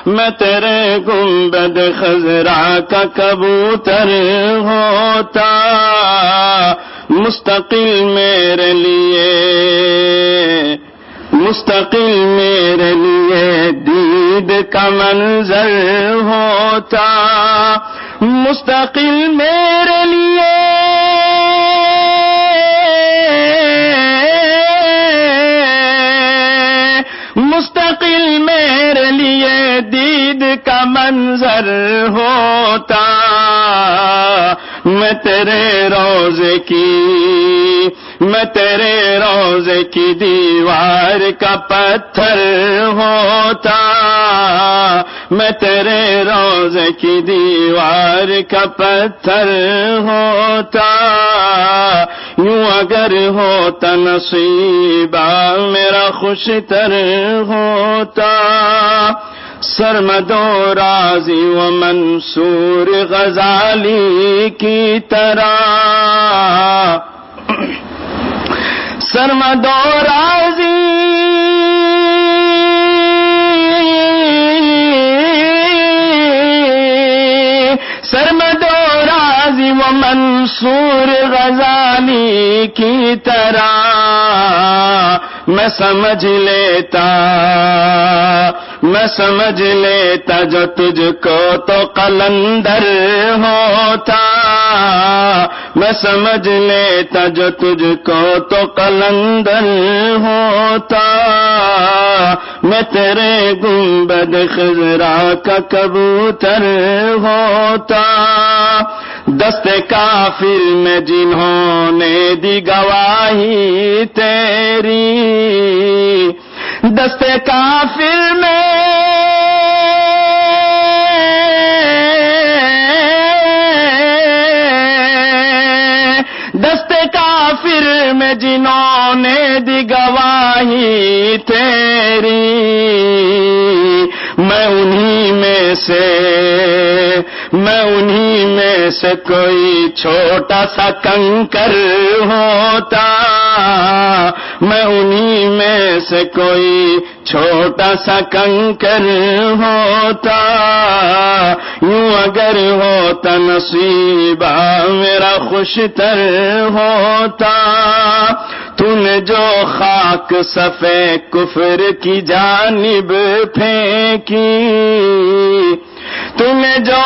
میں تیرے گنبد خضرا کا کبوتر ہوتا، مستقل میرے لیے دید کا منظر ہوتا، مستقل میرے لیے دید کا منظر ہوتا، میں تیرے روضے کی دیوار کا پتھر ہوتا، میں تیرے روضے کی دیوار کا پتھر ہوتا، یوں اگر ہوتا نصیبہ میرا خوش تر ہوتا، سرمد و رازی و منصور غزالی کی طرح، سرمد و رازی و منصور غزالی کی طرح میں سمجھ لیتا جو تجھ کو تو قلندر ہوتا، میں سمجھ لیتا جو تجھ کو تو قلندر ہوتا، میں تیرے گنبد خضرا کا کبوتر ہوتا، دست کافر میں جنہوں نے دی گواہی تیری، دست کافر میں جنہوں نے دی گواہی تیری، میں انہی میں سے کوئی چھوٹا سا کنکر ہوتا، میں انہی میں سے کوئی چھوٹا سا کنکر ہوتا، یوں اگر ہوتا نصیبہ میرا خوش تر ہوتا، تو نے جو خاک صفے کفر کی جانب پھینکی، تو نے جو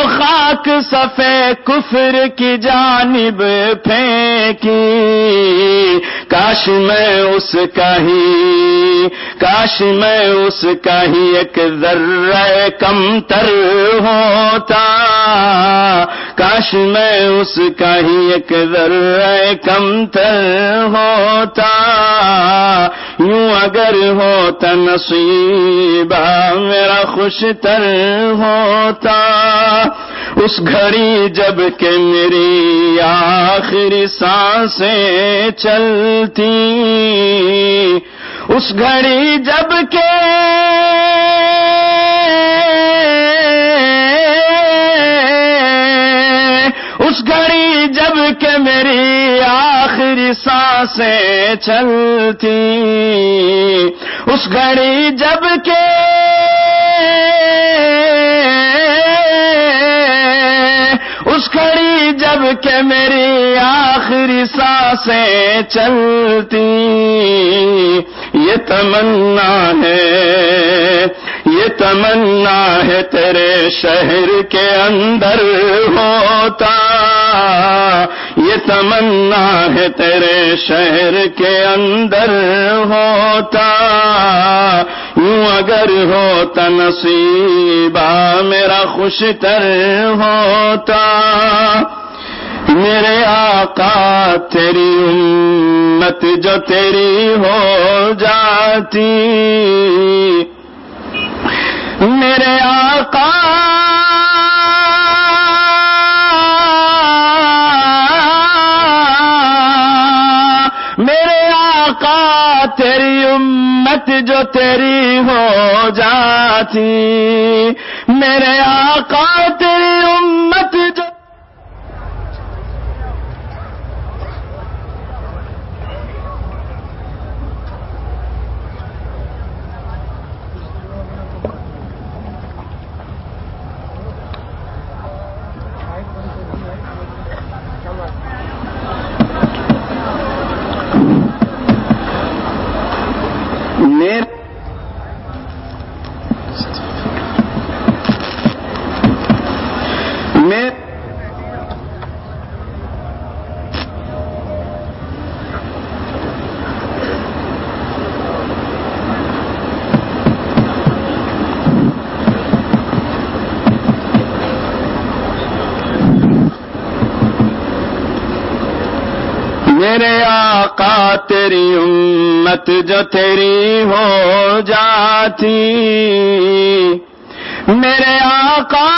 خاک صفے کفر کی جانب پھینکی، کاش میں اس کا ہی ایک ذرہ کمتر ہوتا، کاش میں اس کا ہی ایک ذرہ کمتر ہوتا، یوں اگر ہوتا نصیبہ میرا خوش تر ہوتا، اس گھڑی جب کہ میری آخری سانسیں چلتی، اس گھڑی جب کہ میری آخری سانسیں چلتی، اس گھڑی جب کہ میری آخری سانسیں چلتی، یہ تمنا ہے تیرے شہر کے اندر ہوتا، یہ تمنا ہے تیرے شہر کے اندر ہوتا، یوں اگر ہوتا نصیبہ میرا خوش تر ہوتا، میرے آقا تیری امت جو تیری ہو جاتی، میرے آقا تیری امت جو تیری ہو جاتی، میرے آقا تیری امت جو میرے آقا تیری امت جو تیری ہو جاتی، میرے آقا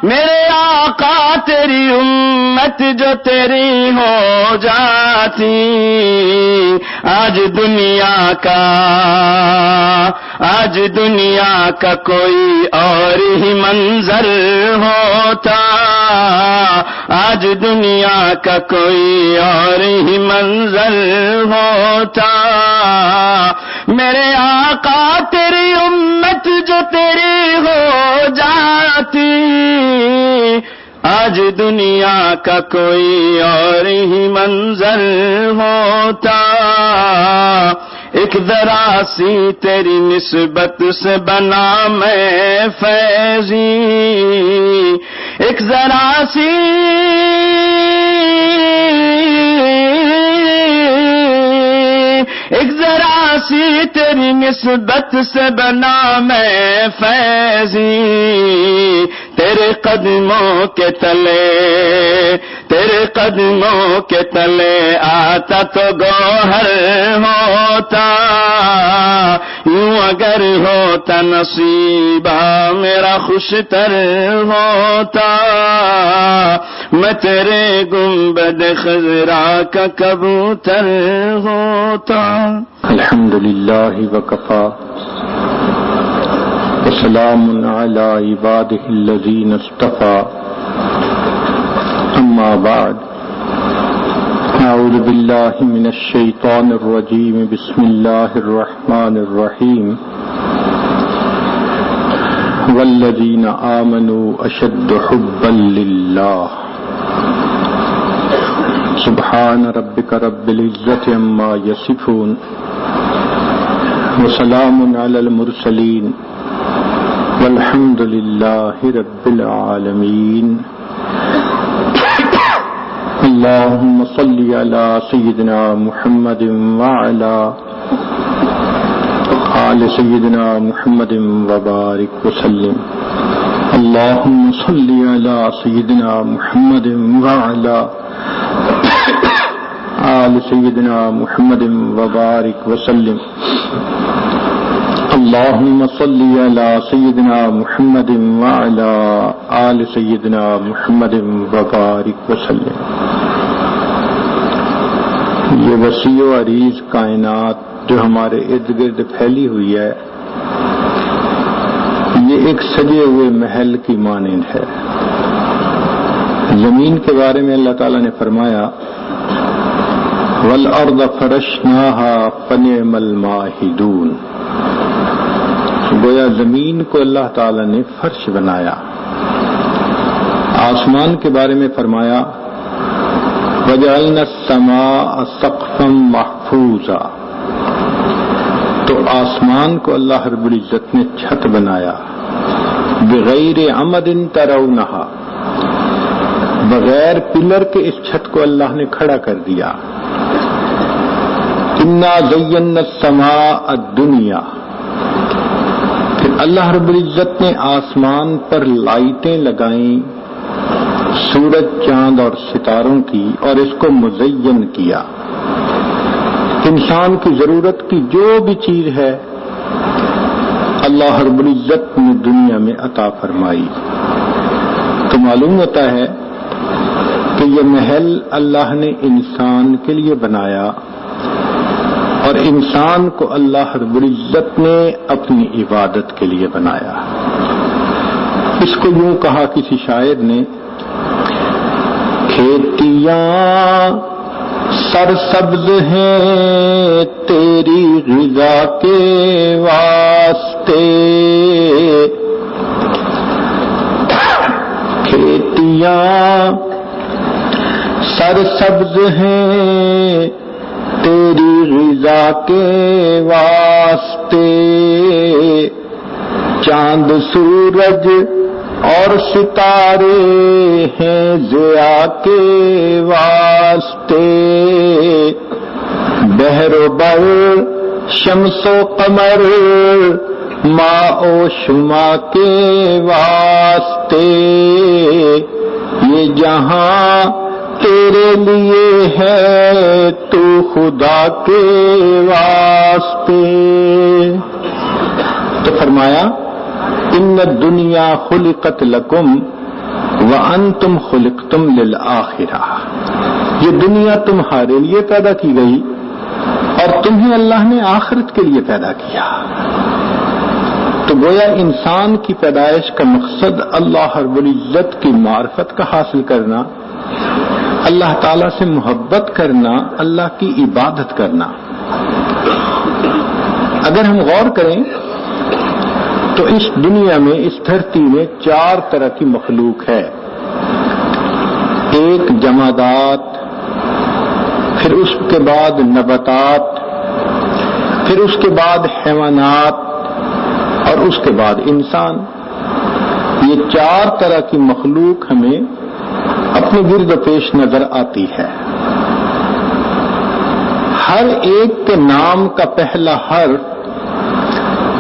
میرے آقا تیری امت جو تیری ہو جاتی، آج دنیا کا کوئی اور ہی منظر ہوتا، آج دنیا کا کوئی اور ہی منظر ہوتا، میرے آقا تیری امت جو تیری ہو جاتی، آج دنیا کا کوئی اور ہی منظر ہوتا، ایک ذرا سی تیری نسبت سے بنا میں فیضی، ایک ذرا سی تیری نسبت سے بنا میں فیضی، تیرے قدموں کے تلے آتا تو گوہر ہوتا، یوں اگر ہوتا نصیبہ میرا خوشتر ہوتا، میں تیرے گنبد خضرا کا کبوتر ہوتا۔ الحمدللہ وکفا وسلام علی عبادہ الذین اصطفى، اما بعد، اعوذ باللہ من الشیطان الرجیم، بسم اللہ الرحمن الرحیم، والذین آمنوا اشد حبا للہ، سبحان ربک رب العزت عما یصفون، وسلام علی المرسلین، والحمد للہ رب العالمین۔ اللہم صلی علی سیدنا محمد وعلی آل سیدنا محمد وبارک وسلم۔ اللہم صلی علی سیدنا محمد وعلی آل سیدنا محمد وبارک وسلم۔ اللہم صلی علی سیدنا محمد وعلی آل سیدنا محمد وبارک وسلم۔ یہ وسیع و عریض کائنات جو ہمارے ارد گرد پھیلی ہوئی ہے، یہ ایک سجے ہوئے محل کی مانند ہے۔ زمین کے بارے میں اللہ تعالیٰ نے فرمایا، وَالْأَرْضَ فَرَشْنَاهَا فَنِعْمَ الْمَاهِدُونَ، گویا زمین کو اللہ تعالیٰ نے فرش بنایا۔ آسمان کے بارے میں فرمایا، وَجَعَلْنَا السَّمَاءَ سَقْفًا مَحْفُوظًا، تو آسمان کو اللہ رب العزت نے چھت بنایا، بغیر عمد ترونها، بغیر پلر کے اس چھت کو اللہ نے کھڑا کر دیا۔ انا زینا السماء الدنیا، پھر اللہ رب العزت نے آسمان پر لائٹیں لگائیں سورج، چاند اور ستاروں کی، اور اس کو مزین کیا۔ انسان کی ضرورت کی جو بھی چیز ہے اللہ رب العزت نے دنیا میں عطا فرمائی۔ تو معلوم ہوتا ہے کہ یہ محل اللہ نے انسان کے لیے بنایا، اور انسان کو اللہ رب العزت نے اپنی عبادت کے لیے بنایا۔ اس کو یوں کہا کسی شاعر نے، کھیتیاں سرسبز ہیں تیری غذا کے واسطے، کھیتیاں سرسبز ہیں تیری غذا کے واسطے، چاند سورج اور ستارے ہیں ضیاء کے واسطے، بحر و بر شمس و قمر ماء و شما کے واسطے، یہ جہاں تیرے لیے ہے تو خدا کے واسطے۔ تو فرمایا ان الدنیا خلقت لکم وانتم خلقتم للآخرہ، یہ دنیا تمہارے لیے پیدا کی گئی اور تمہیں اللہ نے آخرت کے لیے پیدا کیا۔ تو گویا انسان کی پیدائش کا مقصد اللہ رب العزت کی معرفت کا حاصل کرنا، اللہ تعالی سے محبت کرنا، اللہ کی عبادت کرنا۔ اگر ہم غور کریں تو اس دنیا میں، اس دھرتی میں 4 طرح کی مخلوق ہے۔ ایک جمادات، پھر اس کے بعد نباتات، پھر اس کے بعد حیوانات اور اس کے بعد انسان۔ یہ 4 طرح کی مخلوق ہمیں اپنے گرد و پیش نظر آتی ہے۔ ہر ایک کے نام کا پہلا حرف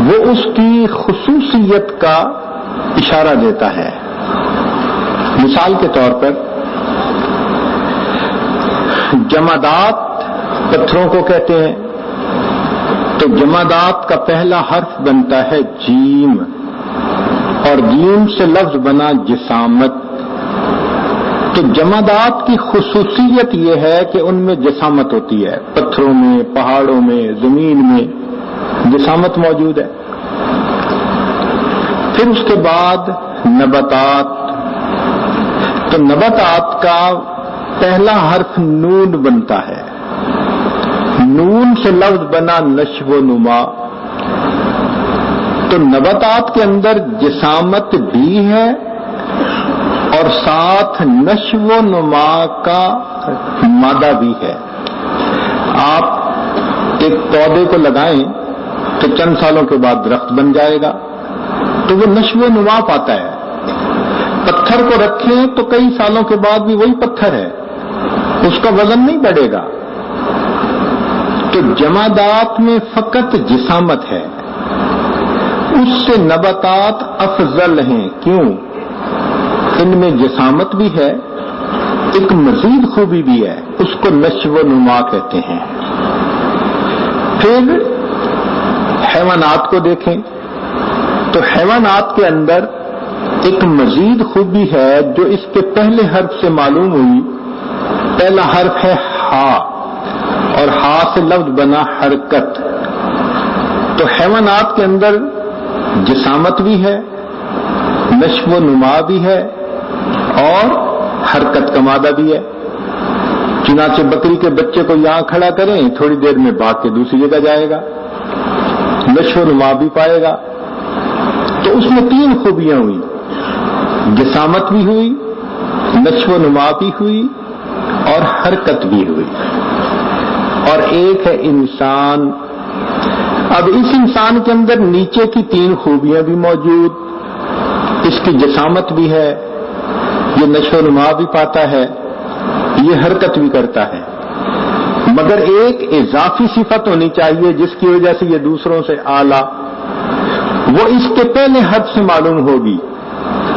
وہ اس کی خصوصیت کا اشارہ دیتا ہے۔ مثال کے طور پر جمادات پتھروں کو کہتے ہیں، تو جمادات کا پہلا حرف بنتا ہے جیم، اور جیم سے لفظ بنا جسامت۔ تو جمادات کی خصوصیت یہ ہے کہ ان میں جسامت ہوتی ہے، پتھروں میں، پہاڑوں میں، زمین میں جسامت موجود ہے۔ پھر اس کے بعد نباتات، تو نباتات کا پہلا حرف نون بنتا ہے، نون سے لفظ بنا نشو و نما۔ تو نباتات کے اندر جسامت بھی ہے اور ساتھ نشو و نما کا مادہ بھی ہے۔ آپ ایک پودے کو لگائیں تو چند سالوں کے بعد درخت بن جائے گا، تو وہ نشو و نما پاتا ہے۔ پتھر کو رکھیں تو کئی سالوں کے بعد بھی وہی پتھر ہے، اس کا وزن نہیں بڑھے گا۔ تو جمادات میں فقط جسامت ہے، اس سے نباتات افضل ہیں۔ کیوں؟ ان میں جسامت بھی ہے، ایک مزید خوبی بھی ہے، اس کو نشو و نما کہتے ہیں۔ پھر حیوانات کو دیکھیں تو حیوانات کے اندر ایک مزید خوبی ہے جو اس کے پہلے حرف سے معلوم ہوئی۔ پہلا حرف ہے ہا، اور ہا سے لفظ بنا حرکت۔ تو حیوانات کے اندر جسامت بھی ہے، نشو و نما بھی ہے اور حرکت کا مادہ بھی ہے۔ چنانچہ بکری کے بچے کو یہاں کھڑا کریں، تھوڑی دیر میں بھاگ کے دوسری جگہ جائے گا، نشو و نما بھی پائے گا۔ تو اس میں 3 خوبیاں ہوئی، جسامت بھی ہوئی، نشو و نما بھی ہوئی اور حرکت بھی ہوئی۔ اور ایک ہے انسان۔ اب اس انسان کے اندر نیچے کی 3 خوبیاں بھی موجود، اس کی جسامت بھی ہے، یہ نشو و نما بھی پاتا ہے، یہ حرکت بھی کرتا ہے، مگر ایک اضافی صفت ہونی چاہیے جس کی وجہ سے یہ دوسروں سے اعلیٰ، وہ اس کے پہلے حرف سے معلوم ہوگی۔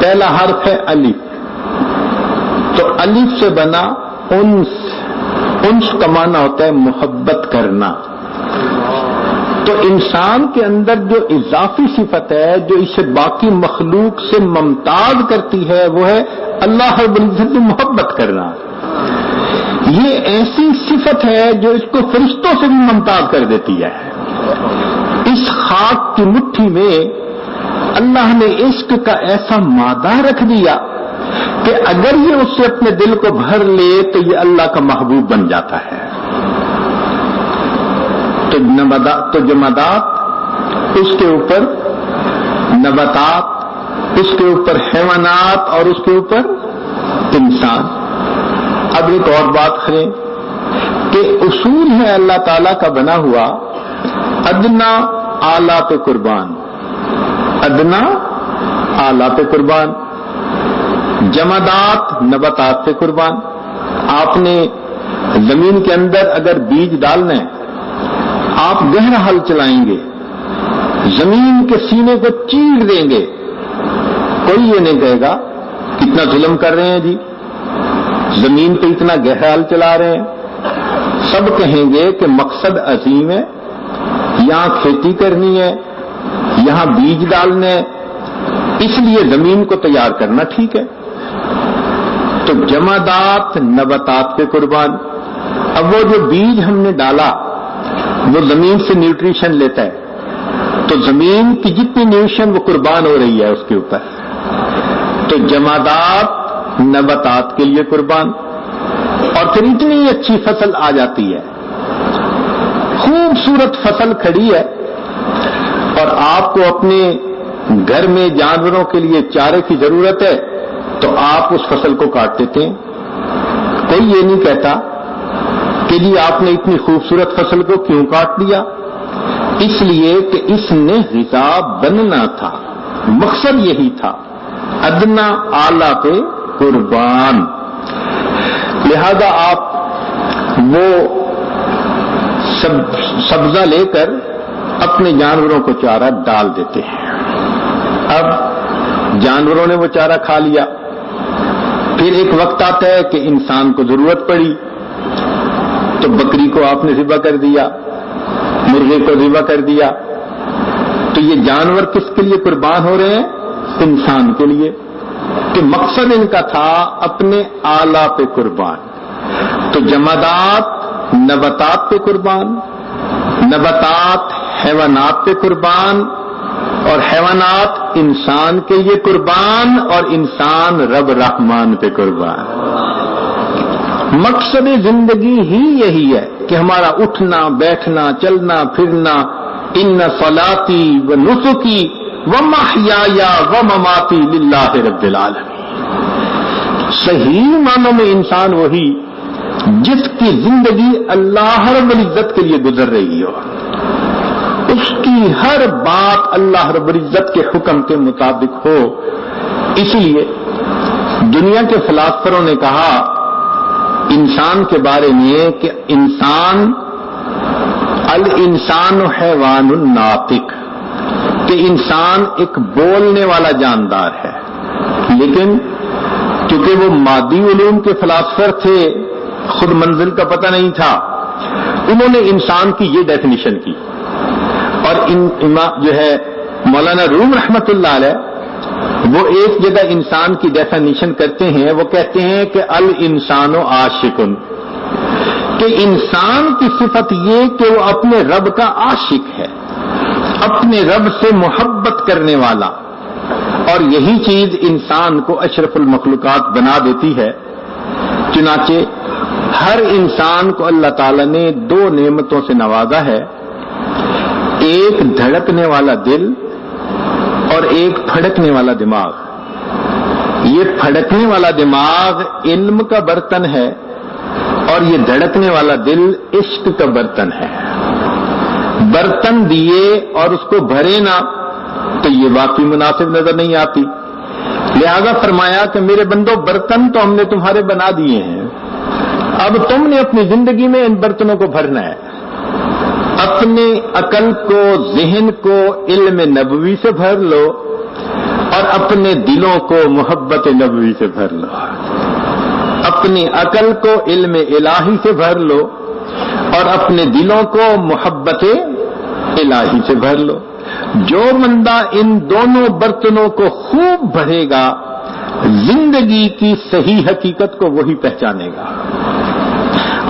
پہلا حرف ہے الف، تو الف سے بنا انس۔ انس کا معنی ہوتا ہے محبت کرنا۔ تو انسان کے اندر جو اضافی صفت ہے جو اسے باقی مخلوق سے ممتاز کرتی ہے وہ ہے اللہ رب العزت سے محبت کرنا۔ یہ ایسی صفت ہے جو اس کو فرشتوں سے بھی ممتاز کر دیتی ہے۔ اس خاک کی مٹھی میں اللہ نے عشق کا ایسا مادہ رکھ دیا کہ اگر یہ اس سے اپنے دل کو بھر لے تو یہ اللہ کا محبوب بن جاتا ہے۔ تو جمادات، اس کے اوپر نباتات، اس کے اوپر حیوانات اور اس کے اوپر انسان۔ اب ایک اور بات کریں کہ اصول ہے اللہ تعالیٰ کا بنا ہوا ادنا اعلیٰ پہ قربان، ادنا اعلیٰ پہ قربان، جمادات نباتات پہ قربان۔ آپ نے زمین کے اندر اگر بیج ڈالنا ہے، آپ گہرا ہل چلائیں گے، زمین کے سینے کو چیر دیں گے، کوئی یہ نہیں کہے گا کتنا ظلم کر رہے ہیں جی، زمین پہ اتنا گہرا ہل چلا رہے ہیں۔ سب کہیں گے کہ مقصد عظیم ہے، یہاں کھیتی کرنی ہے، یہاں بیج ڈالنے، اس لیے زمین کو تیار کرنا ٹھیک ہے۔ تو جمادات نباتات کے قربان۔ اب وہ جو بیج ہم نے ڈالا وہ زمین سے نیوٹریشن لیتا ہے، تو زمین کی جتنی نیوٹریشن وہ قربان ہو رہی ہے اس کے اوپر۔ تو جمادات نباتات کے لیے قربان، اور پھر اتنی اچھی فصل آ جاتی ہے، خوبصورت فصل کھڑی ہے، اور آپ کو اپنے گھر میں جانوروں کے لیے چارے کی ضرورت ہے تو آپ اس فصل کو کاٹ دیتے ہیں۔ کوئی یہ نہیں کہتا کہ جی آپ نے اتنی خوبصورت فصل کو کیوں کاٹ دیا، اس لیے کہ اس نے غذا بننا تھا، مقصد یہی تھا، ادنا اعلیٰ پہ قربان۔ لہذا آپ وہ سبزہ لے کر اپنے جانوروں کو چارہ ڈال دیتے ہیں۔ اب جانوروں نے وہ چارہ کھا لیا، پھر ایک وقت آتا ہے کہ انسان کو ضرورت پڑی تو بکری کو آپ نے ذبح کر دیا، مرغے کو ذبح کر دیا، تو یہ جانور کس کے لیے قربان ہو رہے ہیں؟ انسان کے لیے، کہ مقصد ان کا تھا اپنے آلہ پہ قربان۔ تو جمادات نباتات پہ قربان، نباتات حیوانات پہ قربان، اور حیوانات انسان کے لیے قربان، اور انسان رب رحمان پہ قربان۔ مقصد زندگی ہی یہی ہے کہ ہمارا اٹھنا بیٹھنا چلنا پھرنا، ان صلاتی و نسکی و محیای و مماتی للہ رب العالمین۔ صحیح معنوں میں انسان وہی جس کی زندگی اللہ رب العزت کے لیے گزر رہی ہو، اس کی ہر بات اللہ رب العزت کے حکم کے مطابق ہو۔ اس لیے دنیا کے فلاسفروں نے کہا انسان کے بارے میں کہ انسان الانسان حیوان ناطق، کہ انسان ایک بولنے والا جاندار ہے۔ لیکن چونکہ وہ مادی علوم کے فلاسفر تھے، خود منزل کا پتہ نہیں تھا، انہوں نے انسان کی یہ ڈیفینیشن کی، اور جو ہے مولانا روم رحمت اللہ علیہ وہ ایک جگہ انسان کی ڈیفینیشن کرتے ہیں، وہ کہتے ہیں کہ الانسان عاشقن، کہ انسان کی صفت یہ کہ وہ اپنے رب کا عاشق ہے، اپنے رب سے محبت کرنے والا، اور یہی چیز انسان کو اشرف المخلوقات بنا دیتی ہے۔ چنانچہ ہر انسان کو اللہ تعالیٰ نے دو نعمتوں سے نوازا ہے، ایک دھڑکنے والا دل اور ایک پھڑکنے والا دماغ۔ یہ پھڑکنے والا دماغ علم کا برتن ہے، اور یہ دھڑکنے والا دل عشق کا برتن ہے۔ برتن دیے اور اس کو بھرے نہ تو یہ واقعی مناسب نظر نہیں آتی۔ لہذا فرمایا کہ میرے بندو، برتن تو ہم نے تمہارے بنا دیے ہیں، اب تم نے اپنی زندگی میں ان برتنوں کو بھرنا ہے۔ اپنے عقل کو، ذہن کو علم نبوی سے بھر لو، اور اپنے دلوں کو محبت نبوی سے بھر لو۔ اپنی عقل کو علم الہی سے بھر لو، اور اپنے دلوں کو محبت الہی سے بھر لو۔ جو بندہ ان دونوں برتنوں کو خوب بھرے گا، زندگی کی صحیح حقیقت کو وہی پہچانے گا۔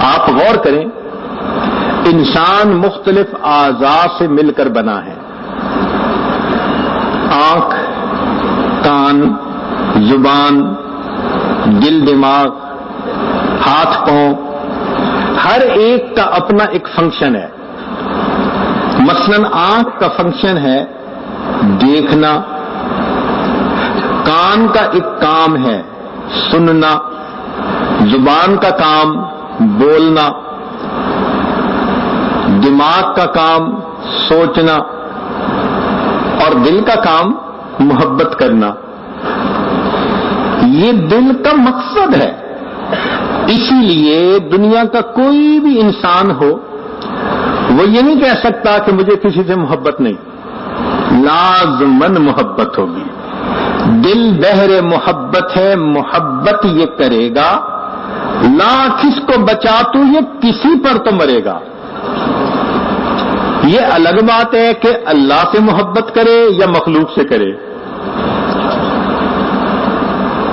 آپ غور کریں، انسان مختلف اعضاء سے مل کر بنا ہے۔ آنکھ، کان، زبان، دل، دماغ، ہاتھ، پاؤں، ہر ایک کا اپنا ایک فنکشن ہے۔ مثلاً آنکھ کا فنکشن ہے دیکھنا، کان کا ایک کام ہے سننا، زبان کا کام بولنا، دماغ کا کام سوچنا، اور دل کا کام محبت کرنا۔ یہ دل کا مقصد ہے۔ اسی لیے دنیا کا کوئی بھی انسان ہو، وہ یہ نہیں کہہ سکتا کہ مجھے کسی سے محبت نہیں، لازماً محبت ہوگی. دل بہر محبت ہے، محبت یہ کرے گا. لاکھ اس کو بچا تو یہ کسی پر تو مرے گا. یہ الگ بات ہے کہ اللہ سے محبت کرے یا مخلوق سے کرے،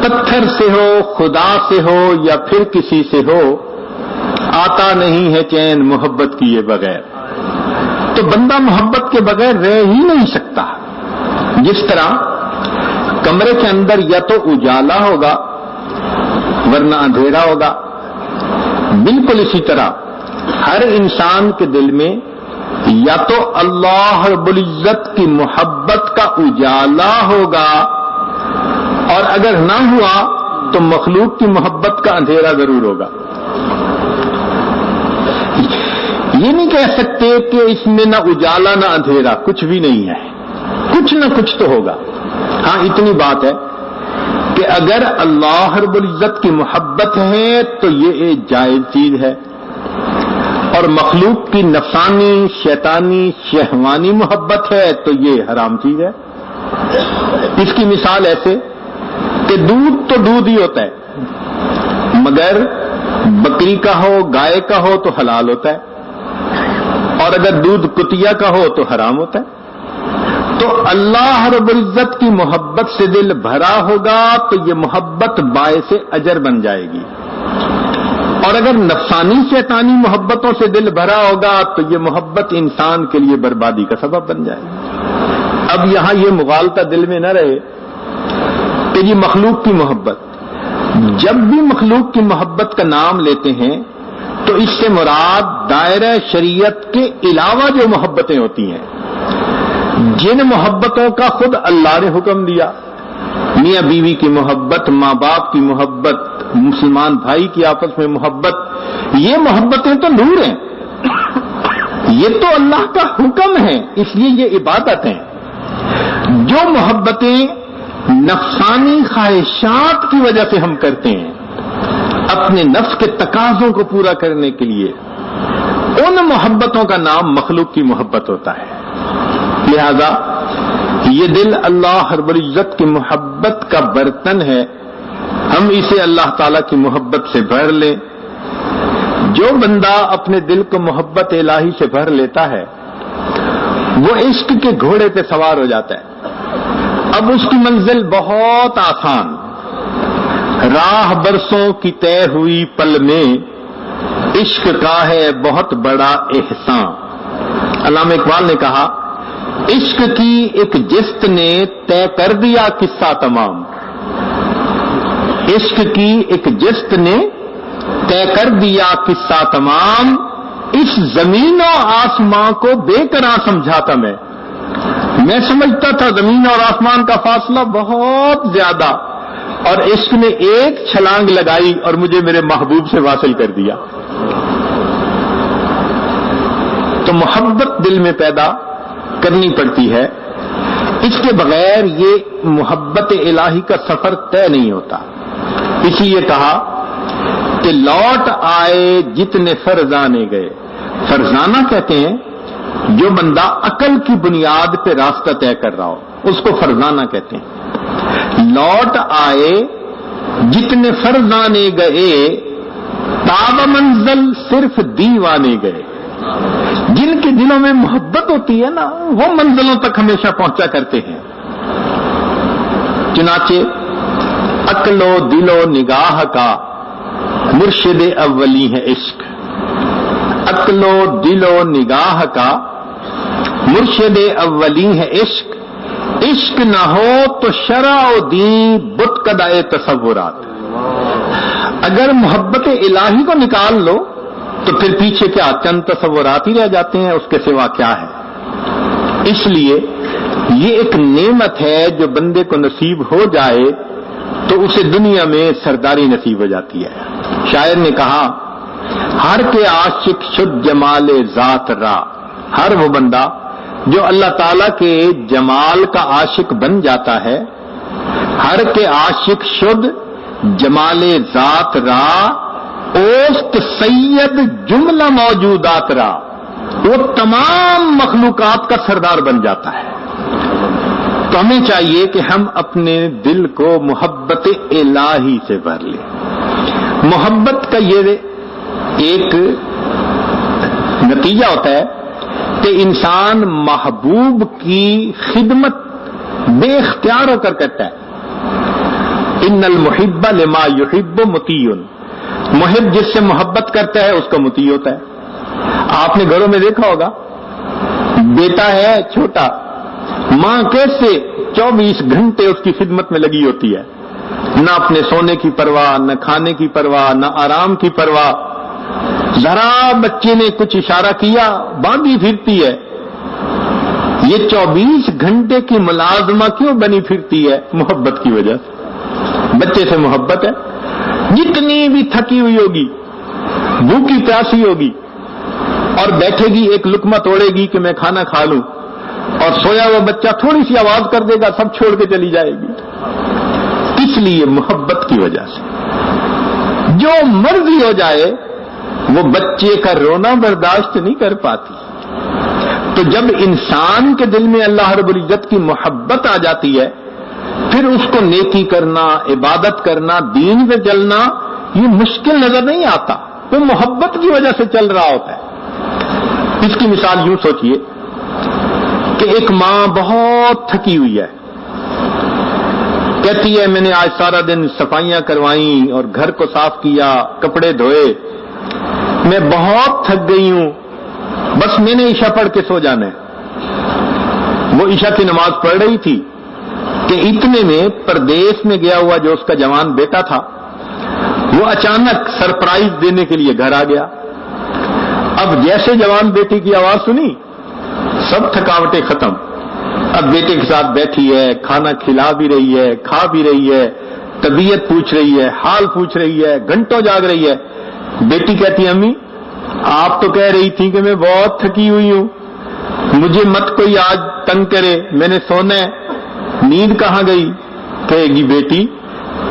پتھر سے ہو، خدا سے ہو یا پھر کسی سے ہو، آتا نہیں ہے چین محبت کیے بغیر. تو بندہ محبت کے بغیر رہ ہی نہیں سکتا. جس طرح کمرے کے اندر یا تو اجالا ہوگا ورنہ اندھیرا ہوگا، بالکل اسی طرح ہر انسان کے دل میں یا تو اللہ رب العزت کی محبت کا اجالا ہوگا، اور اگر نہ ہوا تو مخلوق کی محبت کا اندھیرا ضرور ہوگا. یہ نہیں کہہ سکتے کہ اس میں نہ اجالا نہ اندھیرا، کچھ بھی نہیں ہے، کچھ نہ کچھ تو ہوگا. ہاں اتنی بات ہے کہ اگر اللہ رب العزت کی محبت ہے تو یہ ایک جائز چیز ہے، اور مخلوق کی نفسانی شیطانی شہوانی محبت ہے تو یہ حرام چیز ہے. اس کی مثال ایسے کہ دودھ تو دودھ ہی ہوتا ہے، مگر بکری کا ہو گائے کا ہو تو حلال ہوتا ہے، اور اگر دودھ کتیا کا ہو تو حرام ہوتا ہے. تو اللہ رب العزت کی محبت سے دل بھرا ہوگا تو یہ محبت باعث اجر بن جائے گی، اور اگر نفسانی شیطانی محبتوں سے دل بھرا ہوگا تو یہ محبت انسان کے لیے بربادی کا سبب بن جائے گی. اب یہاں یہ مغالطہ دل میں نہ رہے کہ یہ مخلوق کی محبت. جب بھی مخلوق کی محبت کا نام لیتے ہیں تو اس سے مراد دائرہ شریعت کے علاوہ جو محبتیں ہوتی ہیں، جن محبتوں کا خود اللہ نے حکم دیا، میاں بیوی کی محبت، ماں باپ کی محبت، مسلمان بھائی کی آپس میں محبت، یہ محبتیں تو نور ہیں، یہ تو اللہ کا حکم ہے، اس لیے یہ عبادت ہیں. جو محبتیں نفسانی خواہشات کی وجہ سے ہم کرتے ہیں اپنے نفس کے تقاضوں کو پورا کرنے کے لیے، ان محبتوں کا نام مخلوق کی محبت ہوتا ہے. لہذا یہ دل اللہ رب العزت کی محبت کا برتن ہے، ہم اسے اللہ تعالی کی محبت سے بھر لیں. جو بندہ اپنے دل کو محبت الہی سے بھر لیتا ہے وہ عشق کے گھوڑے پہ سوار ہو جاتا ہے. اب اس کی منزل بہت آسان، راہ برسوں کی طے ہوئی پل میں عشق کا ہے بہت بڑا احسان. علامہ اقبال نے کہا، عشق کی ایک جست نے طے کر دیا قصہ تمام. عشق کی ایک جست نے طے کر دیا قصہ تمام، اس زمین و آسمان کو بے قرار سمجھاتا میں سمجھتا تھا زمین اور آسمان کا فاصلہ بہت زیادہ، اور عشق نے ایک چھلانگ لگائی اور مجھے میرے محبوب سے واصل کر دیا. تو محبت دل میں پیدا کرنی پڑتی ہے، اس کے بغیر یہ محبت الہی کا سفر طے نہیں ہوتا. اسی لیے کہا کہ لوٹ آئے جتنے فرزانے گئے. فرزانہ کہتے ہیں جو بندہ عقل کی بنیاد پہ راستہ طے کر رہا ہو اس کو فرزانہ کہتے ہیں. لوٹ آئے جتنے فرزانے گئے، تاب منزل صرف دیوانے گئے. جن کے دلوں میں محبت ہوتی ہے نا وہ منزلوں تک ہمیشہ پہنچا کرتے ہیں. چنانچہ عقل و دل و نگاہ کا مرشد اولی ہے عشق. عقل و دل و نگاہ کا مرشد اولی ہے عشق. عشق نہ ہو تو شرع و دین بت کدائے تصورات. اگر محبت الہی کو نکال لو تو پھر پیچھے کیا چند تصورات ہی رہ جاتے ہیں، اس کے سوا کیا ہے. اس لیے یہ ایک نعمت ہے جو بندے کو نصیب ہو جائے تو اسے دنیا میں سرداری نصیب ہو جاتی ہے. شاعر نے کہا، ہر کے عاشق شد جمال ذات را. ہر وہ بندہ جو اللہ تعالیٰ کے جمال کا عاشق بن جاتا ہے، ہر کے عاشق شد جمال ذات را، اوست سید جملہ موجودات را. وہ تمام مخلوقات کا سردار بن جاتا ہے. تو ہمیں چاہیے کہ ہم اپنے دل کو محبت الہی سے بھر لیں. محبت کا یہ ایک نتیجہ ہوتا ہے کہ انسان محبوب کی خدمت بے اختیار ہو کر کرتا ہے. ان المحب لما یحب مطیع. محب جس سے محبت کرتا ہے اس کا مطیع ہوتا ہے. آپ نے گھروں میں دیکھا ہوگا, بیٹا ہے چھوٹا, ماں کیسے 24 گھنٹے اس کی خدمت میں لگی ہوتی ہے, نہ اپنے سونے کی پرواہ, نہ کھانے کی پرواہ, نہ آرام کی پرواہ. ذرا بچے نے کچھ اشارہ کیا باندھی پھرتی ہے. یہ 24 گھنٹے کی ملازمہ کیوں بنی پھرتی ہے؟ محبت کی وجہ سے. بچے سے محبت ہے. جتنی بھی تھکی ہوئی ہوگی, بھوکی پیاسی ہوگی, اور بیٹھے گی ایک لقمہ توڑے گی کہ میں کھانا کھا لوں, اور سویا ہوا بچہ تھوڑی سی آواز کر دے گا, سب چھوڑ کے چلی جائے گی. اس لیے محبت کی وجہ سے جو مرضی ہو جائے وہ بچے کا رونا برداشت نہیں کر پاتی. تو جب انسان کے دل میں اللہ رب العزت کی محبت آ جاتی ہے, پھر اس کو نیکی کرنا, عبادت کرنا, دین پہ چلنا یہ مشکل نظر نہیں آتا. وہ محبت کی وجہ سے چل رہا ہوتا ہے. اس کی مثال یوں سوچئے کہ ایک ماں بہت تھکی ہوئی ہے, کہتی ہے میں نے آج سارا دن صفائیاں کروائیں اور گھر کو صاف کیا, کپڑے دھوئے, میں بہت تھک گئی ہوں, بس میں نے عشاء پڑھ کے سو جانا ہے. وہ عشاء کی نماز پڑھ رہی تھی کہ اتنے میں پردیس میں گیا ہوا جو اس کا جوان بیٹا تھا وہ اچانک سرپرائز دینے کے لیے گھر آ گیا. اب جیسے جوان بیٹی کی آواز سنی سب تھکاوٹیں ختم. اب بیٹے کے ساتھ بیٹھی ہے, کھانا کھلا بھی رہی ہے, کھا بھی رہی ہے, طبیعت پوچھ رہی ہے, حال پوچھ رہی ہے, گھنٹوں جاگ رہی ہے. بیٹی کہتی امی آپ تو کہہ رہی تھی کہ میں بہت تھکی ہوئی ہوں, مجھے مت کوئی آج تنگ کرے, میں نے سونا ہے, نیند کہاں گئی؟ کہے گی بیٹی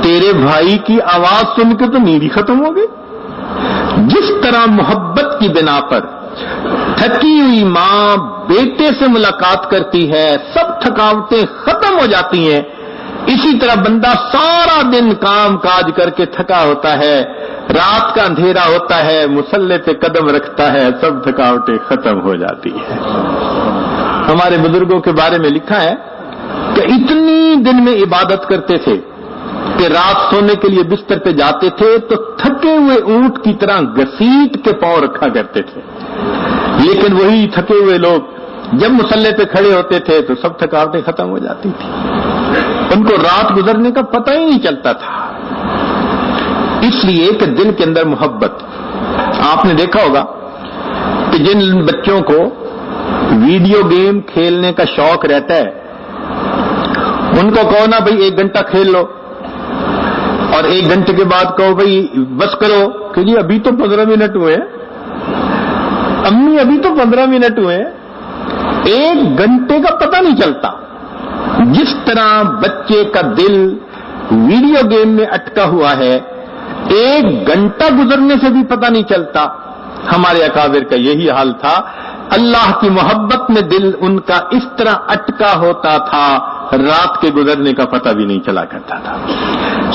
تیرے بھائی کی آواز سن کے تو نیند ہی ختم ہو گئی. جس طرح محبت کی بنا پر تھکی ہوئی ماں بیٹے سے ملاقات کرتی ہے, سب تھکاوٹیں ختم ہو جاتی ہیں, اسی طرح بندہ سارا دن کام کاج کر کے تھکا ہوتا ہے, رات کا اندھیرا ہوتا ہے, مصلے پہ قدم رکھتا ہے, سب تھکاوٹیں ختم ہو جاتی ہے. ہمارے بزرگوں کے بارے میں لکھا ہے کہ اتنی دن میں عبادت کرتے تھے کہ رات سونے کے لیے بستر پہ جاتے تھے تو تھکے ہوئے اونٹ کی طرح گھسیٹ کے پاؤں رکھا کرتے تھے. لیکن وہی تھکے ہوئے لوگ جب مصلے پہ کھڑے ہوتے تھے تو سب تھکاوٹیں ختم ہو جاتی تھی, ان کو رات گزرنے کا پتہ ہی نہیں چلتا تھا. اس لیے کہ دل کے اندر محبت. آپ نے دیکھا ہوگا کہ جن بچوں کو ویڈیو گیم کھیلنے کا شوق رہتا ہے ان کو کہو نا بھئی 1 گھنٹہ کھیل لو, اور 1 گھنٹے کے بعد کہو بھئی بس کرو کہ جی ابھی تو 15 منٹ ہوئے, امی ابھی تو 15 منٹ ہوئے, 1 گھنٹے کا پتہ نہیں چلتا. جس طرح بچے کا دل ویڈیو گیم میں اٹکا ہوا ہے, 1 گھنٹہ گزرنے سے بھی پتہ نہیں چلتا. ہمارے اکابر کا یہی حال تھا. اللہ کی محبت میں دل ان کا اس طرح اٹکا ہوتا تھا, رات کے گزرنے کا پتہ بھی نہیں چلا کرتا تھا.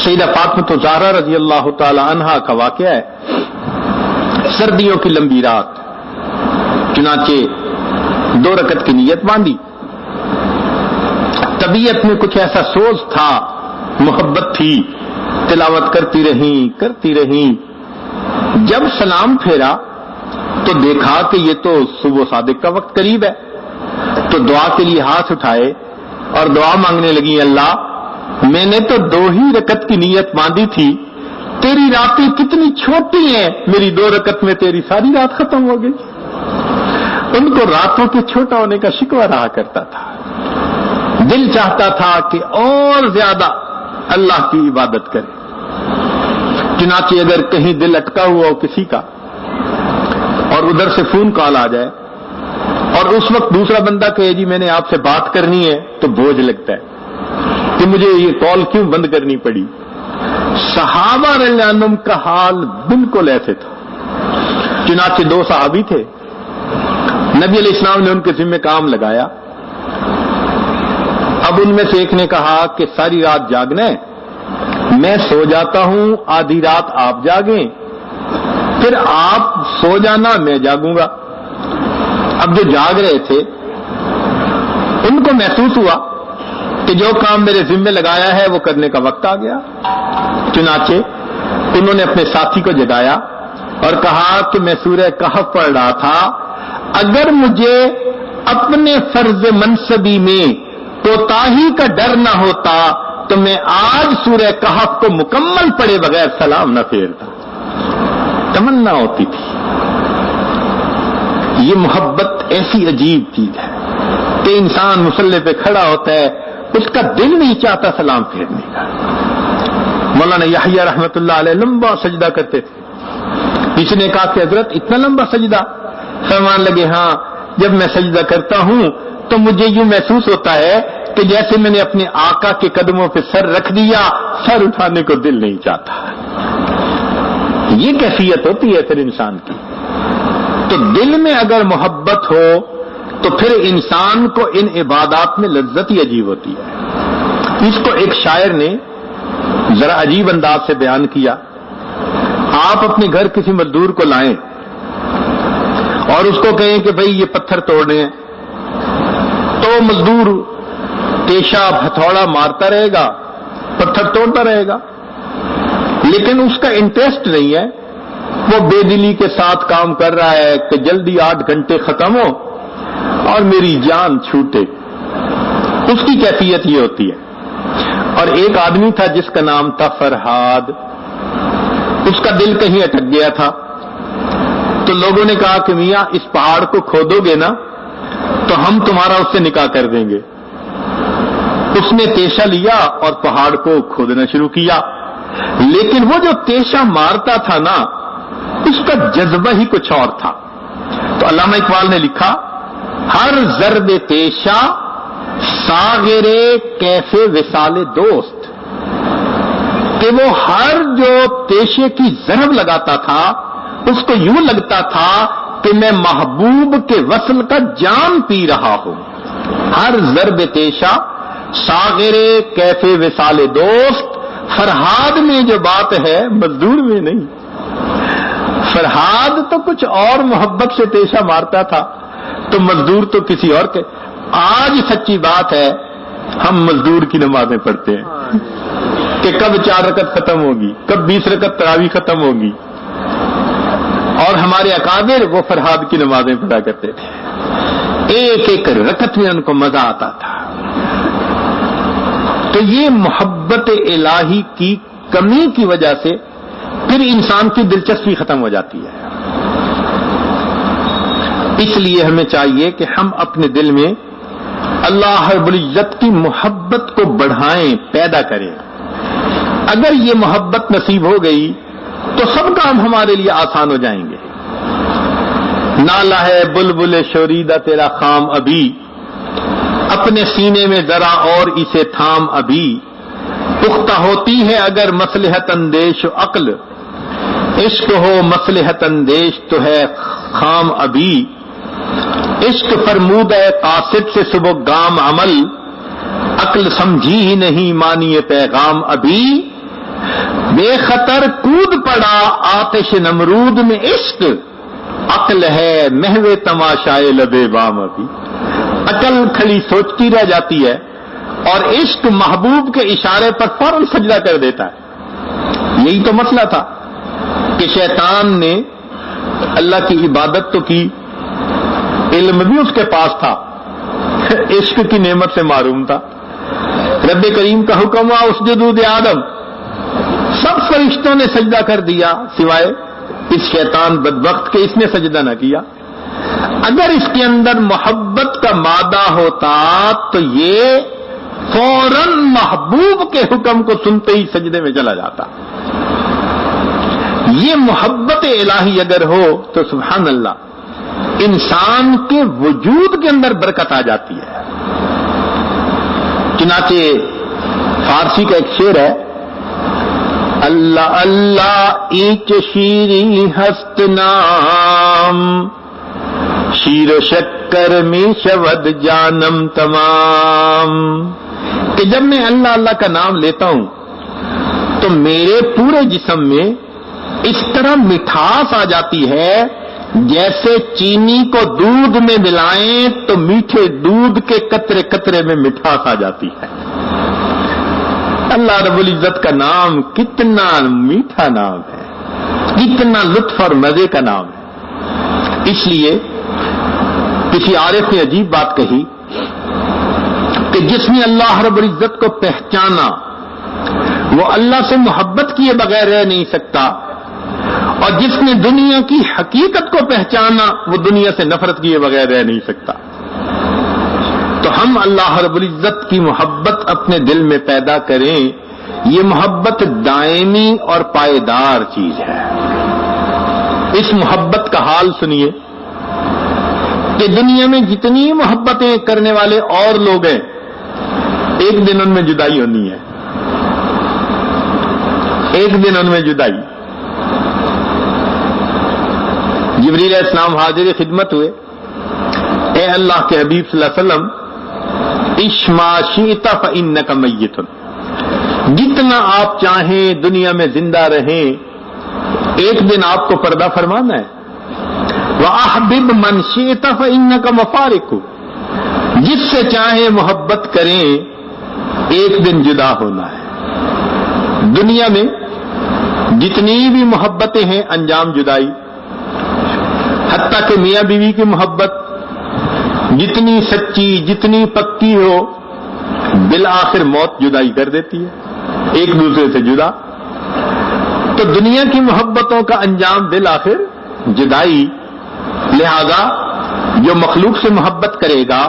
سیدہ فاطمہ زہرا رضی اللہ تعالی عنہا کا واقعہ ہے. سردیوں کی لمبی رات, چنانچہ 2 رکعت کی نیت باندھی. طبیعت میں کچھ ایسا سوز تھا, محبت تھی, تلاوت کرتی رہیں. جب سلام پھیرا تو دیکھا کہ یہ تو صبح صادق کا وقت قریب ہے, تو دعا کے لیے ہاتھ اٹھائے اور دعا مانگنے لگی, اللہ میں نے تو 2 ہی رکعت کی نیت باندھی تھی, تیری راتیں کتنی چھوٹی ہیں, میری 2 رکعت میں تیری ساری رات ختم ہو گئی. ان کو راتوں کے چھوٹا ہونے کا شکوہ رہا کرتا تھا. دل چاہتا تھا کہ اور زیادہ اللہ کی عبادت کرے. چنانچہ اگر کہیں دل اٹکا ہوا ہو کسی کا اور ادھر سے فون کال آ جائے اور اس وقت دوسرا بندہ کہے جی میں نے آپ سے بات کرنی ہے, تو بوجھ لگتا ہے کہ مجھے یہ کال کیوں بند کرنی پڑی. صحابہ رضی اللہ عنہم کا حال بالکل ایسے تھا. چنانچہ 2 صحابی تھے, نبی علیہ السلام نے ان کے ذمہ کام لگایا. اب ان میں سے ایک نے کہا کہ ساری رات جاگنا ہے, میں سو جاتا ہوں, آدھی رات آپ جاگیں, پھر آپ سو جانا, میں جاگوں گا. اب جو جاگ رہے تھے ان کو محسوس ہوا کہ جو کام میرے ذمہ لگایا ہے وہ کرنے کا وقت آ گیا. چنانچہ انہوں نے اپنے ساتھی کو جگایا اور کہا کہ میں سورہ کہف پڑھ رہا تھا, اگر مجھے اپنے فرض منصبی میں کوتاہی کا ڈر نہ ہوتا تو میں آج سورہ کہف کو مکمل پڑھے بغیر سلام نہ پھیرتا. تمنا ہوتی تھی. یہ محبت ایسی عجیب چیز ہے کہ انسان مصلی پہ کھڑا ہوتا ہے, اس کا دل نہیں چاہتا سلام پھیرنے کا. مولانا یحییٰ رحمۃ اللہ علیہ لمبا سجدہ کرتے تھے. کسی نے کہا کہ حضرت اتنا لمبا سجدہ؟ فرمان لگے, ہاں, جب میں سجدہ کرتا ہوں تو مجھے یوں محسوس ہوتا ہے کہ جیسے میں نے اپنے آقا کے قدموں پہ سر رکھ دیا, سر اٹھانے کو دل نہیں چاہتا. یہ کیفیت ہوتی ہے پھر انسان کی. تو دل میں اگر محبت ہو تو پھر انسان کو ان عبادات میں لذت ہی عجیب ہوتی ہے. اس کو ایک شاعر نے ذرا عجیب انداز سے بیان کیا. آپ اپنے گھر کسی مزدور کو لائیں اور اس کو کہیں کہ بھئی یہ پتھر توڑنے ہیں, تو مزدور پیشاب ہتھوڑا مارتا رہے گا, پتھر توڑتا رہے گا, لیکن اس کا انٹرسٹ نہیں ہے. وہ بے دلی کے ساتھ کام کر رہا ہے کہ جلدی 8 گھنٹے ختم ہو اور میری جان چھوٹے. اس کی کیفیت یہ ہوتی ہے. اور ایک آدمی تھا جس کا نام تھا فرہاد. اس کا دل کہیں اٹک گیا تھا, تو لوگوں نے کہا کہ میاں اس پہاڑ کو کھودو گے نا تو ہم تمہارا اس سے نکاح کر دیں گے. اس نے تیشہ لیا اور پہاڑ کو کھودنا شروع کیا, لیکن وہ جو تیشہ مارتا تھا نا, اس کا جذبہ ہی کچھ اور تھا. تو علامہ اقبال نے لکھا, ہر ضرب تیشہ ساغرے کیفے وصال دوست, کہ وہ ہر جو تیشے کی ضرب لگاتا تھا اس کو یوں لگتا تھا کہ میں محبوب کے وصل کا جام پی رہا ہوں. ہر ضرب تیشہ ساغرے کیفے وصال دوست. فرہاد میں جو بات ہے مزدور میں نہیں. فرہاد تو کچھ اور محبت سے تیشہ مارتا تھا, تو مزدور تو کسی اور کے. آج سچی بات ہے, ہم مزدور کی نمازیں پڑھتے ہیں کہ کب 4 رکعت ختم ہوگی, کب 20 رکعت تراویح ختم ہوگی, اور ہمارے اکابر وہ فرہاد کی نمازیں پڑھا کرتے تھے. ایک ایک رکعت میں ان کو مزہ آتا تھا. تو یہ محبت الہی کی کمی کی وجہ سے پھر انسان کی دلچسپی ختم ہو جاتی ہے. اس لیے ہمیں چاہیے کہ ہم اپنے دل میں اللہ رب العزت کی محبت کو بڑھائیں, پیدا کریں. اگر یہ محبت نصیب ہو گئی تو سب کام ہمارے لیے آسان ہو جائیں گے. نالا ہے بلبل شوریدہ تیرا خام ابھی, اپنے سینے میں ذرا اور اسے تھام ابھی. پختہ ہوتی ہے اگر مصلحت اندیش و عقل, عشق ہو مصلحت اندیش تو ہے خام ابھی. عشق فرمود ہے قاصد سے صبح گام عمل, عقل سمجھی ہی نہیں مانی پیغام ابھی. بے خطر کود پڑا آتش نمرود میں عشق, عقل ہے محو تماشائے لبے بام ابھی. عقل کھڑی سوچتی رہ جاتی ہے اور عشق محبوب کے اشارے پر فوراً سجدہ کر دیتا ہے. یہی تو مسئلہ تھا کہ شیطان نے اللہ کی عبادت تو کی, علم بھی اس کے پاس تھا, عشق کی نعمت سے معروم تھا. رب کریم کا حکم ہوا اسجدوا لآدم, سب فرشتوں نے سجدہ کر دیا سوائے اس شیطان بدبخت کے, اس نے سجدہ نہ کیا. اگر اس کے اندر محبت کا مادہ ہوتا تو یہ فوراً محبوب کے حکم کو سنتے ہی سجدے میں چلا جاتا. یہ محبت الہی اگر ہو تو سبحان اللہ انسان کے وجود کے اندر برکت آ جاتی ہے. چنانچہ فارسی کا ایک شعر ہے, اللہ اللہ اینچ شیریں ہست نام, شیر و شکر میں شود جانم تمام، کہ جب میں اللہ اللہ کا نام لیتا ہوں تو میرے پورے جسم میں اس طرح مٹھاس آ جاتی ہے جیسے چینی کو دودھ میں ملائیں تو میٹھے دودھ کے قطرے قطرے میں مٹھاس آ جاتی ہے۔ اللہ رب العزت کا نام کتنا میٹھا نام ہے، کتنا لطف اور مزے کا نام ہے۔ اس لیے کسی عارف نے عجیب بات کہی کہ جس نے اللہ رب العزت کو پہچانا وہ اللہ سے محبت کیے بغیر رہ نہیں سکتا، اور جس نے دنیا کی حقیقت کو پہچانا وہ دنیا سے نفرت کیے بغیر رہ نہیں سکتا۔ تو ہم اللہ رب العزت کی محبت اپنے دل میں پیدا کریں، یہ محبت دائمی اور پائیدار چیز ہے۔ اس محبت کا حال سنیے کہ دنیا میں جتنی محبتیں کرنے والے اور لوگ ہیں ایک دن ان میں جدائی ہونی ہے، ایک دن ان میں جدائی۔ جبریل علیہ السلام حاضر خدمت ہوئے، اے اللہ کے حبیب صلی اللہ علیہ وسلم، عش ما شئت فإنک میت، جتنا آپ چاہیں دنیا میں زندہ رہیں ایک دن آپ کو پردہ فرمانا ہے۔ وَأَحْبِبْ مَنْ شِئْتَ فَإِنَّكَ مَفَارِقُ، جس سے چاہیں محبت کریں ایک دن جدا ہونا ہے۔ دنیا میں جتنی بھی محبتیں ہیں انجام جدائی، حتیٰ کہ میاں بیوی کی محبت جتنی سچی جتنی پکی ہو بالآخر موت جدائی کر دیتی ہے، ایک دوسرے سے جدا۔ تو دنیا کی محبتوں کا انجام بالآخر جدائی، لہذا جو مخلوق سے محبت کرے گا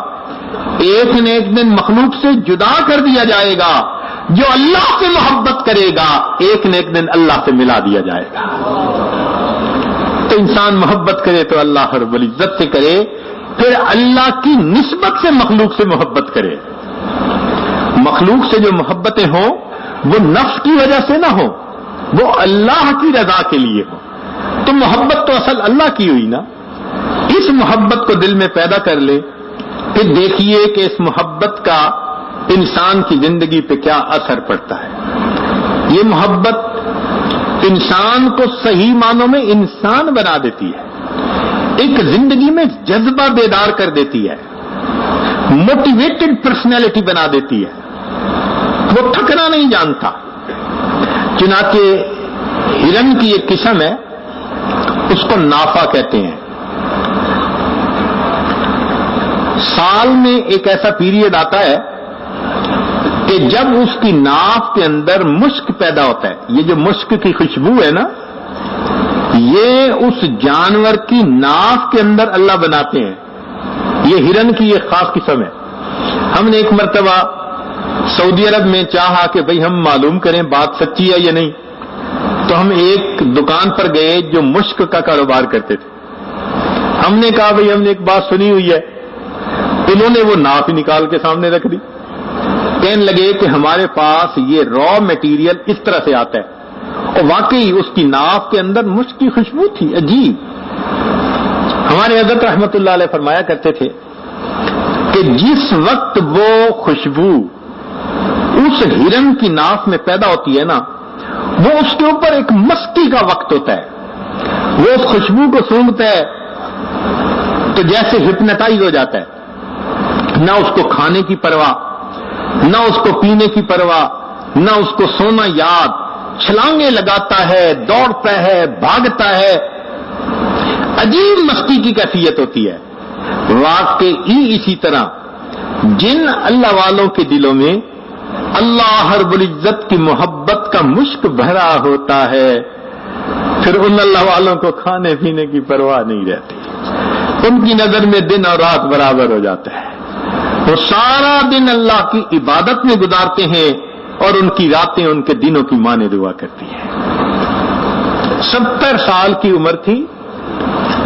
ایک نہ ایک دن مخلوق سے جدا کر دیا جائے گا، جو اللہ سے محبت کرے گا ایک نہ ایک دن اللہ سے ملا دیا جائے گا۔ تو انسان محبت کرے تو اللہ رب العزت سے کرے، پھر اللہ کی نسبت سے مخلوق سے محبت کرے۔ مخلوق سے جو محبتیں ہوں وہ نفس کی وجہ سے نہ ہوں، وہ اللہ کی رضا کے لیے ہوں۔ تو محبت تو اصل اللہ کی ہوئی نا، اس محبت کو دل میں پیدا کر لے، پھر دیکھیے کہ اس محبت کا انسان کی زندگی پہ کیا اثر پڑتا ہے۔ یہ محبت انسان کو صحیح معنوں میں انسان بنا دیتی ہے، ایک زندگی میں جذبہ بیدار کر دیتی ہے، موٹیویٹڈ پرسنالٹی بنا دیتی ہے، وہ تھکنا نہیں جانتا۔ چنانچہ ہرن کی ایک قسم ہے، اس کو نافا کہتے ہیں۔ سال میں ایک ایسا پیریڈ آتا ہے کہ جب اس کی ناف کے اندر مشک پیدا ہوتا ہے، یہ جو مشک کی خوشبو ہے نا، یہ اس جانور کی ناف کے اندر اللہ بناتے ہیں۔ یہ ہرن کی ایک خاص قسم ہے۔ ہم نے ایک مرتبہ سعودی عرب میں چاہا کہ بھئی ہم معلوم کریں بات سچی ہے یا نہیں، تو ہم ایک دکان پر گئے جو مشک کا کاروبار کرتے تھے۔ ہم نے کہا بھئی ہم نے ایک بات سنی ہوئی ہے، انہوں نے وہ ناف نکال کے سامنے رکھ دی، کہنے لگے کہ ہمارے پاس یہ را میٹیریل اس طرح سے آتا ہے، اور واقعی اس کی ناف کے اندر مشک کی خوشبو تھی عجیب۔ ہمارے حضرت رحمت اللہ علیہ فرمایا کرتے تھے کہ جس وقت وہ خوشبو اس ہرن کی ناف میں پیدا ہوتی ہے نا، وہ اس کے اوپر ایک مستی کا وقت ہوتا ہے، وہ اس خوشبو کو سونگتا ہے تو جیسے ہپنوٹائز ہو جاتا ہے، نہ اس کو کھانے کی پرواہ، نہ اس کو پینے کی پرواہ، نہ اس کو سونا یاد، چھلانگیں لگاتا ہے، دوڑتا ہے، بھاگتا ہے، عجیب مستی کی کیفیت ہوتی ہے۔ واقعی اسی طرح جن اللہ والوں کے دلوں میں اللہ رب العزت کی محبت کا مشک بھرا ہوتا ہے، پھر ان اللہ والوں کو کھانے پینے کی پرواہ نہیں رہتی، ان کی نظر میں دن اور رات برابر ہو جاتا ہے، وہ سارا دن اللہ کی عبادت میں گزارتے ہیں اور ان کی راتیں ان کے دنوں کی مانند ہوا کرتی ہیں۔ 70 سال کی عمر تھی،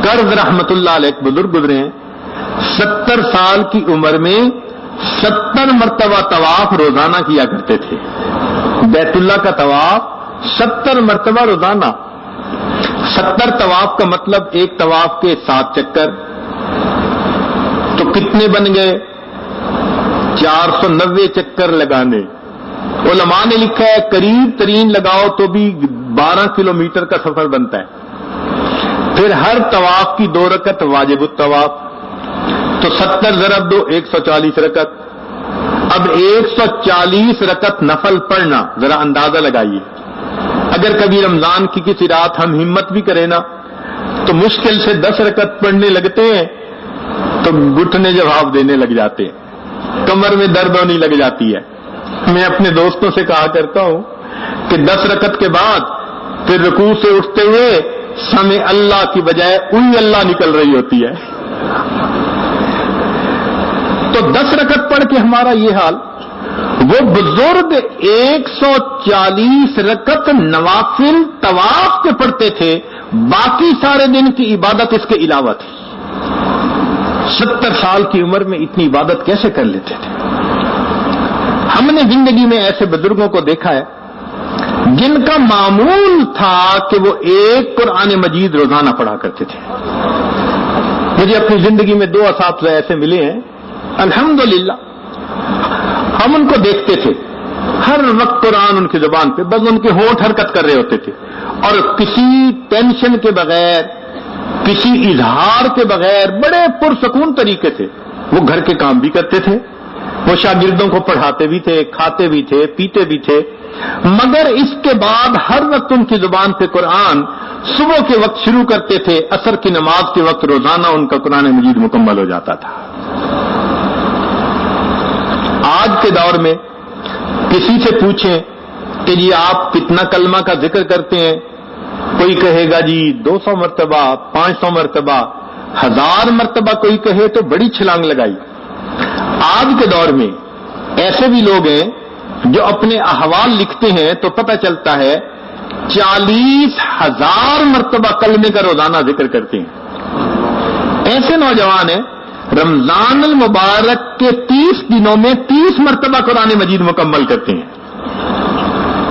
قرض رحمت اللہ علیہ ایک بزرگ گزرے ہیں، 70 سال کی عمر میں 70 مرتبہ طواف روزانہ کیا کرتے تھے، بیت اللہ کا طواف 70 مرتبہ روزانہ۔ 70 طواف کا مطلب ایک طواف کے 7 چکر، کتنے بن گئے؟ 490 چکر لگانے. علماء نے لکھا ہے قریب ترین لگاؤ تو بھی 12 کلومیٹر کا سفر بنتا ہے. پھر ہر طواف کی 2 رکعت واجب الطواف، تو 70 ضرب 2 140 رکعت. اب 140 رکعت نفل پڑھنا ذرا اندازہ لگائیے. اگر کبھی رمضان کی کسی رات ہم ہمت بھی کریں نا تو مشکل سے 10 رکعت پڑھنے لگتے ہیں تو گھٹنے جواب دینے لگ جاتے ہیں، کمر میں درد ہونے لگ جاتی ہے. میں اپنے دوستوں سے کہا کرتا ہوں کہ 10 رکعت کے بعد پھر رکوع سے اٹھتے ہوئے سمع اللہ کی بجائے اوئی اللہ نکل رہی ہوتی ہے. تو 10 رکعت پڑھ کے ہمارا یہ حال. وہ بزرگ 140 رکعت نوافل طواف کے پڑھتے تھے، باقی سارے دن کی عبادت اس کے علاوہ تھی. 70 سال کی عمر میں اتنی عبادت کیسے کر لیتے تھے؟ ہم نے زندگی میں ایسے بزرگوں کو دیکھا ہے جن کا معمول تھا کہ وہ ایک قرآن مجید روزانہ پڑھا کرتے تھے. مجھے اپنی زندگی میں 2 اساتذہ ایسے ملے ہیں الحمدللہ. ہم ان کو دیکھتے تھے ہر وقت قرآن ان کی زبان پہ، بس ان کے ہونٹ حرکت کر رہے ہوتے تھے اور کسی ٹینشن کے بغیر، کسی اظہار کے بغیر بڑے پرسکون طریقے سے وہ گھر کے کام بھی کرتے تھے. وہ شاگردوں کو پڑھاتے بھی تھے، کھاتے بھی تھے، پیتے بھی تھے، مگر اس کے بعد ہر وقت ان کی زبان پہ قرآن. صبح کے وقت شروع کرتے تھے، عصر کی نماز کے وقت روزانہ ان کا قرآن مجید مکمل ہو جاتا تھا. آج کے دور میں کسی سے پوچھیں کہ جی آپ کتنا کلمہ کا ذکر کرتے ہیں، کوئی کہے گا جی 200 مرتبہ، 500 مرتبہ، 1000 مرتبہ، کوئی کہے تو بڑی چھلانگ لگائی. آج کے دور میں ایسے بھی لوگ ہیں جو اپنے احوال لکھتے ہیں تو پتہ چلتا ہے 40,000 مرتبہ کلمے کا روزانہ ذکر کرتے ہیں. ایسے نوجوان ہیں رمضان المبارک کے 30 دنوں میں 30 مرتبہ قرآن مجید مکمل کرتے ہیں.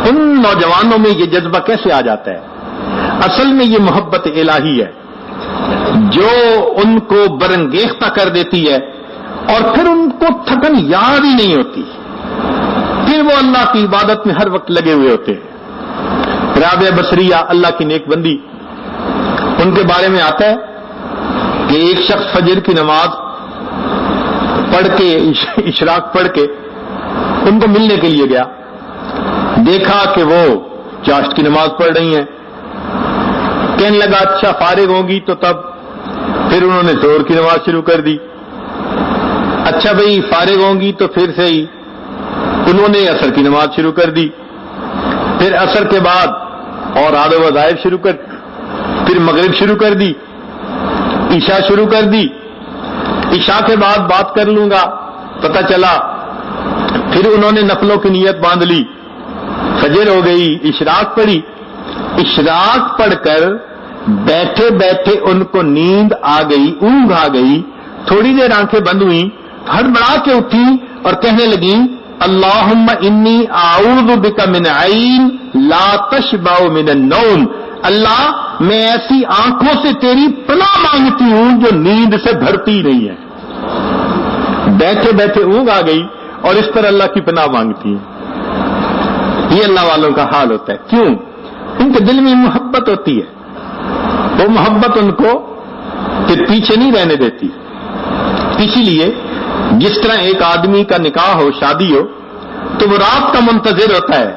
ان نوجوانوں میں یہ جذبہ کیسے آ جاتا ہے؟ اصل میں یہ محبت الہی ہے جو ان کو برانگیختہ کر دیتی ہے اور پھر ان کو تھکن یاد ہی نہیں ہوتی. پھر وہ اللہ کی عبادت میں ہر وقت لگے ہوئے ہوتے ہیں. رابعہ بصریہ اللہ کی نیک بندی، ان کے بارے میں آتا ہے کہ ایک شخص فجر کی نماز پڑھ کے، اشراق پڑھ کے ان کو ملنے کے لیے گیا. دیکھا کہ وہ چاشت کی نماز پڑھ رہی ہیں. کہنے لگا اچھا فارغ ہوگی تو تب. پھر انہوں نے زور کی نماز شروع کر دی. اچھا بھئی فارغ ہوں گی تو پھر سے ہی انہوں نے عصر کی نماز شروع کر دی. پھر عصر کے بعد اور آدھے وظائف شروع کر، پھر مغرب شروع کر دی، عشاء شروع کر دی. عشاء کے بعد بات کر لوں گا، پتہ چلا پھر انہوں نے نفلوں کی نیت باندھ لی. فجر ہو گئی، اشراق پڑھی. اشراق پڑھ کر بیٹھے بیٹھے ان کو نیند آ گئی، اونگ آ گئی. تھوڑی دیر آنکھیں بند ہوئی، ہڑبڑا کے اٹھی اور کہنے لگی اللہم انی اعوذ بک من عین لا تشبع من النوم. اللہ میں ایسی آنکھوں سے تیری پناہ مانگتی ہوں جو نیند سے بھرتی نہیں ہے. بیٹھے بیٹھے اونگ آ گئی اور اس پر اللہ کی پناہ مانگتی ہیں. یہ اللہ والوں کا حال ہوتا ہے. کیوں؟ ان کے دل میں محبت ہوتی ہے. وہ محبت ان کو پھر پیچھے نہیں رہنے دیتی. اسی لیے جس طرح ایک آدمی کا نکاح ہو، شادی ہو، تو وہ رات کا منتظر ہوتا ہے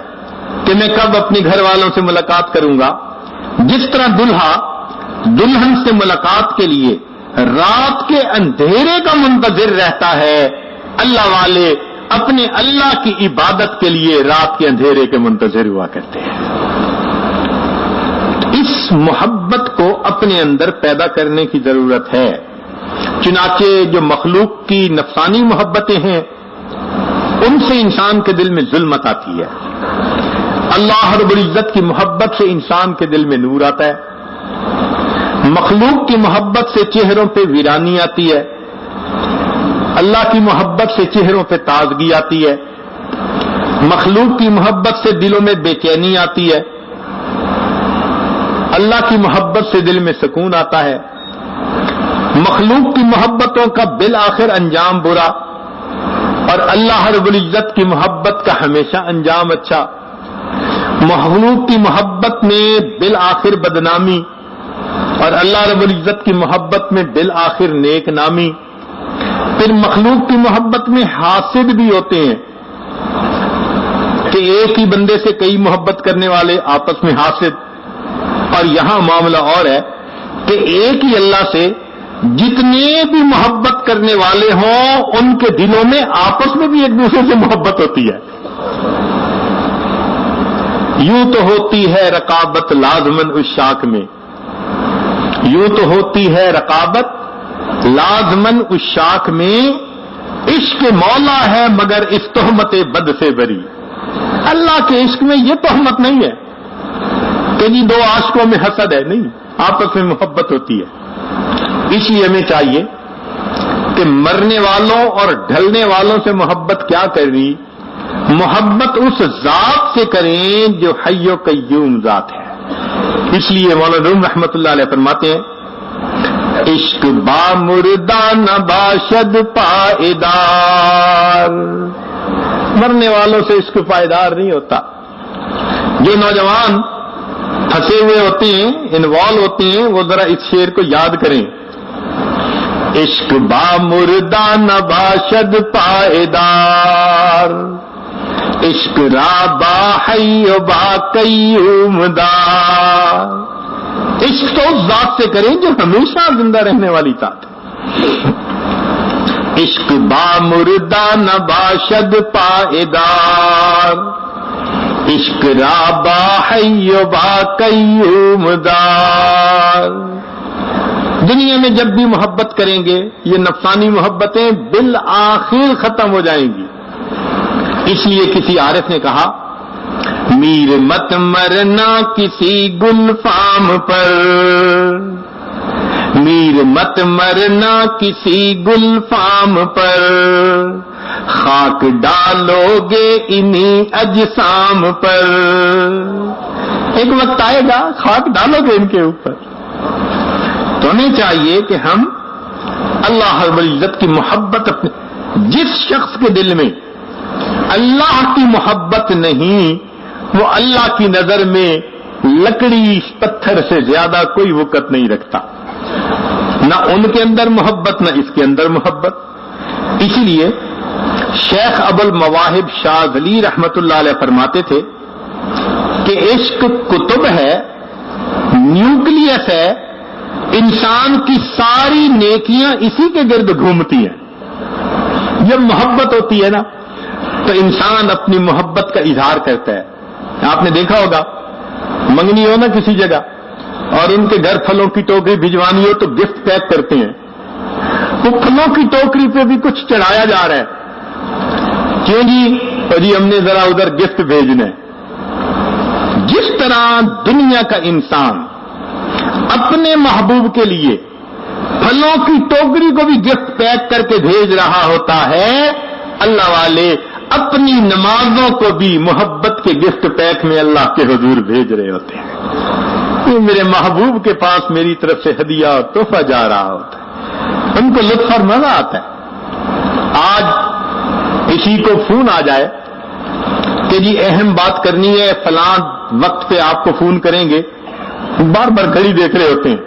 کہ میں کب اپنے گھر والوں سے ملاقات کروں گا. جس طرح دلہا دلہن سے ملاقات کے لیے رات کے اندھیرے کا منتظر رہتا ہے، اللہ والے اپنے اللہ کی عبادت کے لیے رات کے اندھیرے کے منتظر ہوا کرتے ہیں. اس محبت کو اپنے اندر پیدا کرنے کی ضرورت ہے. چنانچہ جو مخلوق کی نفسانی محبتیں ہیں ان سے انسان کے دل میں ظلمت آتی ہے. اللہ رب العزت کی محبت سے انسان کے دل میں نور آتا ہے. مخلوق کی محبت سے چہروں پہ ویرانی آتی ہے. اللہ کی محبت سے چہروں پہ تازگی آتی ہے. مخلوق کی محبت سے دلوں میں بے چینی آتی ہے. اللہ کی محبت سے دل میں سکون آتا ہے. مخلوق کی محبتوں کا بالآخر انجام برا اور اللہ رب العزت کی محبت کا ہمیشہ انجام اچھا. مخلوق کی محبت میں بالآخر بدنامی اور اللہ رب العزت کی محبت میں بالآخر نیک نامی. پھر مخلوق کی محبت میں حاسد بھی ہوتے ہیں کہ ایک ہی بندے سے کئی محبت کرنے والے آپس میں حاسد. اور یہاں معاملہ اور ہے کہ ایک ہی اللہ سے جتنے بھی محبت کرنے والے ہوں ان کے دلوں میں آپس میں بھی ایک دوسرے سے محبت ہوتی ہے. یوں تو ہوتی ہے رقابت لازمن عشاق میں، یوں تو ہوتی ہے رقابت لازمن عشاق میں، عشق مولا ہے مگر اس تہمت بد سے بری. اللہ کے عشق میں یہ تہمت نہیں ہے کہ جی دو عاشقوں میں حسد ہے، نہیں، آپس میں محبت ہوتی ہے. اس لیے ہمیں چاہیے کہ مرنے والوں اور ڈھلنے والوں سے محبت کیا کرنی، محبت اس ذات سے کریں جو حی و قیوم ذات ہے. اس لیے مولانا روم رحمۃ اللہ علیہ فرماتے ہیں عشق با مردہ نہ باشد پائیدار. مرنے والوں سے عشق پائیدار نہیں ہوتا. جو نوجوان پھنسے ہوئے ہوتے ہیں، انوالو ہوتے ہیں، وہ ذرا اس شعر کو یاد کریں. عشق با مردہ نہ باشد پائیدار، عشق را با حی و با قیوم دار. عشق تو اس ذات سے کریں جو ہمیشہ زندہ رہنے والی ذات ہے. عشق با مردہ نہ باشد پائیدار، عشق را با حی و با قیوم دار. دنیا میں جب بھی محبت کریں گے یہ نفسانی محبتیں بالآخر ختم ہو جائیں گی. اس لیے کسی عارف نے کہا میر مت مرنا کسی گل فام پر، میر مت مرنا کسی گل فام پر، خاک ڈالو گے انہی اجسام پر. ایک وقت آئے گا خاک ڈالو گے ان کے اوپر. تو ہمیں چاہیے کہ ہم اللہ رب العزت کی محبت اپنے، جس شخص کے دل میں اللہ کی محبت نہیں وہ اللہ کی نظر میں لکڑی پتھر سے زیادہ کوئی وقت نہیں رکھتا. نہ ان کے اندر محبت نہ اس کے اندر محبت. اسی لیے شیخ ابو المواہب شاذلی رحمت اللہ علیہ فرماتے تھے کہ عشق کتب ہے، نیوکلیس ہے، انسان کی ساری نیکیاں اسی کے گرد گھومتی ہیں. جب محبت ہوتی ہے نا تو انسان اپنی محبت کا اظہار کرتا ہے. آپ نے دیکھا ہوگا منگنی ہو نا کسی جگہ اور ان کے گھر پھلوں کی ٹوکری بھجوانی ہو تو گفٹ پیک کرتے ہیں. وہ پھلوں کی ٹوکری پہ بھی کچھ چڑھایا جا رہا ہے. کیوں جی؟ اور جی ہم نے ذرا ادھر گفٹ بھیجنا ہے. جس طرح دنیا کا انسان اپنے محبوب کے لیے پھلوں کی ٹوکری کو بھی گفٹ پیک کر کے بھیج رہا ہوتا ہے، اللہ والے اپنی نمازوں کو بھی محبت کے گفٹ پیک میں اللہ کے حضور بھیج رہے ہوتے ہیں. یہ میرے محبوب کے پاس میری طرف سے ہدیہ اور تحفہ جا رہا ہوتا ہے. ان کو لطف اور مزہ آتا ہے. آج کسی کو فون آ جائے کہ جی اہم بات کرنی ہے، فلاں وقت پہ آپ کو فون کریں گے، بار بار گھڑی دیکھ رہے ہوتے ہیں.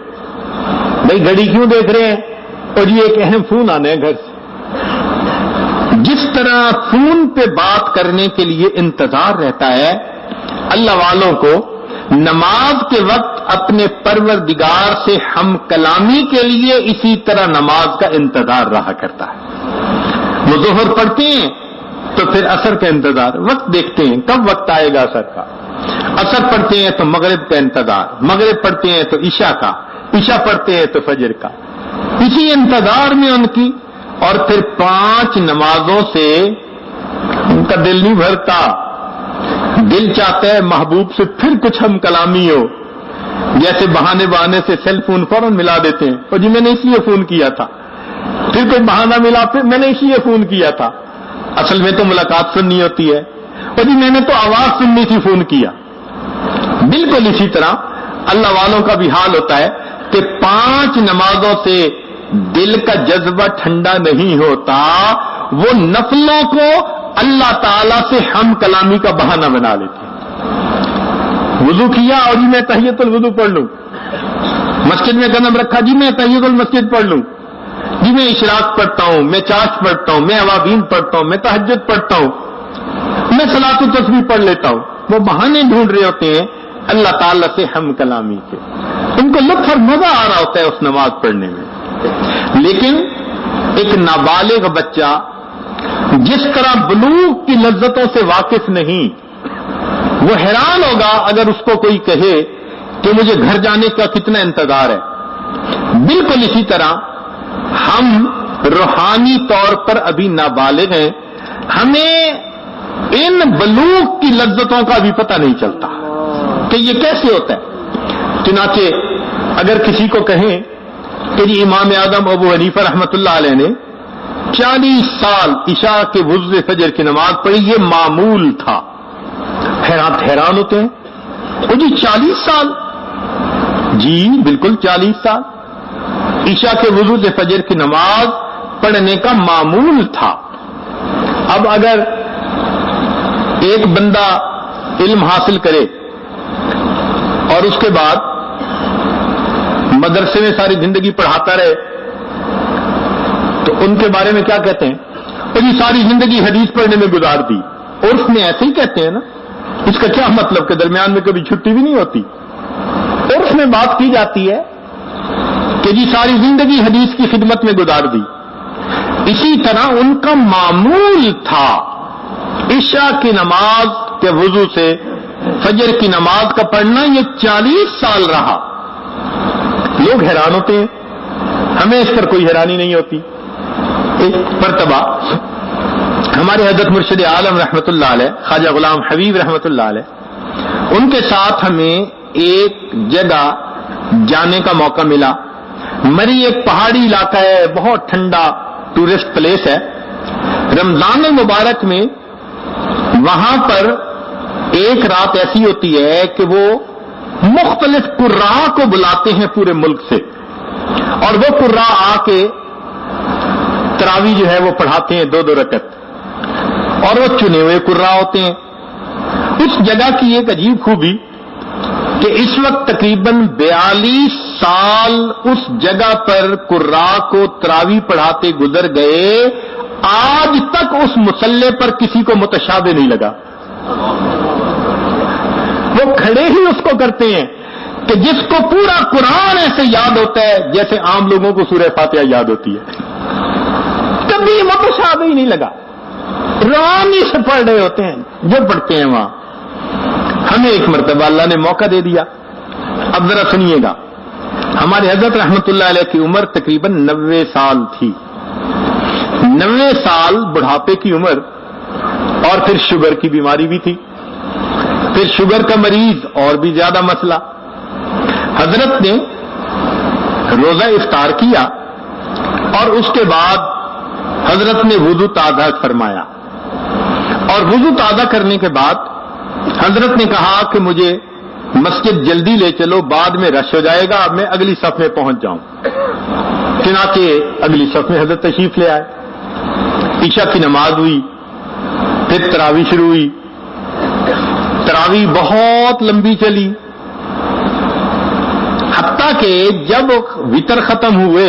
بھائی گھڑی کیوں دیکھ رہے ہیں؟ اور جی ایک اہم فون آنا ہے گھر سے. جس طرح فون پہ بات کرنے کے لیے انتظار رہتا ہے، اللہ والوں کو نماز کے وقت اپنے پروردگار سے ہم کلامی کے لیے اسی طرح نماز کا انتظار رہا کرتا ہے. وہ ظہر پڑھتے ہیں تو پھر عصر کا انتظار، وقت دیکھتے ہیں کب وقت آئے گا عصر کا. عصر پڑھتے ہیں تو مغرب کا انتظار، مغرب پڑھتے ہیں تو عشاء کا، عشاء پڑھتے ہیں تو فجر کا. اسی انتظار میں ان کی، اور پھر 5 نمازوں سے ان کا دل نہیں بھرتا. دل چاہتا ہے محبوب سے پھر کچھ ہم کلامی ہو. جیسے بہانے سے سیل فون فوراً ملا دیتے ہیں، اور جی میں نے اس لیے فون کیا تھا. پھر کوئی بہانہ ملا، پھر میں نے اس لیے فون کیا تھا. اصل میں تو ملاقات سننی ہوتی ہے، اور جی میں نے تو آواز سننی تھی فون کیا. بالکل اسی طرح اللہ والوں کا بھی حال ہوتا ہے کہ 5 نمازوں سے دل کا جذبہ ٹھنڈا نہیں ہوتا، وہ نفلوں کو اللہ تعالی سے ہم کلامی کا بہانہ بنا لیتے ہیں۔ وضو کیا اور جی میں تحیۃ الوضو پڑھ لوں، مسجد میں قدم رکھا جی میں تحیۃ المسجد پڑھ لوں، جی میں اشراق پڑھتا ہوں، میں چاش پڑھتا ہوں، میں اوابین پڑھتا ہوں، میں تہجد پڑھتا ہوں، میں صلاۃ التسبیح پڑھ لیتا ہوں۔ وہ بہانے ڈھونڈ رہے ہوتے ہیں اللہ تعالیٰ سے ہم کلامی کے، ان کو لطف اور مزہ آ رہا ہوتا ہے اس نماز پڑھنے میں۔ لیکن ایک نابالغ بچہ جس طرح بلوغ کی لذتوں سے واقف نہیں، وہ حیران ہوگا اگر اس کو کوئی کہے کہ مجھے گھر جانے کا کتنا انتظار ہے۔ بالکل اسی طرح ہم روحانی طور پر ابھی نابالغ ہیں، ہمیں ان بلوغ کی لذتوں کا بھی پتہ نہیں چلتا کہ یہ کیسے ہوتا ہے۔ چنانچہ اگر کسی کو کہیں کہ جی امام اعظم ابو حنیفہ رحمۃ اللہ علیہ نے 40 سال عشاء کے وضو فجر کی نماز پڑھی، یہ معمول تھا، حیران ہوتے ہیں، وہ جی 40 سال، جی بالکل 40 سال عشاء کے وضو فجر کی نماز پڑھنے کا معمول تھا۔ اب اگر ایک بندہ علم حاصل کرے اور اس کے بعد مدرسے میں ساری زندگی پڑھاتا رہے تو ان کے بارے میں کیا کہتے ہیں؟ اور یہ ساری زندگی حدیث پڑھنے میں گزار دی، اور اس میں ایسے ہی کہتے ہیں نا، اس کا کیا مطلب کہ درمیان میں کبھی چھٹی بھی نہیں ہوتی، اور اس میں بات کی جاتی ہے کہ جی ساری زندگی حدیث کی خدمت میں گزار دی۔ اسی طرح ان کا معمول تھا عشاء کی نماز کے وضو سے فجر کی نماز کا پڑھنا، یہ 40 سال رہا۔ لوگ حیران ہوتے ہیں، ہمیں اس پر کوئی حیرانی نہیں ہوتی۔ ایک مرتبہ ہمارے حضرت مرشد عالم رحمۃ اللہ علیہ خواجہ غلام حبیب رحمۃ اللہ علیہ، ان کے ساتھ ہمیں ایک جگہ جانے کا موقع ملا۔ مری ایک پہاڑی علاقہ ہے، بہت ٹھنڈا ٹورسٹ پلیس ہے۔ رمضان المبارک میں وہاں پر ایک رات ایسی ہوتی ہے کہ وہ مختلف قراء کو بلاتے ہیں پورے ملک سے، اور وہ قراء آ کے تراویح جو ہے وہ پڑھاتے ہیں 2 رکعت، اور وہ چنے ہوئے قراء ہوتے ہیں۔ اس جگہ کی ایک عجیب خوبی کہ اس وقت تقریباً 42 سال اس جگہ پر قراء کو تراویح پڑھاتے گزر گئے، آج تک اس مصلے پر کسی کو متشابہ نہیں لگا۔ وہ کھڑے ہی اس کو کرتے ہیں کہ جس کو پورا قرآن ایسے یاد ہوتا ہے جیسے عام لوگوں کو سورہ فاتحہ یاد ہوتی ہے، کبھی متشابہ ہی نہیں لگا، روانی سے پڑھ رہے ہوتے ہیں جو پڑھتے ہیں وہاں۔ ہمیں ایک مرتبہ اللہ نے موقع دے دیا۔ اب ذرا سنیے گا، ہمارے حضرت رحمت اللہ علیہ کی عمر تقریباً 90 سال تھی۔ 90 سال بڑھاپے کی عمر، اور پھر شوگر کی بیماری بھی تھی، پھر شوگر کا مریض اور بھی زیادہ مسئلہ۔ حضرت نے روزہ افطار کیا اور اس کے بعد حضرت نے وضو تازہ فرمایا، اور وضو تازہ کرنے کے بعد حضرت نے کہا کہ مجھے مسجد جلدی لے چلو، بعد میں رش ہو جائے گا، میں اگلی صف میں پہنچ جاؤں۔ چنانچہ اگلی صف میں حضرت تشریف لے آئے، عشاء کی نماز ہوئی، پھر تراویح شروع ہوئی۔ تراویح بہت لمبی چلی، حتیٰ کہ جب وتر ختم ہوئے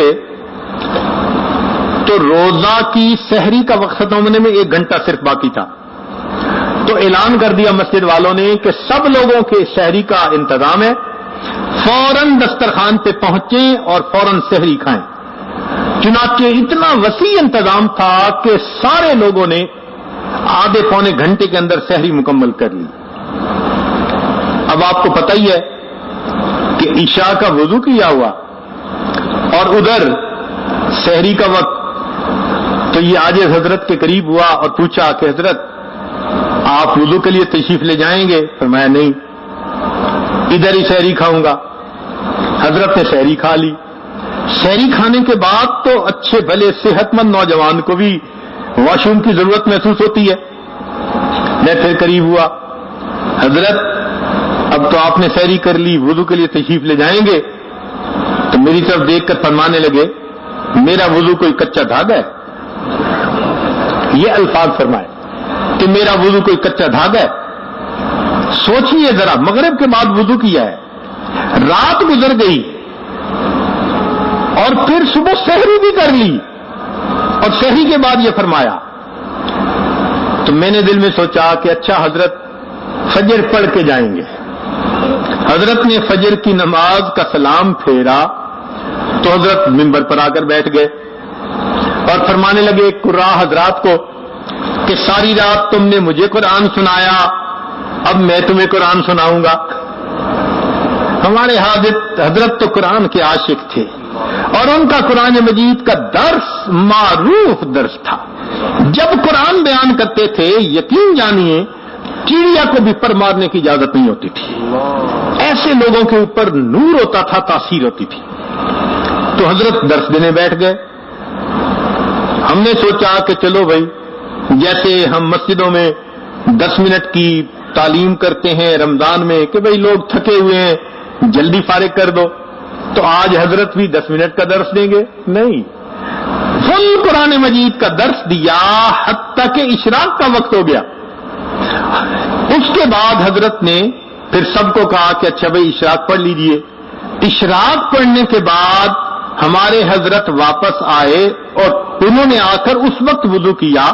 تو روزہ کی سحری کا وقت ختم ہونے میں 1 گھنٹہ صرف باقی تھا، تو اعلان کر دیا مسجد والوں نے کہ سب لوگوں کے سحری کا انتظام ہے، فوراً دسترخوان پہ پہنچیں اور فوراً سحری کھائیں۔ چنانچہ اتنا وسیع انتظام تھا کہ سارے لوگوں نے آدھے پونے گھنٹے کے اندر سحری مکمل کر لی۔ اب آپ کو پتہ ہی ہے کہ عشاء کا وضو کیا ہوا اور ادھر سحری کا وقت، تو یہ آج حضرت کے قریب ہوا اور پوچھا کہ حضرت آپ وضو کے لیے تشریف لے جائیں گے؟ فرمایا نہیں، ادھر ہی سحری کھاؤں گا۔ حضرت نے سحری کھا لی۔ سحری کھانے کے بعد تو اچھے بھلے صحت مند نوجوان کو بھی واش روم کی ضرورت محسوس ہوتی ہے۔ میں پھر قریب ہوا، حضرت اب تو آپ نے سحری کر لی، وضو کے لیے تشریف لے جائیں گے؟ تو میری طرف دیکھ کر فرمانے لگے میرا وضو کوئی کچا دھاگا ہے؟ یہ الفاظ فرمائے کہ میرا وضو کوئی کچا دھاگا ہے. سوچئے ذرا، مغرب کے بعد وضو کیا ہے، رات گزر گئی اور پھر صبح سحری بھی کر لی اور سحری کے بعد یہ فرمایا. تو میں نے دل میں سوچا کہ اچھا حضرت فجر پڑھ کے جائیں گے. حضرت نے فجر کی نماز کا سلام پھیرا تو حضرت منبر پر آ کر بیٹھ گئے اور فرمانے لگے قراء حضرات کو کہ ساری رات تم نے مجھے قرآن سنایا، اب میں تمہیں قرآن سناؤں گا. ہمارے حضرت تو قرآن کے عاشق تھے اور ان کا قرآن مجید کا درس معروف درس تھا. جب قرآن بیان کرتے تھے یقین جانیے چڑیا کو بھی پر مارنے کی اجازت نہیں ہوتی تھی. ایسے لوگوں کے اوپر نور ہوتا تھا، تاثیر ہوتی تھی. تو حضرت درس دینے بیٹھ گئے. ہم نے سوچا کہ چلو بھائی، جیسے ہم مسجدوں میں 10 منٹ کی تعلیم کرتے ہیں رمضان میں کہ بھائی لوگ تھکے ہوئے ہیں جلدی فارغ کر دو، تو آج حضرت بھی 10 منٹ کا درس دیں گے؟ نہیں، فل قرآن مجید کا درس دیا حتیٰ کہ اشراق کا وقت ہو گیا. اس کے بعد حضرت نے پھر سب کو کہا کہ اچھا بھائی اشراق پڑھ لیجئے. اشراق پڑھنے کے بعد ہمارے حضرت واپس آئے اور انہوں نے آ کر اس وقت وضو کیا.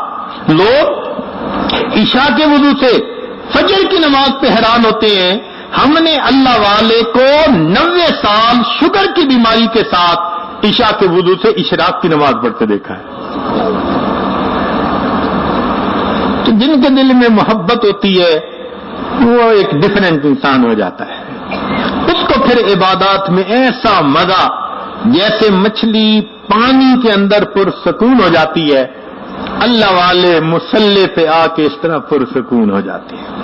لوگ عشاء کے وضو سے فجر کی نماز پہ حیران ہوتے ہیں. ہم نے اللہ والے کو 90 سال شوگر کی بیماری کے ساتھ عشاء کے وضو سے اشراق کی نماز پڑھتے دیکھا ہے. تو جن کے دل میں محبت ہوتی ہے وہ ایک ڈیفرنٹ انسان ہو جاتا ہے. اس کو پھر عبادات میں ایسا مزہ، جیسے مچھلی پانی کے اندر پرسکون ہو جاتی ہے، اللہ والے مصلی پہ آ کے اس طرح پرسکون ہو جاتے ہیں.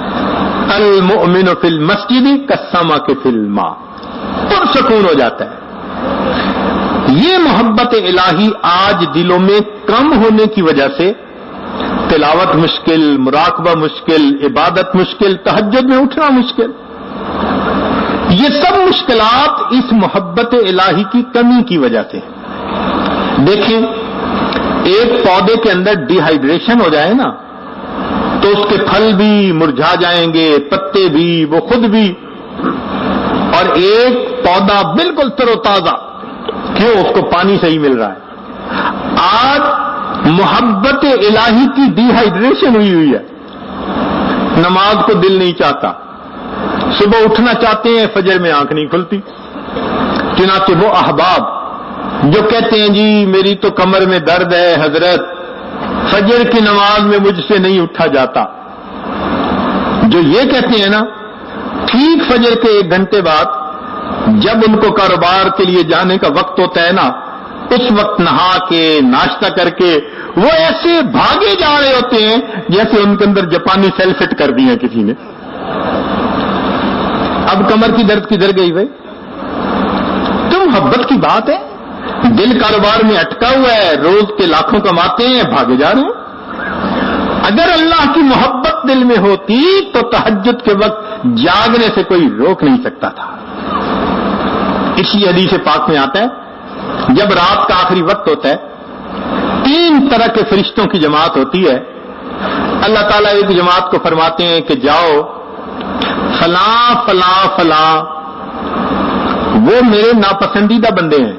المؤمن فی المسجد کالسمک فی الماء، پرسکون ہو جاتا ہے. یہ محبت الہی آج دلوں میں کم ہونے کی وجہ سے تلاوت مشکل، مراقبہ مشکل، عبادت مشکل، تہجد میں اٹھنا مشکل، یہ سب مشکلات اس محبت الہی کی کمی کی وجہ سے. دیکھیں، ایک پودے کے اندر ڈی ہائیڈریشن ہو جائے نا تو اس کے پھل بھی مرجھا جائیں گے، پتے بھی، وہ خود بھی. اور ایک پودا بالکل تر و تازہ، کیوں؟ اس کو پانی صحیح مل رہا ہے. آج محبت الہی کی ڈی ہائیڈریشن ہوئی ہے. نماز کو دل نہیں چاہتا، صبح اٹھنا چاہتے ہیں، فجر میں آنکھ نہیں کھلتی. چنانچہ وہ احباب جو کہتے ہیں جی میری تو کمر میں درد ہے حضرت، فجر کی نماز میں مجھ سے نہیں اٹھا جاتا، جو یہ کہتے ہیں نا، ٹھیک فجر کے 1 گھنٹے بعد جب ان کو کاروبار کے لیے جانے کا وقت ہوتا ہے نا، اس وقت نہا کے ناشتہ کر کے وہ ایسے بھاگے جا رہے ہوتے ہیں جیسے ان کے اندر جاپانی سیل فٹ کر دی ہے کسی نے. اب کمر کی درد کدھر گئی بھائی؟ تو محبت کی بات ہے. دل کاروبار میں اٹکا ہوا ہے، روز کے لاکھوں کماتے ہیں، بھاگے جا رہے ہیں. اگر اللہ کی محبت دل میں ہوتی تو تہجد کے وقت جاگنے سے کوئی روک نہیں سکتا تھا. اسی حدیث پاک میں آتا ہے جب رات کا آخری وقت ہوتا ہے 3 طرح کے فرشتوں کی جماعت ہوتی ہے. اللہ تعالیٰ ایک جماعت کو فرماتے ہیں کہ جاؤ فلاں فلاں فلاں وہ میرے ناپسندیدہ بندے ہیں،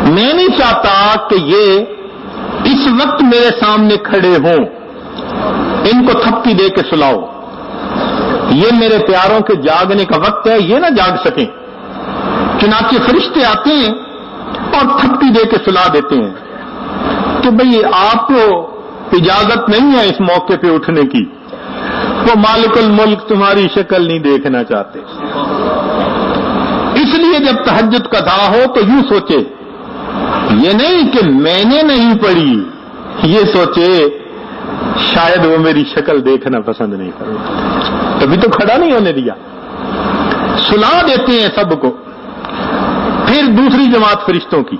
میں نہیں چاہتا کہ یہ اس وقت میرے سامنے کھڑے ہوں، ان کو تھپکی دے کے سلاؤ. یہ میرے پیاروں کے جاگنے کا وقت ہے، یہ نہ جاگ سکیں. چنانچہ فرشتے آتے ہیں اور تھپکی دے کے سلا دیتے ہیں کہ بھئی آپ کو اجازت نہیں ہے اس موقع پہ اٹھنے کی، وہ مالک الملک تمہاری شکل نہیں دیکھنا چاہتے. اس لیے جب تہجد کا دعا ہو تو یوں سوچے، یہ نہیں کہ میں نے نہیں پڑھی، یہ سوچے شاید وہ میری شکل دیکھنا پسند نہیں کرے، تبھی تو کھڑا نہیں ہونے دیا. سلا دیتے ہیں سب کو. پھر دوسری جماعت فرشتوں کی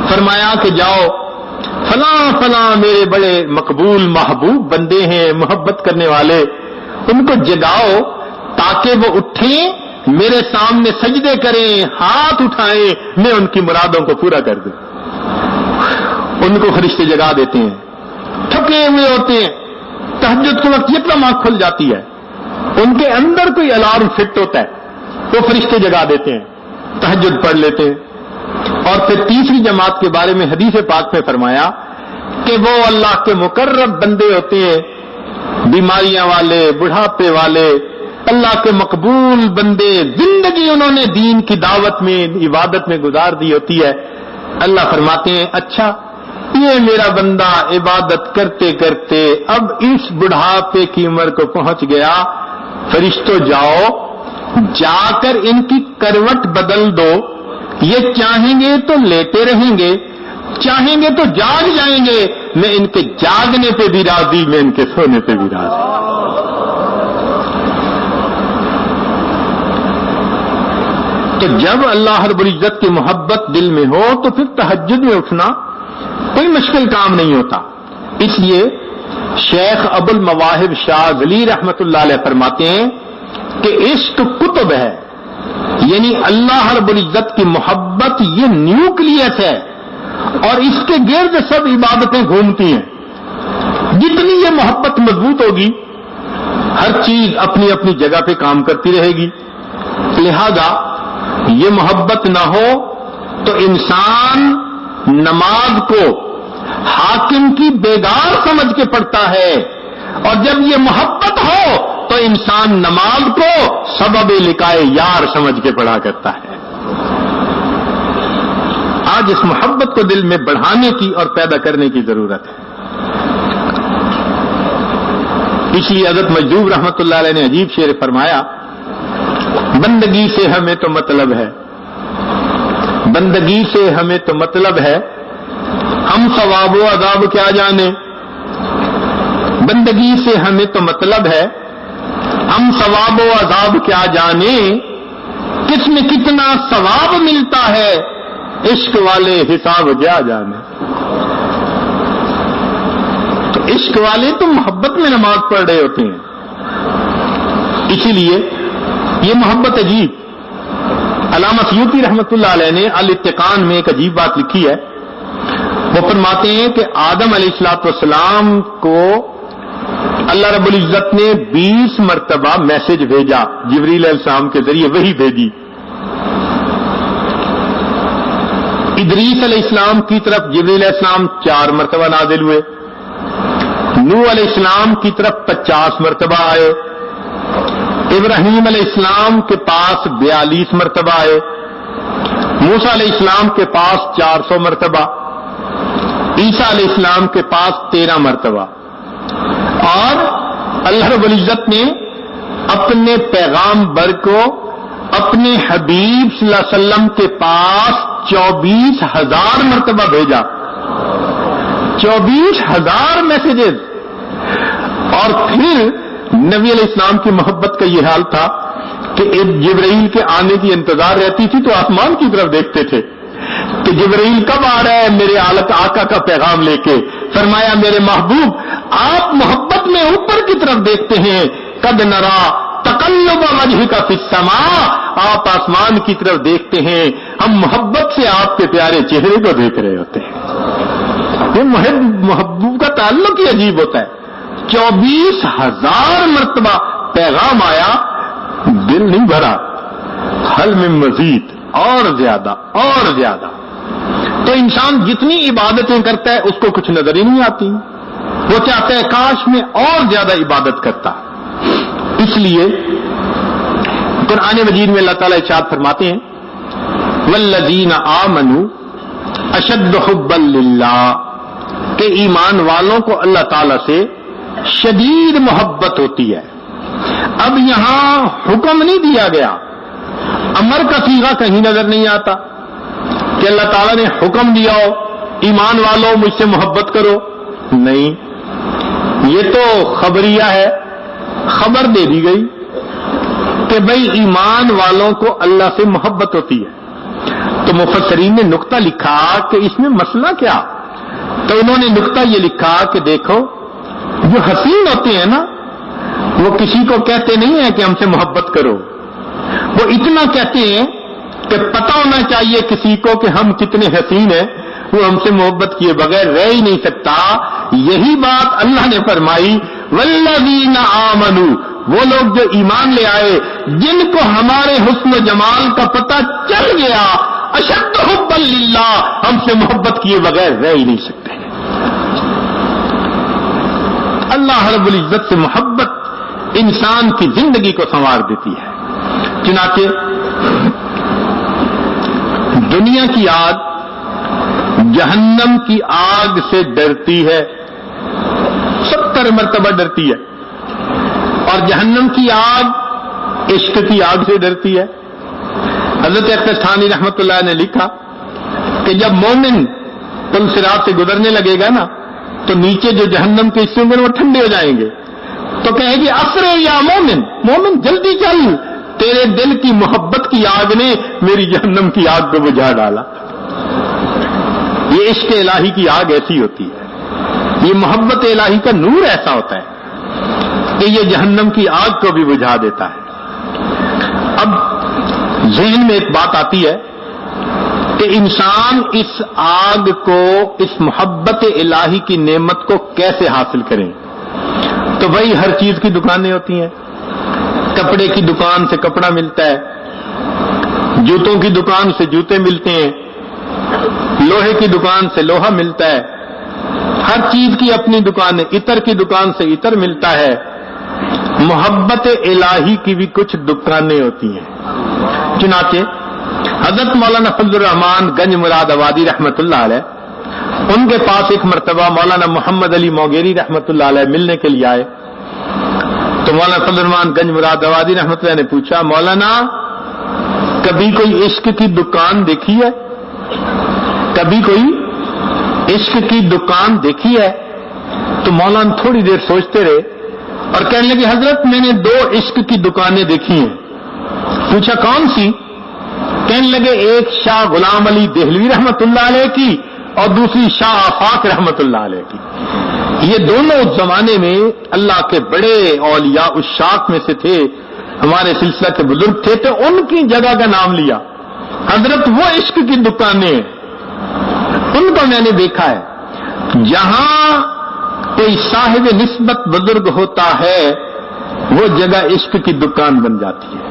فرمایا کہ جاؤ فلاں فلاں میرے بڑے مقبول محبوب بندے ہیں، محبت کرنے والے، ان کو جگاؤ تاکہ وہ اٹھیں میرے سامنے سجدے کریں، ہاتھ اٹھائیں، میں ان کی مرادوں کو پورا کر دوں۔ ان کو فرشتے جگا دیتے ہیں، تھکے ہوئے ہوتے ہیں، تہجد کے وقت یکدم آنکھ کھل جاتی ہے، ان کے اندر کوئی الارم فٹ ہوتا ہے، وہ فرشتے جگا دیتے ہیں، تہجد پڑھ لیتے ہیں۔ اور پھر تیسری جماعت کے بارے میں حدیث پاک میں فرمایا کہ وہ اللہ کے مقرب بندے ہوتے ہیں، بیماریاں والے، بڑھاپے والے، اللہ کے مقبول بندے، زندگی انہوں نے دین کی دعوت میں، عبادت میں گزار دی ہوتی ہے۔ اللہ فرماتے ہیں اچھا یہ میرا بندہ عبادت کرتے کرتے اب اس بڑھاپے کی عمر کو پہنچ گیا، فرشتوں جاؤ، جا کر ان کی کروٹ بدل دو، یہ چاہیں گے تو لیٹے رہیں گے، چاہیں گے تو جاگ جائیں گے، میں ان کے جاگنے پہ بھی راضی، میں ان کے سونے پہ بھی راضی۔ تو جب اللہ رب العزت کی محبت دل میں ہو تو پھر تہجد میں اٹھنا کوئی مشکل کام نہیں ہوتا۔ اس لیے شیخ ابو المواہب شاہ ولی رحمت اللہ علیہ فرماتے ہیں کہ عشق کتب ہے، یعنی اللہ رب العزت کی محبت یہ نیوکلیس ہے اور اس کے گرد سب عبادتیں گھومتی ہیں۔ جتنی یہ محبت مضبوط ہوگی ہر چیز اپنی اپنی جگہ پہ کام کرتی رہے گی۔ لہذا یہ محبت نہ ہو تو انسان نماز کو حاکم کی بیگار سمجھ کے پڑھتا ہے، اور جب یہ محبت ہو تو انسان نماز کو سبب لقائے یار سمجھ کے پڑھا کرتا ہے۔ آج اس محبت کو دل میں بڑھانے کی اور پیدا کرنے کی ضرورت ہے۔ اس لیے حضرت مجذوب رحمت اللہ علیہ نے عجیب شعر فرمایا، بندگی سے ہمیں تو مطلب ہے، بندگی سے ہمیں تو مطلب ہے، ہم ثواب و عذاب کیا جانے۔ بندگی سے ہمیں تو مطلب ہے، ہم ثواب و عذاب کیا جانے، کس میں کتنا ثواب ملتا ہے، عشق والے حساب کیا جانے۔ تو عشق والے تو محبت میں نماز پڑھ رہے ہوتے ہیں، اسی لیے یہ محبت عجیب۔ علامہ سیوطی رحمت اللہ علیہ نے الاتقان میں ایک عجیب بات لکھی ہے، وہ فرماتے ہیں کہ آدم علیہ الصلوۃ والسلام کو اللہ رب العزت نے 20 مرتبہ میسج بھیجا، جبریل علیہ السلام کے ذریعے وحی بھیجی۔ ادریس علیہ السلام کی طرف جبریل علیہ السلام 4 مرتبہ نازل ہوئے، نوح علیہ السلام کی طرف 50 مرتبہ آئے، ابراہیم علیہ السلام کے پاس 42 مرتبہ آئے، موسیٰ علیہ السلام کے پاس 400 مرتبہ، عیسیٰ علیہ السلام کے پاس 13 مرتبہ، اور اللہ رب العزت نے اپنے پیغام بر کو اپنے حبیب صلی اللہ علیہ وسلم کے پاس 24,000 مرتبہ بھیجا، 24,000 میسجز۔ اور پھر نبی علیہ السلام کی محبت کا یہ حال تھا کہ جبرائیل کے آنے کی انتظار رہتی تھی تو آسمان کی طرف دیکھتے تھے کہ جبرائیل کب آ رہا ہے میرے آقا کا پیغام لے کے۔ فرمایا میرے محبوب آپ محبت میں اوپر کی طرف دیکھتے ہیں، قد نرا تقلب وجهک فی السماء، آپ آسمان کی طرف دیکھتے ہیں، ہم محبت سے آپ کے پیارے چہرے کو دیکھ رہے ہوتے ہیں۔ یہ محبوب کا تعلق ہی عجیب ہوتا ہے۔ 24,000 مرتبہ پیغام آیا، دل نہیں بھرا، حل میں مزید، اور زیادہ اور زیادہ۔ تو انسان جتنی عبادتیں کرتا ہے اس کو کچھ نظر ہی نہیں آتی، وہ چاہتا ہے کاش میں اور زیادہ عبادت کرتا۔ اس لیے قرآن مجید میں اللہ تعالیٰ ارشاد فرماتے ہیں، والذین آمنوا اشد حبا للہ، کہ ایمان والوں کو اللہ تعالیٰ سے شدید محبت ہوتی ہے۔ اب یہاں حکم نہیں دیا گیا، امر کا صیغہ کہیں نظر نہیں آتا کہ اللہ تعالیٰ نے حکم دیا ہو ایمان والوں مجھ سے محبت کرو، نہیں، یہ تو خبریہ ہے، خبر دے دی گئی کہ بھئی ایمان والوں کو اللہ سے محبت ہوتی ہے۔ تو مفسرین نے نقطہ لکھا کہ اس میں مسئلہ کیا؟ تو انہوں نے نقطہ یہ لکھا کہ دیکھو جو حسین ہوتے ہیں نا، وہ کسی کو کہتے نہیں ہیں کہ ہم سے محبت کرو، وہ اتنا کہتے ہیں کہ پتہ ہونا چاہیے کسی کو کہ ہم کتنے حسین ہیں، وہ ہم سے محبت کیے بغیر رہ ہی نہیں سکتا. یہی بات اللہ نے فرمائی والذین آمنوا، وہ لوگ جو ایمان لے آئے، جن کو ہمارے حسن و جمال کا پتہ چل گیا، اشد حبا للہ، ہم سے محبت کیے بغیر رہ ہی نہیں سکتے. اللہ رب العزت سے محبت انسان کی زندگی کو سنوار دیتی ہے. چنانچہ دنیا کی آگ جہنم کی آگ سے ڈرتی ہے، 70 مرتبہ ڈرتی ہے، اور جہنم کی آگ عشق کی آگ سے ڈرتی ہے. حضرت اختر ثانی رحمت اللہ نے لکھا کہ جب مومن پل صراط سے گزرنے لگے گا نا تو نیچے جو جہنم کے حصے ہوں گے وہ ٹھنڈے ہو جائیں گے، تو کہے گی اسرع یا مومن، مومن جلدی چل، تیرے دل کی محبت کی آگ نے میری جہنم کی آگ کو بجھا ڈالا. یہ عشق الہی کی آگ ایسی ہوتی ہے، یہ محبت الہی کا نور ایسا ہوتا ہے کہ یہ جہنم کی آگ کو بھی بجھا دیتا ہے. اب ذہن میں ایک بات آتی ہے کہ انسان اس آگ کو، اس محبت الہی کی نعمت کو کیسے حاصل کریں؟ تو بھائی ہر چیز کی دکانیں ہوتی ہیں، کپڑے کی دکان سے کپڑا ملتا ہے، جوتوں کی دکان سے جوتے ملتے ہیں، لوہے کی دکان سے لوہا ملتا ہے، ہر چیز کی اپنی دکان ہے، عطر کی دکان سے عطر ملتا ہے. محبت الہی کی بھی کچھ دکانیں ہوتی ہیں. چنانچہ حضرت مولانا فضل الرحمان گنج مراد آبادی رحمت اللہ علیہ، ان کے پاس ایک مرتبہ مولانا محمد علی موگیری رحمت اللہ علیہ ملنے کے لیے آئے. تو مولانا فضل الرحمان گنج مراد آبادی رحمت اللہ نے پوچھا، مولانا کبھی کوئی عشق کی دکان دیکھی ہے؟ کبھی کوئی عشق کی دکان دیکھی ہے؟ تو مولانا تھوڑی دیر سوچتے رہے اور کہنے لگے حضرت میں نے 2 عشق کی دکانیں دیکھی ہیں. پوچھا کون سی؟ کہنے لگے ایک شاہ غلام علی دہلوی رحمت اللہ علیہ کی اور دوسری شاہ آفاق رحمت اللہ علیہ کی. یہ دونوں اس زمانے میں اللہ کے بڑے اولیاء الشاق میں سے تھے، ہمارے سلسلہ کے بزرگ تھے، تو ان کی جگہ کا نام لیا. حضرت وہ عشق کی دکانیں ان کو میں نے دیکھا ہے. جہاں کوئی صاحب نسبت بزرگ ہوتا ہے وہ جگہ عشق کی دکان بن جاتی ہے.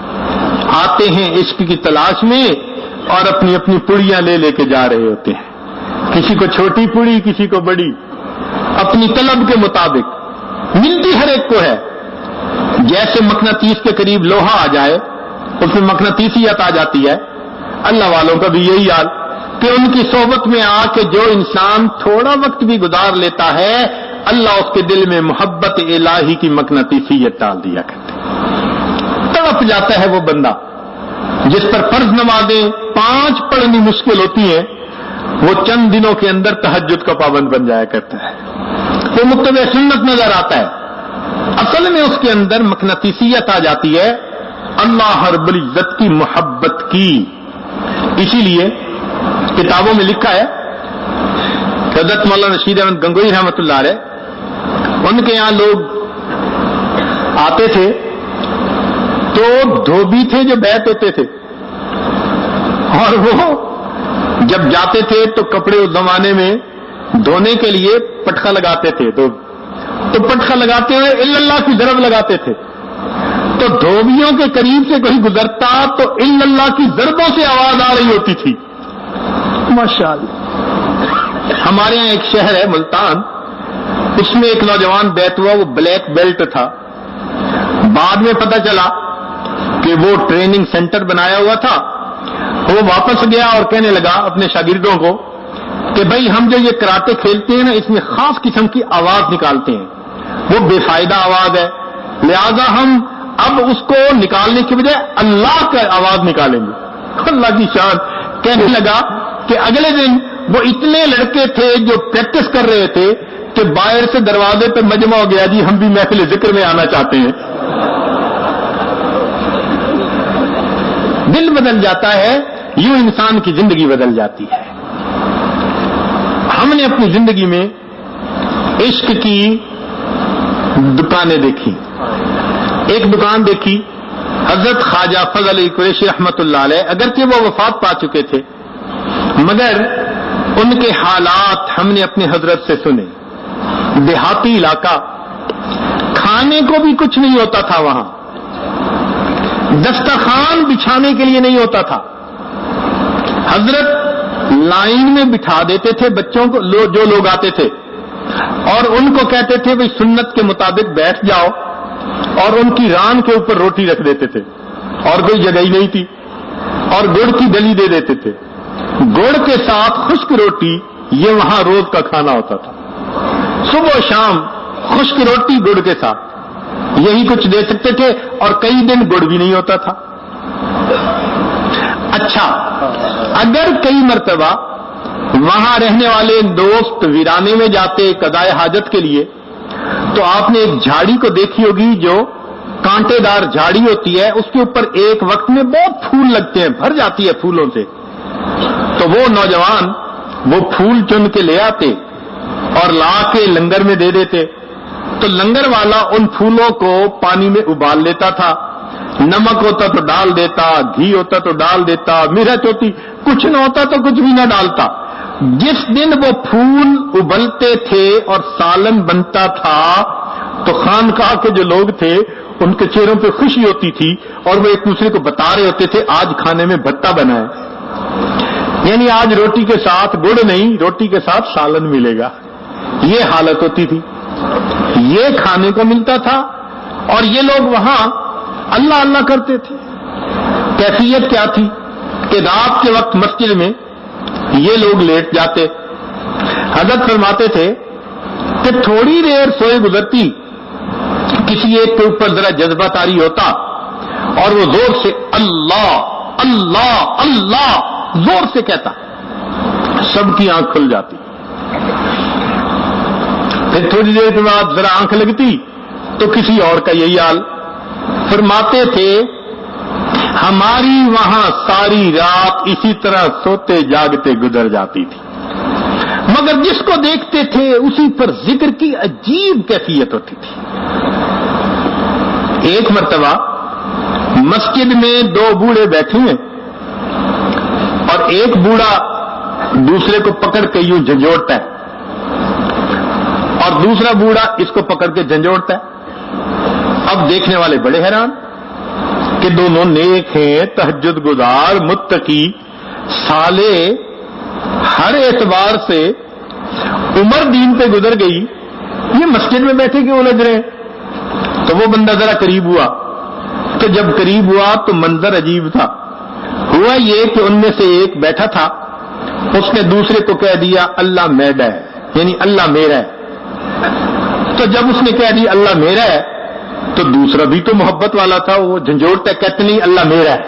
آتے ہیں عشق کی تلاش میں اور اپنی اپنی پڑیاں لے لے کے جا رہے ہوتے ہیں، کسی کو چھوٹی پڑی کسی کو بڑی، اپنی طلب کے مطابق ملتی ہر ایک کو ہے. جیسے مقناطیس کے قریب لوہا آ جائے اس میں مقناطیسیت آ جاتی ہے. اللہ والوں کا بھی یہی حال کہ ان کی صحبت میں آ کے جو انسان تھوڑا وقت بھی گزار لیتا ہے اللہ اس کے دل میں محبت الہی کی مقناطیسیت ڈال دیا کرتے. تڑپ جاتا ہے وہ بندہ جس پر فرض نمازیں 5 پڑھنی مشکل ہوتی ہیں، وہ چند دنوں کے اندر تہجد کا پابند بن جایا کرتا ہے. وہ متبع سنت نظر آتا ہے، اصل میں اس کے اندر مقناطیسیت آ جاتی ہے اللہ رب العزت کی محبت کی. اسی لیے کتابوں میں لکھا ہے، حضرت مولانا رشید احمد گنگوئی رحمت اللہ علیہ، ان کے یہاں لوگ آتے تھے تو دھوبی تھے جو بیعت ہوتے تھے، اور وہ جب جاتے تھے تو کپڑے اس زمانے میں دھونے کے لیے پٹخا لگاتے تھے، تو پٹخا لگاتے ہوئے الا اللہ کی ضرب لگاتے تھے. تو دھوبیوں کے قریب سے کوئی گزرتا تو الا اللہ کی ضربوں سے آواز آ رہی ہوتی تھی. ماشاءاللہ. ہمارے یہاں ایک شہر ہے ملتان، اس میں ایک نوجوان بیعت ہوا، وہ بلیک بیلٹ تھا. بعد میں پتہ چلا کہ وہ ٹریننگ سینٹر بنایا ہوا تھا. وہ واپس گیا اور کہنے لگا اپنے شاگردوں کو کہ بھائی ہم جو یہ کراٹے کھیلتے ہیں نا اس میں خاص قسم کی آواز نکالتے ہیں، وہ بے فائدہ آواز ہے، لہذا ہم اب اس کو نکالنے کی بجائے اللہ کا آواز نکالیں گے. اللہ کی شان. کہنے لگا کہ اگلے دن وہ اتنے لڑکے تھے جو پریکٹس کر رہے تھے کہ باہر سے دروازے پہ مجمع ہو گیا، جی ہم بھی محفل ذکر میں آنا چاہتے ہیں. دل بدل جاتا ہے، یوں انسان کی زندگی بدل جاتی ہے. ہم نے اپنی زندگی میں عشق کی دکانیں دیکھی. ایک دکان دیکھی حضرت خواجہ فضل علی قریشی رحمت اللہ علیہ، اگرچہ وہ وفات پا چکے تھے مگر ان کے حالات ہم نے اپنے حضرت سے سنے. دیہاتی علاقہ، کھانے کو بھی کچھ نہیں ہوتا تھا، وہاں دسترخوان بچھانے کے لیے نہیں ہوتا تھا. حضرت لائن میں بٹھا دیتے تھے بچوں کو، جو لوگ آتے تھے، اور ان کو کہتے تھے بھئی سنت کے مطابق بیٹھ جاؤ، اور ان کی ران کے اوپر روٹی رکھ دیتے تھے، اور کوئی جگہ ہی نہیں تھی، اور گڑ کی ڈلی دے دیتے تھے. گڑ کے ساتھ خشک روٹی، یہ وہاں روز کا کھانا ہوتا تھا. صبح و شام خشک روٹی گڑ کے ساتھ، یہی کچھ دے سکتے تھے، اور کئی دن گڑ بھی نہیں ہوتا تھا. اچھا، اگر کئی مرتبہ وہاں رہنے والے دوست ویرانے میں جاتے قضائے حاجت کے لیے، تو آپ نے ایک جھاڑی کو دیکھی ہوگی جو کانٹے دار جھاڑی ہوتی ہے، اس کے اوپر ایک وقت میں بہت پھول لگتے ہیں، بھر جاتی ہے پھولوں سے. تو وہ نوجوان وہ پھول چن کے لے آتے اور لا کے لنگر میں دے دیتے. تو لنگر والا ان پھولوں کو پانی میں ابال لیتا تھا، نمک ہوتا تو ڈال دیتا، گھی ہوتا تو ڈال دیتا، مرچ ہوتی، کچھ نہ ہوتا تو کچھ بھی نہ ڈالتا. جس دن وہ پھول ابلتے تھے اور سالن بنتا تھا تو خانقاہ کے جو لوگ تھے ان کے چہروں پہ خوشی ہوتی تھی، اور وہ ایک دوسرے کو بتا رہے ہوتے تھے آج کھانے میں بھٹا بنا ہے، یعنی آج روٹی کے ساتھ گڑ نہیں، روٹی کے ساتھ سالن ملے گا. یہ حالت ہوتی تھی، یہ کھانے کو ملتا تھا، اور یہ لوگ وہاں اللہ اللہ کرتے تھے. کیفیت کیا تھی کہ رات کے وقت مسجد میں یہ لوگ لیٹ جاتے. حضرت فرماتے تھے کہ تھوڑی دیر سوئے گزرتی، کسی ایک کے اوپر ذرا جذبہ طاری ہوتا، اور وہ زور سے اللہ اللہ اللہ زور سے کہتا، سب کی آنکھ کھل جاتی. پھر تھوڑی دیر کے بعد ذرا آنکھ لگتی تو کسی اور کا یہی حال. فرماتے تھے ہماری وہاں ساری رات اسی طرح سوتے جاگتے گزر جاتی تھی، مگر جس کو دیکھتے تھے اسی پر ذکر کی عجیب کیفیت ہوتی تھی. ایک مرتبہ مسجد میں دو بوڑھے بیٹھے ہیں، اور ایک بوڑھا دوسرے کو پکڑ کے یوں جھنجھوڑتا ہے، اور دوسرا بوڑھا اس کو پکڑ کے جھنجھوڑتا ہے. اب دیکھنے والے بڑے حیران کہ دونوں نیک ہیں، تہجد گزار، متقی، صالح، ہر اعتبار سے عمر دین پہ گزر گئی، یہ مسجد میں بیٹھے کیوں الجھ رہے ہیں؟ تو وہ بندہ ذرا قریب ہوا، تو جب قریب ہوا تو منظر عجیب تھا. ہوا یہ کہ ان میں سے ایک بیٹھا تھا، اس نے دوسرے کو کہہ دیا اللہ میرا ہے، یعنی اللہ میرا ہے. تو جب اس نے کہہ دیا اللہ میرا ہے تو دوسرا بھی تو محبت والا تھا، وہ جھنجھوڑتا ہے، کہتے نہیں اللہ میرا ہے،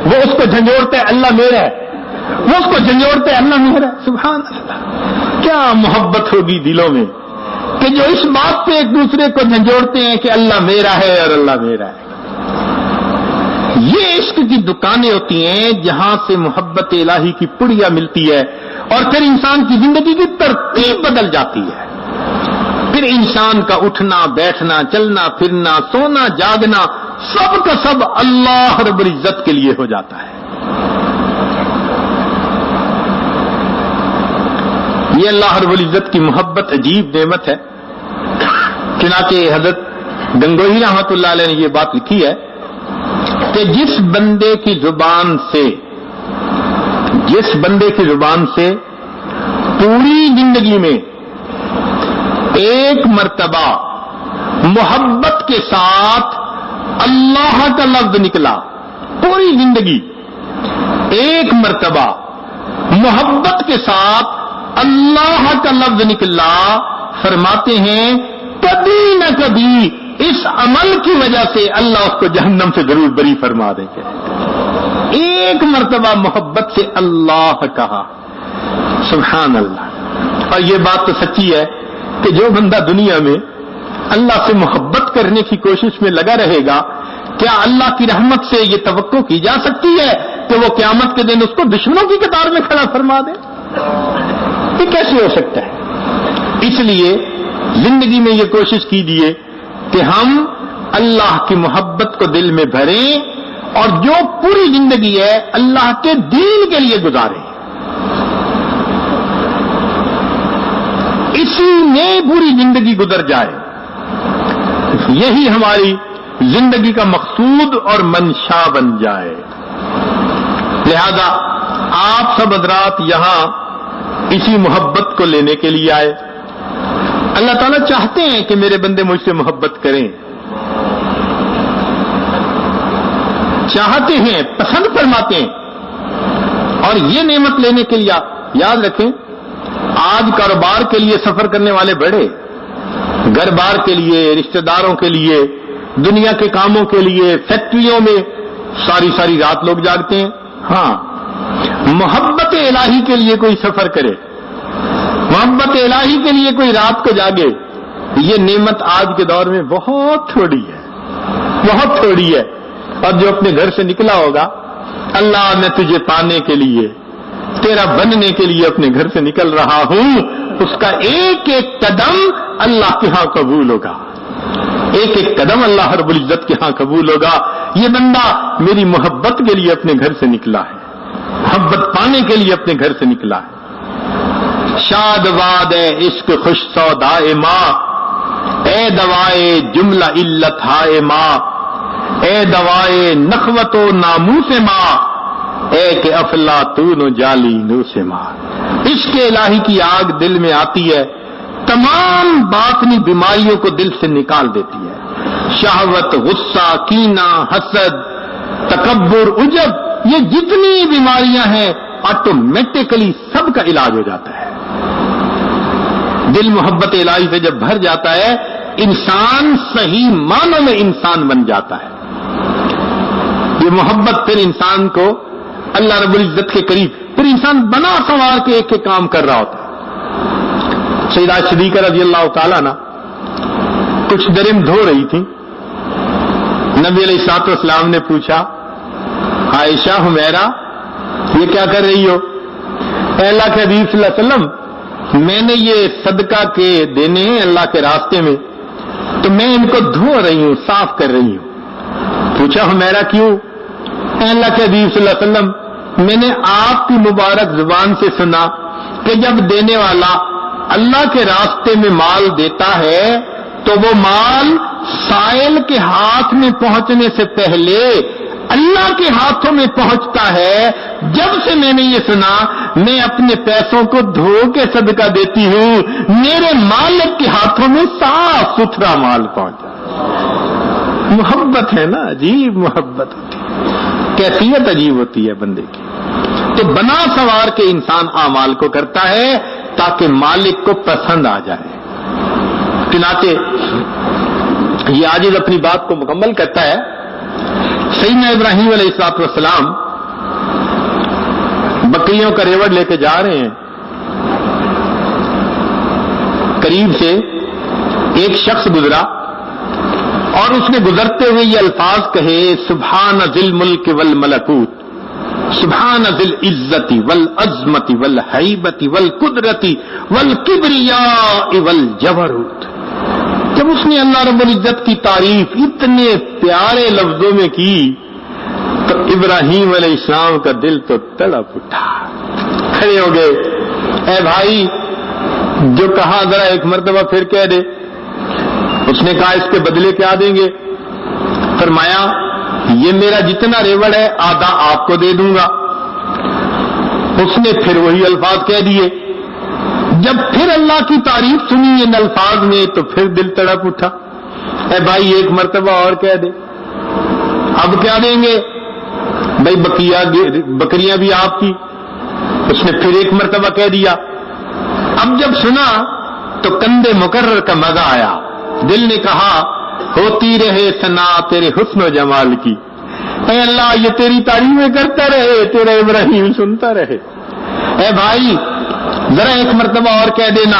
وہ اس کو جھنجھوڑتا ہے اللہ میرا ہے، وہ اس کو جھنجھوڑتا ہے اللہ میرا ہے. سبحان اللہ، کیا محبت ہوگی دلوں میں کہ جو اس بات پہ ایک دوسرے کو جھنجھوڑتے ہیں کہ اللہ میرا ہے اور اللہ میرا ہے. یہ عشق کی دکانیں ہوتی ہیں جہاں سے محبت الہی کی پڑیا ملتی ہے، اور پھر انسان کی زندگی کی ترتیب بدل جاتی ہے. پھر انسان کا اٹھنا بیٹھنا، چلنا پھرنا، سونا جاگنا، سب کا سب اللہ رب العزت کے لیے ہو جاتا ہے. یہ اللہ رب العزت کی محبت عجیب نعمت ہے. چنانچہ حضرت گنگوہی رحمت اللہ علیہ نے یہ بات لکھی ہے کہ جس بندے کی زبان سے پوری زندگی میں ایک مرتبہ محبت کے ساتھ اللہ کا لفظ نکلا، پوری زندگی ایک مرتبہ محبت کے ساتھ اللہ کا لفظ نکلا، فرماتے ہیں کبھی نہ کبھی اس عمل کی وجہ سے اللہ اس کو جہنم سے ضرور بری فرما دیں گے. ایک مرتبہ محبت سے اللہ کہا، سبحان اللہ. اور یہ بات تو سچی ہے کہ جو بندہ دنیا میں اللہ سے محبت کرنے کی کوشش میں لگا رہے گا، کیا اللہ کی رحمت سے یہ توقع کی جا سکتی ہے کہ وہ قیامت کے دن اس کو دشمنوں کی قطار میں کھڑا فرما دے؟ یہ کیسے ہو سکتا ہے؟ اس لیے زندگی میں یہ کوشش کیجیے کہ ہم اللہ کی محبت کو دل میں بھریں اور جو پوری زندگی ہے اللہ کے دین کے لیے گزاریں. اسی میں پوری زندگی گزر جائے. یہی ہماری زندگی کا مقصود اور منشا بن جائے. لہذا آپ سب حضرات یہاں اسی محبت کو لینے کے لیے آئے. اللہ تعالیٰ چاہتے ہیں کہ میرے بندے مجھ سے محبت کریں, چاہتے ہیں, پسند فرماتے ہیں. اور یہ نعمت لینے کے لیے یاد رکھیں, آج کاروبار کے لیے سفر کرنے والے بڑے, گھر بار کے لیے, رشتہ داروں کے لیے, دنیا کے کاموں کے لیے, فیکٹریوں میں ساری ساری رات لوگ جاگتے ہیں. ہاں, محبت الہی کے لیے کوئی سفر کرے, محبت الہی کے لیے کوئی رات کو جاگے, یہ نعمت آج کے دور میں بہت تھوڑی ہے, بہت تھوڑی ہے. اور جو اپنے گھر سے نکلا ہوگا, اللہ میں تجھے پانے کے لیے, تیرا بننے کے لیے اپنے گھر سے نکل رہا ہوں, اس کا ایک ایک قدم اللہ کے ہاں قبول ہوگا, ایک ایک قدم اللہ رب العزت کے ہاں قبول ہوگا. یہ بندہ میری محبت کے لیے اپنے گھر سے نکلا ہے, محبت پانے کے لیے اپنے گھر سے نکلا ہے. شاد باد ہے عشق خوش سودائے ماں, اے دوائے جملہ علت ہائے ماں, اے دوائے نخوت و ناموس ماں, اے کہ افلاطون و جالی نوس ماں. عشق الہی کی آگ دل میں آتی ہے, تمام باطنی بیماریوں کو دل سے نکال دیتی ہے. شہوت, غصہ, کینہ, حسد, تکبر, عجب, یہ جتنی بیماریاں ہیں آٹومیٹکلی سب کا علاج ہو جاتا ہے. دل محبت الہی سے جب بھر جاتا ہے, انسان صحیح معنوں میں انسان بن جاتا ہے. یہ محبت پھر انسان کو اللہ رب العزت کے قریب, پھر انسان بنا سنوار کے ایک ایک کام کر رہا ہوتا ہے. سیدہ صدیقہ رضی اللہ تعالیٰ نا کچھ درم دھو رہی تھی. نبی علیہ الصلوۃ والسلام نے پوچھا, عائشہ حمیرہ یہ کیا کر رہی ہو؟ اے اللہ کے حبیب صلی اللہ علیہ وسلم, میں نے یہ صدقہ کے دینے ہیں اللہ کے راستے میں, تو میں ان کو دھو رہی ہوں, صاف کر رہی ہوں. پوچھا حمیرہ کیوں؟ اے اللہ کے حبیب صلی اللہ علیہ وسلم, میں نے آپ کی مبارک زبان سے سنا کہ جب دینے والا اللہ کے راستے میں مال دیتا ہے تو وہ مال سائل کے ہاتھ میں پہنچنے سے پہلے اللہ کے ہاتھوں میں پہنچتا ہے. جب سے میں نے یہ سنا, میں اپنے پیسوں کو دھو کے صدقہ دیتی ہوں, میرے مالک کے ہاتھوں میں صاف ستھرا مال پہنچا. محبت ہے نا, عجیب محبت ہوتی ہے, کیفیت عجیب ہوتی ہے بندے کی. تو بنا سوار کے انسان اعمال کو کرتا ہے تاکہ مالک کو پسند آ جائے. چنانچہ یہ عاجز اپنی بات کو مکمل کرتا ہے. سیدنا ابراہیم علیہ الصلوۃ والسلام بکریوں کا ریوڑ لے کے جا رہے ہیں. قریب سے ایک شخص گزرا اور اس نے گزرتے ہوئے یہ الفاظ کہے, سبحان ذی الملک والملکوت, سبحان ذی العزت والعظمت والہیبت والقدرت والکبریاء والجبروت. جب اس نے اللہ رب العزت کی تعریف اتنے پیارے لفظوں میں کی تو ابراہیم علیہ السلام کا دل تو تڑپ اٹھا. کھڑے ہو گئے, اے بھائی جو کہا ذرا ایک مرتبہ پھر کہہ دے. اس نے کہا اس کے بدلے کیا دیں گے؟ فرمایا یہ میرا جتنا ریوڑ ہے آدھا آپ کو دے دوں گا. اس نے پھر وہی الفاظ کہہ دیے. جب پھر اللہ کی تعریف سنی ان الفاظ میں تو پھر دل تڑپ اٹھا. اے بھائی ایک مرتبہ اور کہہ دے. اب کیا دیں گے؟ بھائی بکریاں بھی آپ کی. اس نے پھر ایک مرتبہ کہہ دیا. اب جب سنا تو کندھے مقرر کا مزہ آیا. دل نے کہا ہوتی رہے ثنا تیرے حسن و جمال کی. اے اللہ یہ تیری تعریفیں کرتا رہے, تیرا ابراہیم سنتا رہے. اے بھائی ذرا ایک مرتبہ اور کہہ دینا.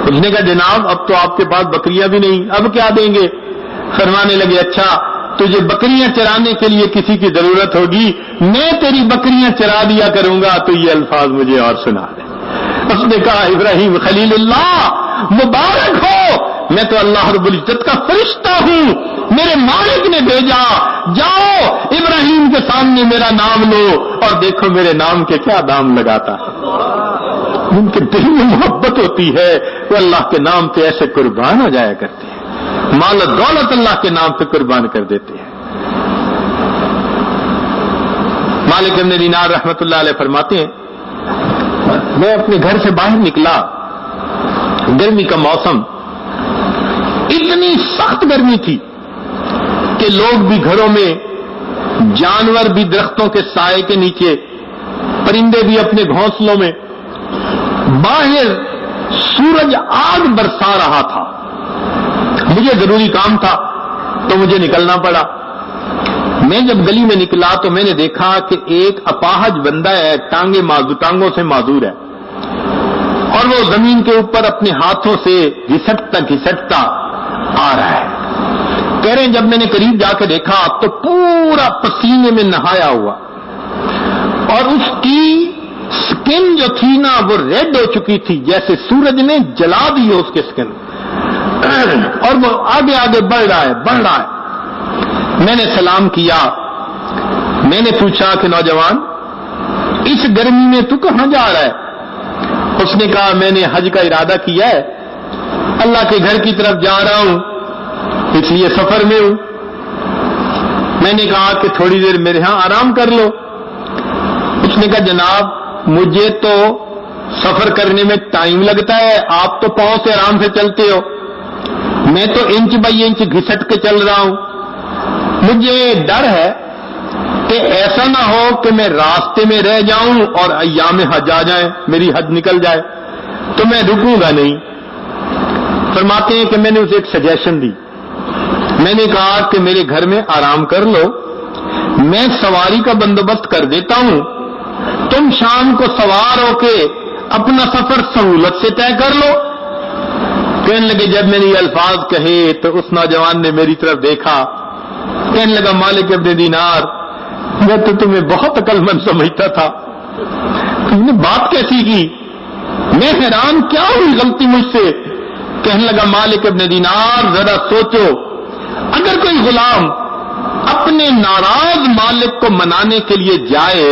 اس نے کہا جناب اب تو آپ کے پاس بکریاں بھی نہیں, اب کیا دیں گے؟ فرمانے لگے اچھا تجھے بکریاں چرانے کے لیے کسی کی ضرورت ہوگی, میں تیری بکریاں چرا دیا کروں گا, تو یہ الفاظ مجھے اور سنا دے. اس نے کہا ابراہیم خلیل اللہ مبارک ہو، میں تو اللہ رب العزت کا فرشتہ ہوں، میرے مالک نے بھیجا، جاؤ ابراہیم کے سامنے میرا نام لو اور دیکھو میرے نام کے کیا دام لگاتا ہے۔ جن کے دل میں محبت ہوتی ہے وہ اللہ کے نام پہ ایسے قربان ہو جایا کرتے ہیں، مال و دولت اللہ کے نام پہ قربان کر دیتے ہیں۔ مالک ابن دینار رحمت اللہ علیہ فرماتے ہیں، میں اپنے گھر سے باہر نکلا، گرمی کا موسم، اتنی سخت گرمی تھی کہ لوگ بھی گھروں میں، جانور بھی درختوں کے سائے کے نیچے، پرندے بھی اپنے گھونسلوں میں، باہر سورج آگ برسا رہا تھا۔ مجھے ضروری کام تھا تو مجھے نکلنا پڑا۔ میں جب گلی میں نکلا تو میں نے دیکھا کہ ایک اپاہج بندہ ہے، ٹانگوں سے معذور ہے، اور وہ زمین کے اوپر اپنے ہاتھوں سے گھسٹتا آ رہا ہے۔ کہہ رہے ہیں جب میں نے قریب جا کے دیکھا تو پورا پسینے میں نہایا ہوا، اور اس کی سکن جو تھی نا وہ ریڈ ہو چکی تھی، جیسے سورج نے جلا دی ہو اس کے سکن، اور وہ آگے آگے بڑھ رہا ہے۔ میں نے سلام کیا، میں نے پوچھا کہ نوجوان اس گرمی میں تو کہاں جا رہا ہے؟ اس نے کہا میں نے حج کا ارادہ کیا ہے، اللہ کے گھر کی طرف جا رہا ہوں، اس لیے سفر میں ہوں۔ میں نے کہا کہ تھوڑی دیر میرے ہاں آرام کر لو۔ اس نے کہا جناب مجھے تو سفر کرنے میں ٹائم لگتا ہے، آپ تو پاؤں سے آرام سے چلتے ہو، میں تو انچ بائی انچ گھسٹ کے چل رہا ہوں۔ مجھے ڈر ہے کہ ایسا نہ ہو کہ میں راستے میں رہ جاؤں اور ایام حج آ جائیں، میری حج نکل جائے، تو میں رکوں گا نہیں۔ فرماتے ہیں کہ میں نے اسے ایک سجیشن دی، میں نے کہا کہ میرے گھر میں آرام کر لو، میں سواری کا بندوبست کر دیتا ہوں، تم شام کو سوار ہو کے اپنا سفر سہولت سے طے کر لو۔ کہنے لگے جب میں نے یہ الفاظ کہے تو اس نوجوان نے میری طرف دیکھا، کہنے لگا مالک ابن دینار میں تو تمہیں بہت عقل مند سمجھتا تھا، تم نے بات کیسی کی؟ میں حیران کیا ہوئی غلطی مجھ سے؟ کہنے لگا مالک ابن دینار ذرا سوچو، اگر کوئی غلام اپنے ناراض مالک کو منانے کے لیے جائے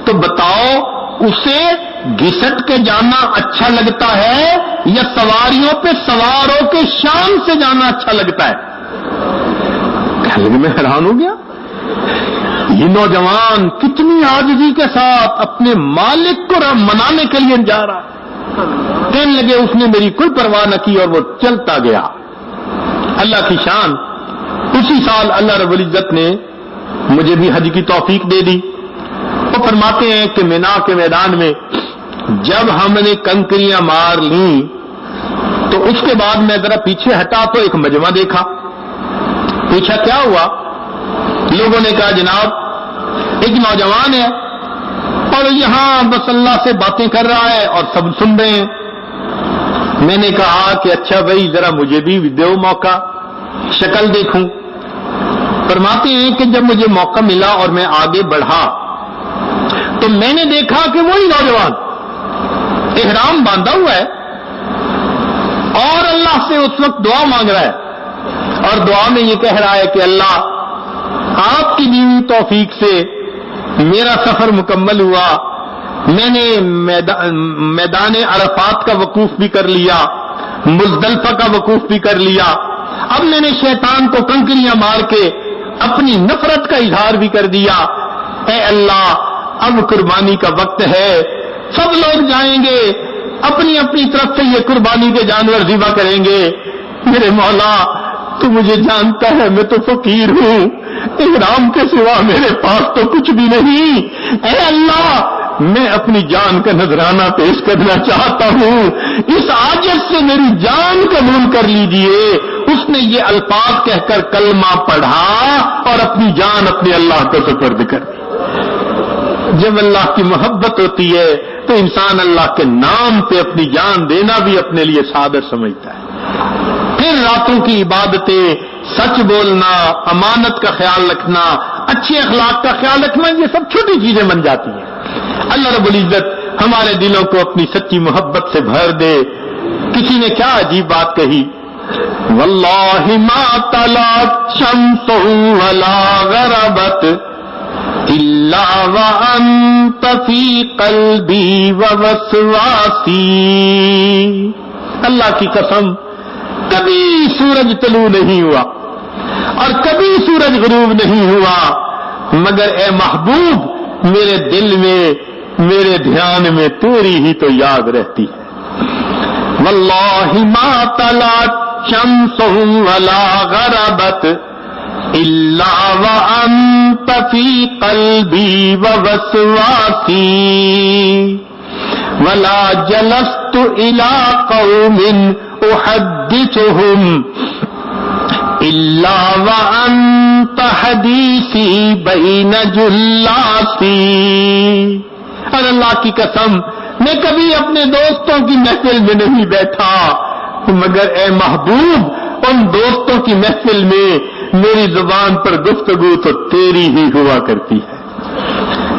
تو بتاؤ اسے گھسٹ کے جانا اچھا لگتا ہے یا سواریوں پہ سوار ہو کے شان سے جانا اچھا لگتا ہے؟ میں حیران ہو گیا، یہ نوجوان کتنی عاجزی کے ساتھ اپنے مالک کو منانے کے لیے جا رہا ہے۔ کہنے لگے اس نے میری کوئی پرواہ نہ کی اور وہ چلتا گیا۔ اللہ کی شان، اسی سال اللہ رب العزت نے مجھے بھی حج کی توفیق دے دی۔ وہ فرماتے ہیں کہ مینا کے میدان میں جب ہم نے کنکریاں مار لیں تو اس کے بعد میں ذرا پیچھے ہٹا تو ایک مجمع دیکھا۔ پوچھا کیا ہوا؟ لوگوں نے کہا جناب ایک نوجوان ہے اور یہاں بس اللہ سے باتیں کر رہا ہے اور سب سن رہے ہیں۔ میں نے کہا کہ اچھا بھائی ذرا مجھے بھی دو موقع، شکل دیکھوں۔ فرماتے ہیں کہ جب مجھے موقع ملا اور میں آگے بڑھا تو میں نے دیکھا کہ وہی نوجوان احرام باندھا ہوا ہے اور اللہ سے اس وقت دعا مانگ رہا ہے، اور دعا میں یہ کہہ رہا ہے کہ اللہ آپ کی دی ہوئی توفیق سے میرا سفر مکمل ہوا، میں نے میدان عرفات کا وقوف بھی کر لیا، مزدلفہ کا وقوف بھی کر لیا، اب میں نے شیطان کو کنکریاں مار کے اپنی نفرت کا اظہار بھی کر دیا۔ اے اللہ اب قربانی کا وقت ہے، سب لوگ جائیں گے اپنی اپنی طرف سے یہ قربانی کے جانور ذبح کریں گے۔ میرے مولا تو مجھے جانتا ہے میں تو فقیر ہوں، احرام کے سوا میرے پاس تو کچھ بھی نہیں، اے اللہ میں اپنی جان کا نذرانہ پیش کرنا چاہتا ہوں، اس عاجز سے میری جان قبول کر لیجئے۔ اس نے یہ الفاظ کہہ کر کلمہ پڑھا اور اپنی جان اپنے اللہ کو سپرد کر دی۔ جب اللہ کی محبت ہوتی ہے تو انسان اللہ کے نام پہ اپنی جان دینا بھی اپنے لیے سعادت سمجھتا ہے۔ پھر راتوں کی عبادتیں، سچ بولنا، امانت کا خیال رکھنا، اچھے اخلاق کا خیال رکھنا، یہ سب چھوٹی چیزیں بن جاتی ہیں۔ اللہ رب العزت ہمارے دلوں کو اپنی سچی محبت سے بھر دے۔ کسی نے کیا عجیب بات کہی، واللہ ما طلعت شمس ولا غربت الا وانت فی قلبی ووسواسی، اللہ کی قسم کبھی سورج طلوع نہیں ہوا اور کبھی سورج غروب نہیں ہوا مگر اے محبوب میرے دل میں، میرے دھیان میں تیری ہی تو یاد رہتی ہے۔ واللہ ما طلعت شمس ولا غربت الا وانت فی قلبی ووسواسی، ولا جلست الى قوم احدثهم الا وانت حدیثی بین جلاسی، اور اللہ کی قسم میں کبھی اپنے دوستوں کی محفل میں نہیں بیٹھا مگر اے محبوب ان دوستوں کی محفل میں میری زبان پر گفتگو تو تیری ہی ہوا کرتی ہے۔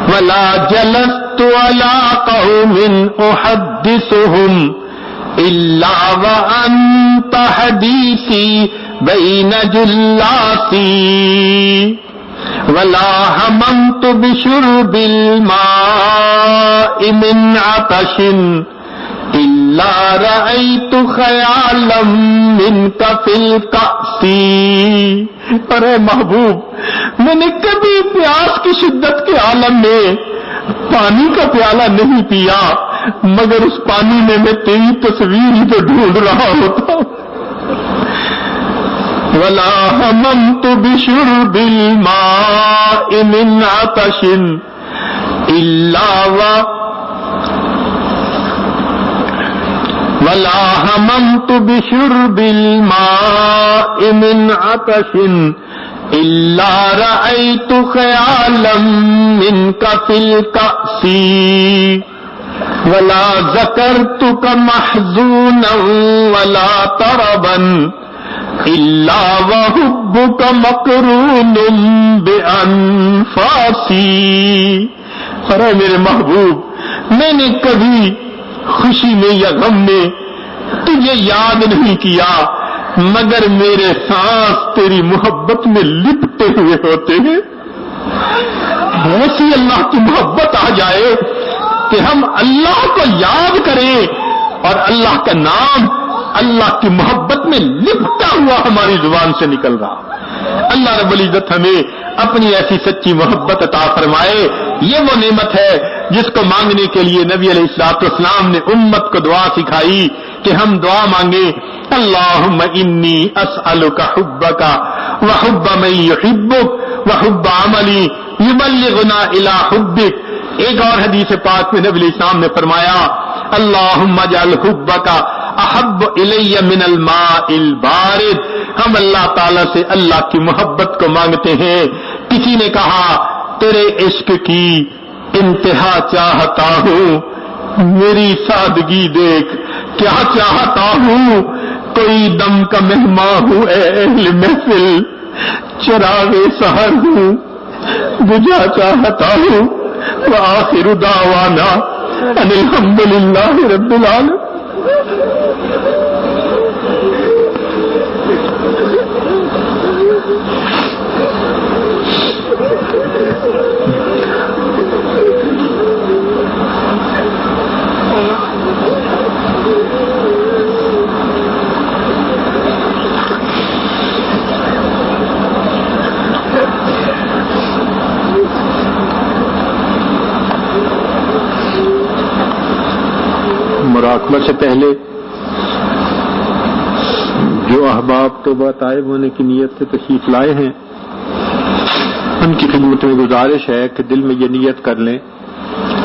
ولا جلست علی قوم احدثهم الا وانت حدیثی بین جلاسی، ولا هممت بشرب الماء من عطش الا رأيت خیالا منك في الكأس، پر اے محبوب میں نے کبھی پیاس کی شدت کے عالم میں پانی کا پیالہ نہیں پیا مگر اس پانی میں تیری تصویر ہی تو ڈھونڈ رہا ہوتا ہوں۔ ولا هممت بشرب الماء من عطش ولا هممت بشرب الماء من عطش الا رأيت خیالا منك في الكأس، ولا ذكرتك محزونا ولا طربا الا وحبك مقرون بانفاسی، ارے میرے محبوب میں نے کبھی خوشی میں یا غم میں تجھے یاد نہیں کیا مگر میرے سانس تیری محبت میں لپٹے ہوئے ہوتے ہیں۔ ایسی اللہ کی محبت آ جائے کہ ہم اللہ کو یاد کریں اور اللہ کا نام اللہ کی محبت میں لپٹا ہوا ہماری زبان سے نکل رہا۔ اللہ رب العزت ہمیں اپنی ایسی سچی محبت عطا فرمائے۔ یہ وہ نعمت ہے جس کو مانگنے کے لیے نبی علیہ الصلوۃ والسلام نے امت کو دعا سکھائی کہ ہم دعا مانگیں، اللہم انی اسألک حبک وحب من یحبک وحب عملی یبلغنا الی حبک۔ ایک اور حدیث پاک میں نبی علیہ السلام نے فرمایا اللہم اجعل حبک احب الی من الماء البارد، ہم اللہ تعالیٰ سے اللہ کی محبت کو مانگتے ہیں۔ کسی نے کہا تیرے عشق کی انتہا چاہتا ہوں، میری سادگی دیکھ کیا چاہتا ہوں، کوئی دم کا مہمان ہوں اے اہل محفل، چراغ سحر ہوں بجھا چاہتا ہوں، وآخر دعوانا ان الحمدللہ رب العالمین۔ مراقبہ سے پہلے جو احباب توبہ طائب ہونے کی نیت سے تشریف لائے ہیں ان کی خدمت میں گزارش ہے کہ دل میں یہ نیت کر لیں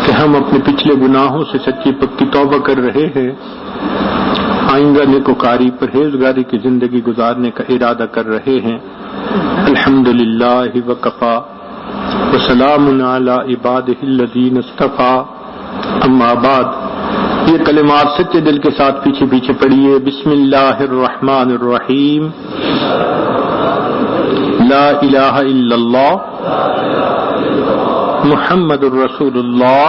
کہ ہم اپنے پچھلے گناہوں سے سچی پکی توبہ کر رہے ہیں، آئندہ نیکوکاری پرہیزگاری کی زندگی گزارنے کا ارادہ کر رہے ہیں۔ الحمدللہ وکفا وسلام علی عبادہ الذین اصطفیٰ، اما بعد یہ کلمات سچے دل کے ساتھ پیچھے پیچھے پڑھیے۔ بسم اللہ الرحمن الرحیم، لا الہ الا اللہ محمد الرسول اللہ،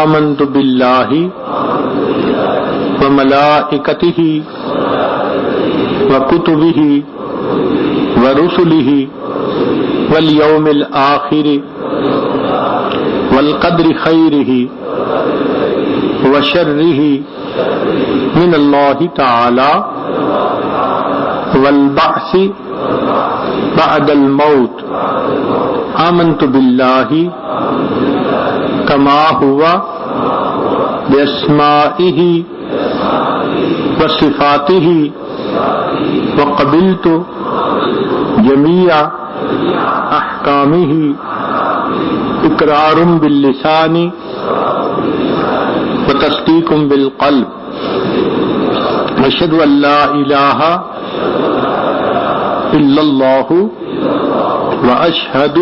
آمنت باللہ وملائکتہ وکتبہ ورسلہ والیوم الآخر والقدر خیرہ وشرہ من اللہ تعالی والبعث بعد الموت آمنت باللہ کما ہوا باسمائہ وصفاتہ وقبلت جمیع احکامہ اقرار باللسان وتصدیق بالقلب اشہد ان لا الہ الا اللہ واشہد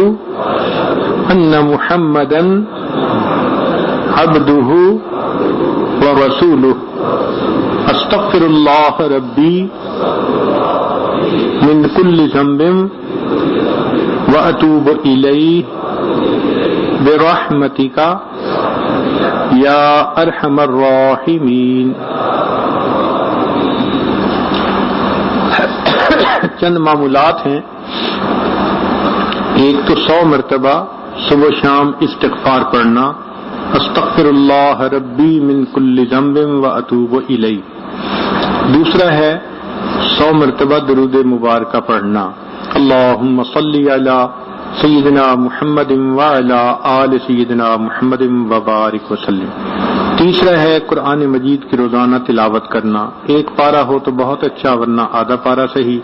ان محمدا عبدہ ورسولہ استغفر اللہ ربی من کل ذنب واتوب الیہ برحمتک یا ارحم الراحمین۔ چند معمولات ہیں، ایک تو 100 مرتبہ صبح و شام استغفار پڑھنا، استغفر اللہ ربی من کل ذنب واتوب الیہ۔ دوسرا ہے 100 مرتبہ درود مبارکہ پڑھنا، اللہم صلی علی سیدنا محمد وعلی آل سیدنا محمد وبارک وسلم۔ تیسرا ہے قرآن مجید کی روزانہ تلاوت کرنا، ایک پارہ ہو تو بہت اچھا ورنہ آدھا پارہ صحیح۔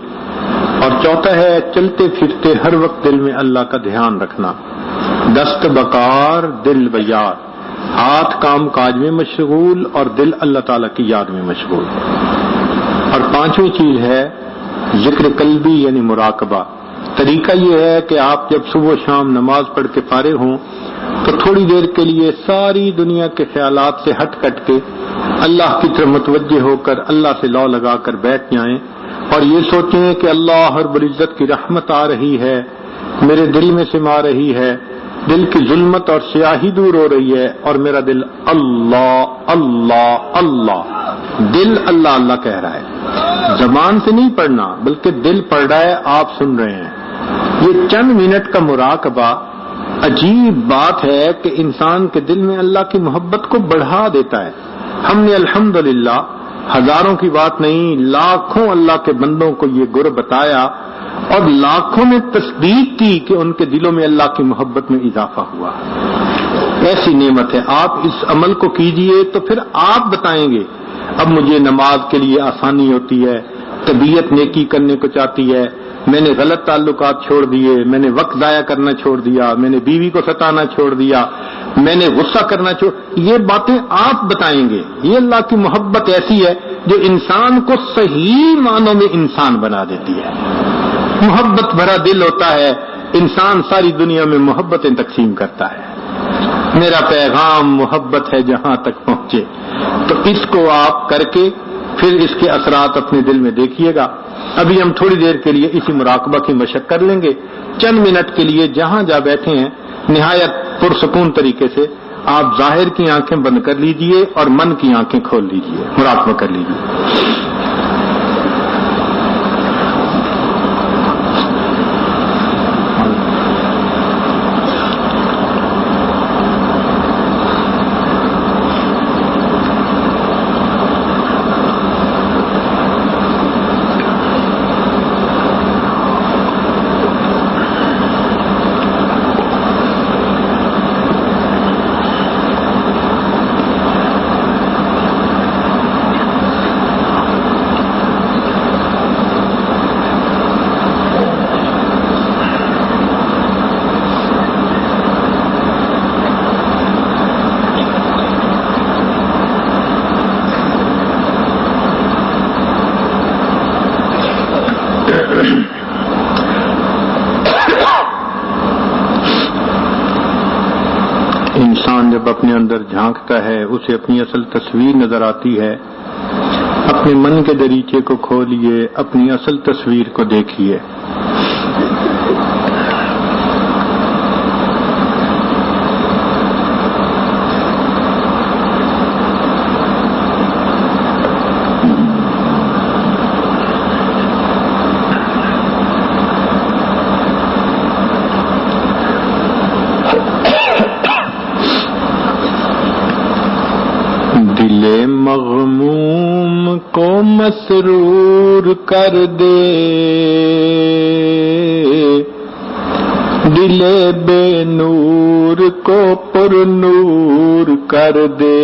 اور چوتھا ہے چلتے پھرتے ہر وقت دل میں اللہ کا دھیان رکھنا، دست بکار دل بیار، ہاتھ کام کاج میں مشغول اور دل اللہ تعالیٰ کی یاد میں مشغول۔ اور پانچویں چیز ہے ذکر قلبی یعنی مراقبہ۔ طریقہ یہ ہے کہ آپ جب صبح و شام نماز پڑھ کے فارغ ہوں تو تھوڑی دیر کے لیے ساری دنیا کے خیالات سے ہٹ کٹ کے اللہ کی طرف متوجہ ہو کر اللہ سے لو لگا کر بیٹھ جائیں اور یہ سوچیں کہ اللہ رب العزت کی رحمت آ رہی ہے، میرے دل میں سما رہی ہے، دل کی ظلمت اور سیاہی دور ہو رہی ہے اور میرا دل اللہ اللہ اللہ، دل اللہ اللہ کہہ رہا ہے، زبان سے نہیں پڑھنا بلکہ دل پڑھ رہا ہے، آپ سن رہے ہیں۔ یہ چند منٹ کا مراقبہ عجیب بات ہے کہ انسان کے دل میں اللہ کی محبت کو بڑھا دیتا ہے۔ ہم نے الحمدللہ ہزاروں کی بات نہیں، لاکھوں اللہ کے بندوں کو یہ گر بتایا اور لاکھوں نے تصدیق کی کہ ان کے دلوں میں اللہ کی محبت میں اضافہ ہوا۔ ایسی نعمت ہے، آپ اس عمل کو کیجئے تو پھر آپ بتائیں گے اب مجھے نماز کے لیے آسانی ہوتی ہے، طبیعت نیکی کرنے کو چاہتی ہے، میں نے غلط تعلقات چھوڑ دیے، میں نے وقت ضائع کرنا چھوڑ دیا، میں نے بیوی کو ستانا چھوڑ دیا، میں نے غصہ کرنا یہ باتیں آپ بتائیں گے۔ یہ اللہ کی محبت ایسی ہے جو انسان کو صحیح معنوں میں انسان بنا دیتی ہے۔ محبت بھرا دل ہوتا ہے، انسان ساری دنیا میں محبتیں تقسیم کرتا ہے۔ میرا پیغام محبت ہے جہاں تک پہنچے، تو اس کو آپ کر کے پھر اس کے اثرات اپنے دل میں دیکھیے گا۔ ابھی ہم تھوڑی دیر کے لیے اسی مراقبہ کی مشق کر لیں گے، چند منٹ کے لیے جہاں جا بیٹھے ہیں نہایت پرسکون طریقے سے آپ ظاہر کی آنکھیں بند کر لیجئے اور من کی آنکھیں کھول لیجئے، مراقبہ کر لیجئے۔ انسان جب اپنے اندر جھانکتا ہے اسے اپنی اصل تصویر نظر آتی ہے۔ اپنے من کے دریچے کو کھولیے، اپنی اصل تصویر کو دیکھیے۔ کو مسرور کر دے، دل بے نور کو پر نور کر دے،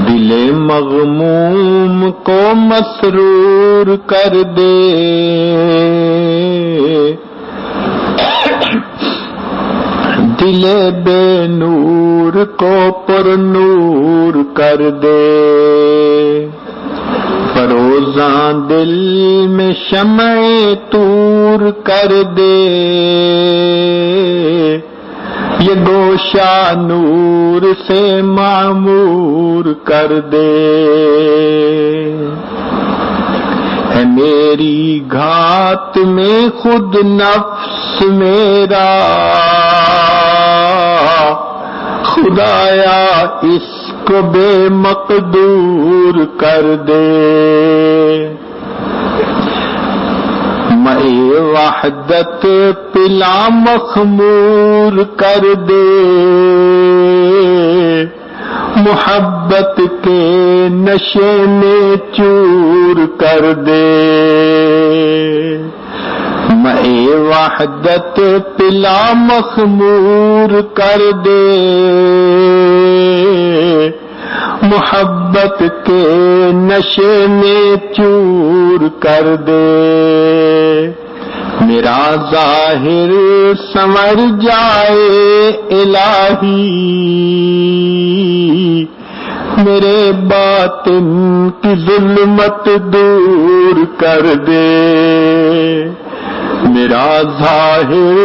دل مغموم کو مسرور کر دے، دل بے نور کو پر نور کر دے، فروزاں دل میں شمع طور کر دے، یہ گوشہ نور سے معمور کر دے، ہے میری گھات میں خود نفس میرا، خدایا اس کو بے مقدور کر دے، مے وحدت پلا مخمور کر دے، محبت کے نشے میں چور کر دے، مے وحدت پلا مخمور کر دے، محبت کے نشے میں چور کر دے، میرا ظاہر سنور جائے الہی، میرے باطن کی ظلمت دور کر دے، میرا ظاہر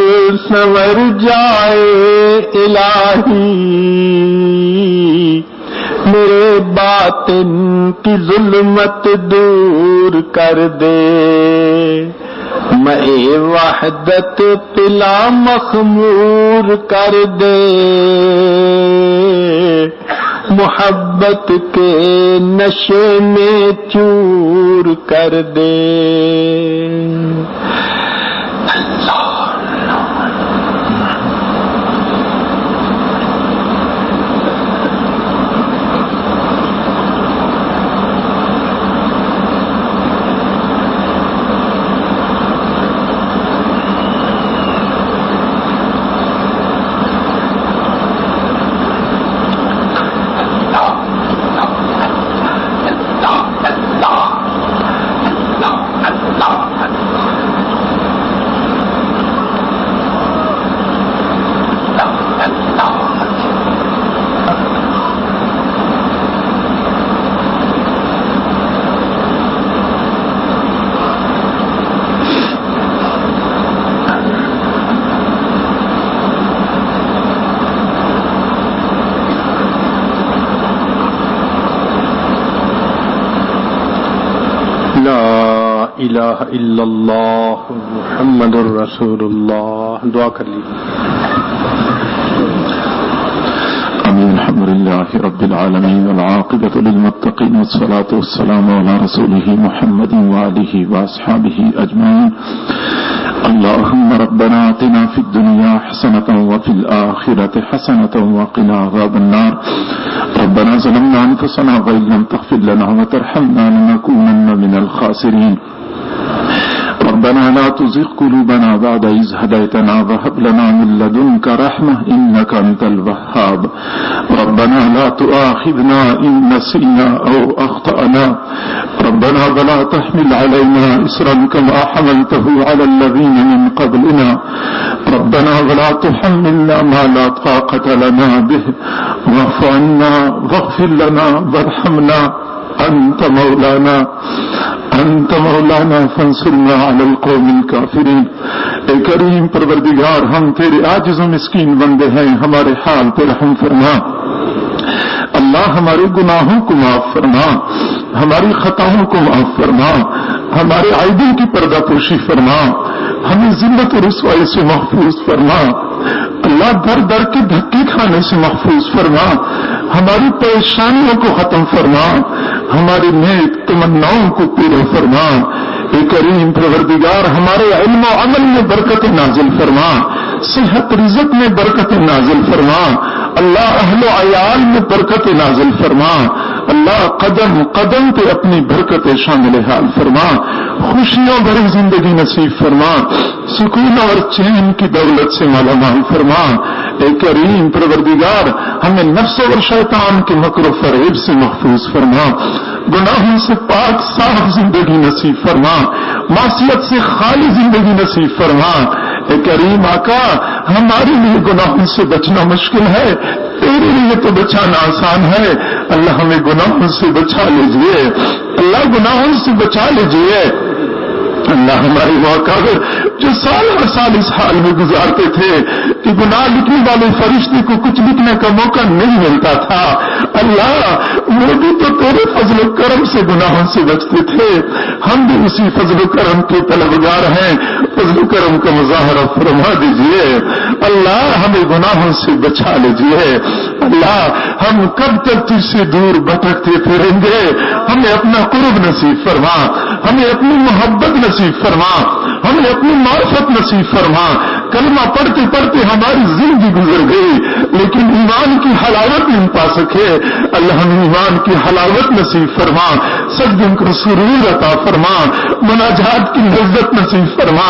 سنور جائے الہی، میرے باطن کی ظلمت دور کر دے، میں وحدت پلا مخمور کر دے، محبت کے نشے میں چور کر دے، الہ الا اللہ محمد الرسول اللہ. دعا کر لیجیے. الحمد لله رب العالمين والعاقبة للمتقين والصلاة والسلام على رسوله محمد وآله وأصحابه أجمعين. اللهم ربنا آتنا في الدنيا حسنة وفي الآخرة حسنة وقنا عذاب النار. ربنا ظلمنا أنفسنا وإن لم تغفر لنا وترحمنا لنكونن من الخاسرين. ربنا لا تزغ قلوبنا بعد إذ هديتنا وهب لنا من لدنك رحمة إنك أنت الوهاب. ربنا لا تؤاخذنا إن نسينا أو أخطأنا. ربنا ولا تحمل علينا إصرا كما حملته على الذين من قبلنا. ربنا ولا تحملنا ما لا طاقة لنا به واعف عنا واغفر لنا وارحمنا أنت مولانا فانصرنا على القوم الكافرين. اے کریم پروردگار، ہم تیرے عاجز و مسکین بندے ہیں، ہمارے حال پہ رحم فرما. اللہ ہمارے گناہوں کو معاف فرما، ہماری خطاؤں کو معاف فرما، ہمارے عیبوں کی پردہ پوشی فرما، ہمیں ذلت و رسوائی سے محفوظ فرما. اللہ در در کے دھکے کھانے سے محفوظ فرما، ہماری پریشانیوں کو ختم فرما، ہماری نیک تمناؤں کو پورا فرما. اے کریم پروردگار، ہمارے علم و عمل میں برکت نازل فرما، صحت رزق میں برکت نازل فرما اللہ، اہل و عیال میں برکت نازل فرما اللہ، قدم قدم پہ اپنی برکت شامل حال فرما، خوشیوں بھری زندگی نصیب فرما، سکون اور چین کی دولت سے مالا مال فرما۔ اے کریم پروردگار، ہمیں نفس اور شیطان کے مکر و فریب سے محفوظ فرما، گناہوں سے پاک صاف زندگی نصیب فرما، معصیت سے خالی زندگی نصیب فرما۔ اے کریم آقا، ہمارے لیے گناہوں سے بچنا مشکل ہے، تیرے لیے تو بچانا آسان ہے۔ اللہ ہمیں گناہوں سے بچا لیجئے، اللہ گناہوں سے بچا لیجئے۔ اللہ ہمارے واقعہ جو سال ہر سال اس حال میں گزارتے تھے کہ گناہ لکھنے والے فرشتے کو کچھ لکھنے کا موقع نہیں ملتا تھا، اللہ وہ بھی تو تیرے فضل و کرم سے گناہوں سے بچتے تھے، ہم بھی اسی فضل و کرم کے طلبگار ہیں، فضل و کرم کا مظاہرہ فرما دیجئے۔ اللہ ہمیں گناہوں سے بچا لیجئے۔ اللہ ہم کب تک تجھ سے دور بھٹکتے پھریں گے؟ ہمیں اپنا قرب نصیب فرما، ہمیں اپنی محبت نصیب فرما، ہمیں اپنی معرفت نصیب فرما۔ کلمہ پڑھتے پڑھتے ہماری زندگی گزر گئی لیکن ایمان کی حلاوت نہیں پا سکے، اللہ ہمیں ایمان کی حلاوت نصیب فرما، سجدوں کو سرور عطا فرما، مناجات کی لذت نصیب فرما۔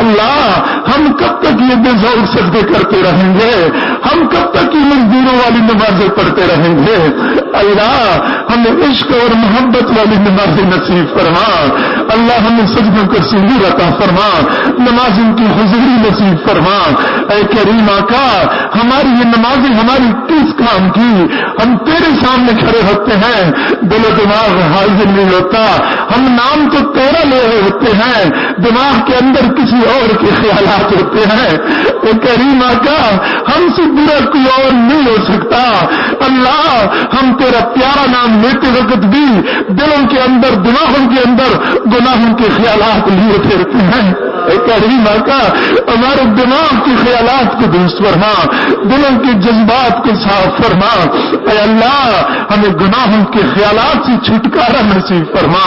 اللہ ہم کب تک یہ بے ذوق سجدے کرتے رہیں گے؟ ہم کب تک یہ مزدوروں والی نمازیں پڑھتے رہیں گے؟ اللہ ہمیں عشق اور محبت والی نمازیں نصیب فرما، اللہ ہمیں سجدوں کو سرور عطا فرما، نمازوں کی حضوری نصیب فرما۔ اے کریم آقا، ہماری یہ نمازیں ہماری کس کام کی؟ ہم تیرے سامنے کھڑے ہوتے ہیں، دل و دماغ حاضر نہیں ہوتا، ہم نام تو تیرا لے رہے ہوتے ہیں، دماغ کے اندر کسی اور کے خیالات ہوتے ہیں۔ اے کریم آقا، ہم سے برا کوئی اور نہیں ہو سکتا۔ اللہ ہم تیرا پیارا نام لیتے وقت بھی دلوں کے اندر دماغوں کے اندر گناہوں کے خیالات لیے پھرتے ہیں۔ اے کریم آقا، ہمارے دماغ کے خیالات کو درست فرما، دلوں کے جذبات کو صاف فرما۔ اے اللہ ہمیں گناہوں کے خیالات سے چھٹکارا نصیب فرما۔